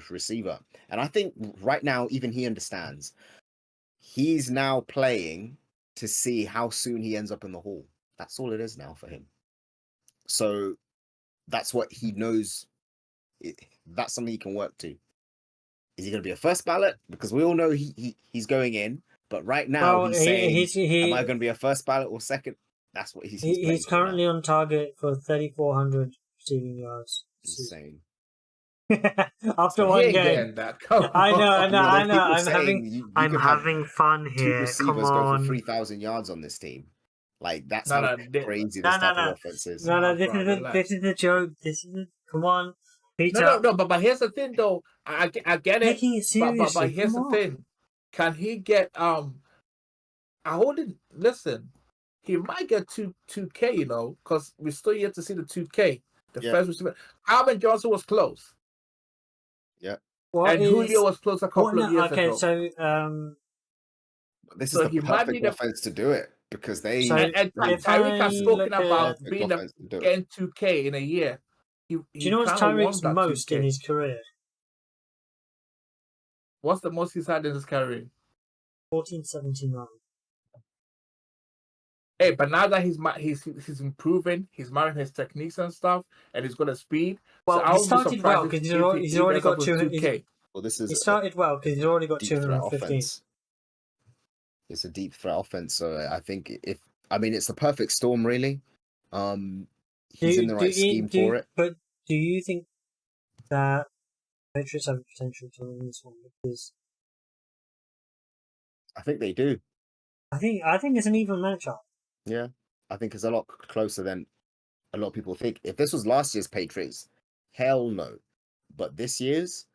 Speaker 2: receiver. And I think right now, even he understands. He's now playing to see how soon he ends up in the hall. That's all it is now for him. So that's what he knows. That's something he can work to. Is he going to be a first ballot? Because we all know he's going in. But right now,
Speaker 1: Well,
Speaker 2: he's saying, am I
Speaker 1: he
Speaker 2: going to be a first ballot or second? That's what he's playing
Speaker 1: he's
Speaker 2: for now.
Speaker 1: currently on target for 3,400 receiving yards.
Speaker 2: Insane.
Speaker 1: After
Speaker 3: He
Speaker 1: one
Speaker 3: ain't
Speaker 1: game.
Speaker 3: getting that. Come
Speaker 1: I know,
Speaker 3: on.
Speaker 2: Well, there's people
Speaker 1: I'm
Speaker 2: saying
Speaker 1: having,
Speaker 2: you
Speaker 1: I'm
Speaker 2: could have
Speaker 1: having fun
Speaker 2: two
Speaker 1: here. Come
Speaker 2: receivers go for
Speaker 1: on.
Speaker 2: 3,000 yards on this team. Like, that's
Speaker 3: No,
Speaker 2: how
Speaker 3: no,
Speaker 2: crazy
Speaker 1: No,
Speaker 2: this
Speaker 1: no,
Speaker 2: type of
Speaker 1: no.
Speaker 2: offense is.
Speaker 1: No,
Speaker 3: no,
Speaker 1: this
Speaker 3: bro,
Speaker 1: is
Speaker 3: relax.
Speaker 1: this is a joke. This is come on, Peter.
Speaker 3: No. But here's the thing, though. I get it.
Speaker 1: Taking it seriously.
Speaker 3: But here's
Speaker 1: Come
Speaker 3: the
Speaker 1: on.
Speaker 3: thing. Can he get I wouldn't listen. He might get 2K, because we're still yet to see the 2K. The
Speaker 2: Yeah.
Speaker 3: first receiver. Alvin Johnson was close.
Speaker 2: Yeah.
Speaker 1: What
Speaker 3: And
Speaker 1: is
Speaker 3: Julio was close a couple
Speaker 1: what?
Speaker 3: of years
Speaker 1: Okay,
Speaker 3: ago.
Speaker 1: so
Speaker 2: This
Speaker 3: So
Speaker 2: is
Speaker 3: he
Speaker 2: the
Speaker 3: might
Speaker 2: perfect
Speaker 3: need a.
Speaker 2: offense to do it because they
Speaker 1: So
Speaker 3: And
Speaker 1: if
Speaker 3: Tyreek
Speaker 1: I
Speaker 3: has spoken
Speaker 1: look at,
Speaker 3: about
Speaker 2: perfect
Speaker 3: being
Speaker 2: offense to do it.
Speaker 3: getting 2K in a year.
Speaker 1: do
Speaker 3: He
Speaker 1: you know what's
Speaker 3: kind of wants
Speaker 1: Tyreek's
Speaker 3: that
Speaker 1: most
Speaker 3: 2K.
Speaker 1: in his career?
Speaker 3: What's the most he's had in his career?
Speaker 1: 1479.
Speaker 3: Hey, but now that he's improving, he's marrying his techniques and stuff, and he's got a speed. So
Speaker 1: Well,
Speaker 3: I
Speaker 1: he
Speaker 3: won't be
Speaker 1: started well
Speaker 3: surprised
Speaker 1: because
Speaker 3: if
Speaker 1: he's
Speaker 3: he
Speaker 1: already
Speaker 3: ends up
Speaker 1: got
Speaker 3: with 2K.
Speaker 2: Well, this
Speaker 1: He
Speaker 2: is a
Speaker 1: started well because he's already got
Speaker 2: deep threat
Speaker 1: 215.
Speaker 2: offense. It's a deep threat offense. So I think it's the perfect storm, really. He's in the right scheme for it.
Speaker 1: But do you think that Patriots have the potential to win this one? Because
Speaker 2: I think they do.
Speaker 1: I think it's an even matchup.
Speaker 2: Yeah. I think it's a lot closer than a lot of people think. If this was last year's Patriots, hell no. But this year's,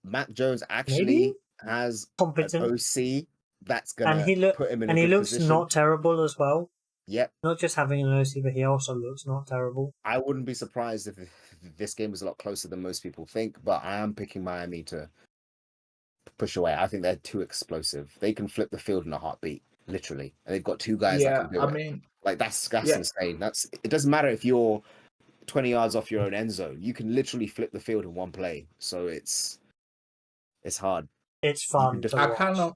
Speaker 2: Mac Jones actually
Speaker 1: Maybe
Speaker 2: has
Speaker 1: competent,
Speaker 2: an OC that's
Speaker 1: and
Speaker 2: gonna put him in a
Speaker 1: he
Speaker 2: good
Speaker 1: looks
Speaker 2: position.
Speaker 1: not terrible as well.
Speaker 2: Yep.
Speaker 1: Not just having an OC, but he also looks not terrible.
Speaker 2: I wouldn't be surprised if this game was a lot closer than most people think, but I am picking Miami to push away. I think they're too explosive. They can flip the field in a heartbeat, literally. And they've got two guys that
Speaker 3: Yeah,
Speaker 2: can do
Speaker 3: I
Speaker 2: it.
Speaker 3: mean,
Speaker 2: Like that's
Speaker 3: yeah.
Speaker 2: insane. It doesn't matter if you're 20 yards off your own end zone. You can literally flip the field in one play. So it's hard.
Speaker 1: It's fun to watch.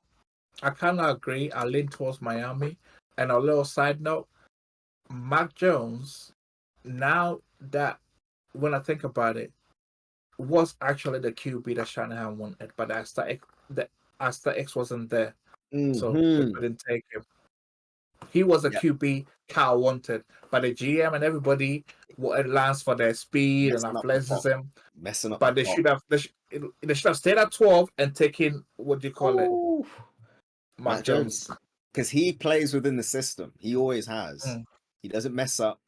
Speaker 3: I kind of agree. I lean towards Miami. And a little side note, Mac Jones, now that when I think about it, was actually the QB that Shanahan wanted, but the Asta X wasn't there, so they couldn't take him. He was a QB Cal wanted, but the GM and everybody wanted Lance for their speed and athleticism.
Speaker 2: Messing up.
Speaker 3: But they should have stayed at 12 and taken what do you call it, Mac Jones.
Speaker 2: Because he plays within the system. He always has. He doesn't mess up.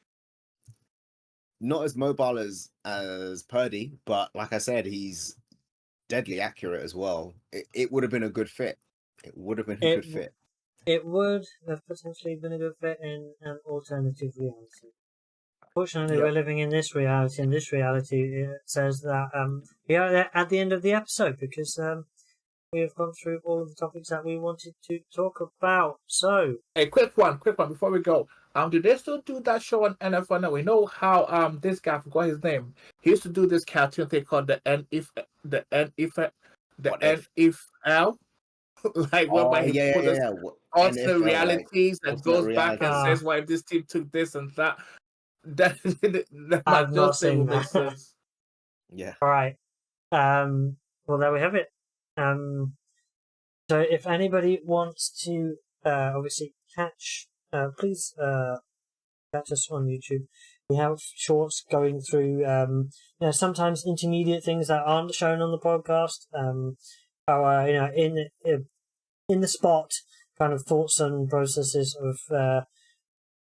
Speaker 2: Not as mobile as Purdy, but like I said, he's deadly accurate as well. It would have been a good fit. It would have been a good fit.
Speaker 1: It would have potentially been a good fit in an alternative reality. Fortunately, we're living in this reality. In this reality, it says that we are at the end of the episode because we have gone through all of the topics that we wanted to talk about. So,
Speaker 3: A quick one before we go. Do they still do that show on NFL now? We know how this guy, I forgot his name. He used to do this cartoon thing called the NFL, like whereby
Speaker 2: Oh
Speaker 3: he
Speaker 2: yeah,
Speaker 3: put
Speaker 2: yeah,
Speaker 3: us
Speaker 2: yeah.
Speaker 3: alternate
Speaker 2: NFL like
Speaker 3: realities that
Speaker 2: alternate
Speaker 3: goes back and
Speaker 2: realities.
Speaker 3: says why this team took this and that. That
Speaker 1: I've
Speaker 3: might
Speaker 1: not
Speaker 3: just say
Speaker 1: seen
Speaker 3: will make
Speaker 1: that.
Speaker 3: sense.
Speaker 2: Yeah.
Speaker 1: all right. Well, there we have it. So if anybody wants to, obviously catch, please, catch us on YouTube. We have shorts going through, sometimes intermediate things that aren't shown on the podcast. Our, in the spot kind of thoughts and processes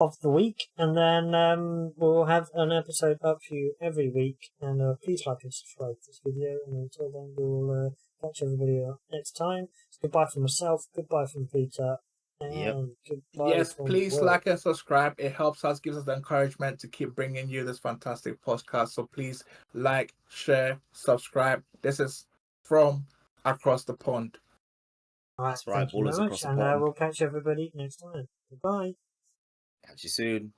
Speaker 1: of the week, and then we'll have an episode up for you every week. And please like and subscribe to this video. And until then, we'll catch everybody next time. So goodbye from myself. Goodbye from Peter. And
Speaker 2: Yep.
Speaker 1: goodbye
Speaker 3: Yes,
Speaker 1: from
Speaker 3: please
Speaker 1: Will.
Speaker 3: like and subscribe. It helps us, gives us the encouragement to keep bringing you this fantastic podcast. So please like, share, subscribe. This is from across the pond.
Speaker 1: All right,
Speaker 2: That's right,
Speaker 1: thank you
Speaker 2: ballers
Speaker 1: very
Speaker 2: across
Speaker 1: much,
Speaker 2: the
Speaker 1: and
Speaker 2: pond.
Speaker 1: we'll catch everybody next time. Goodbye.
Speaker 2: Catch you soon.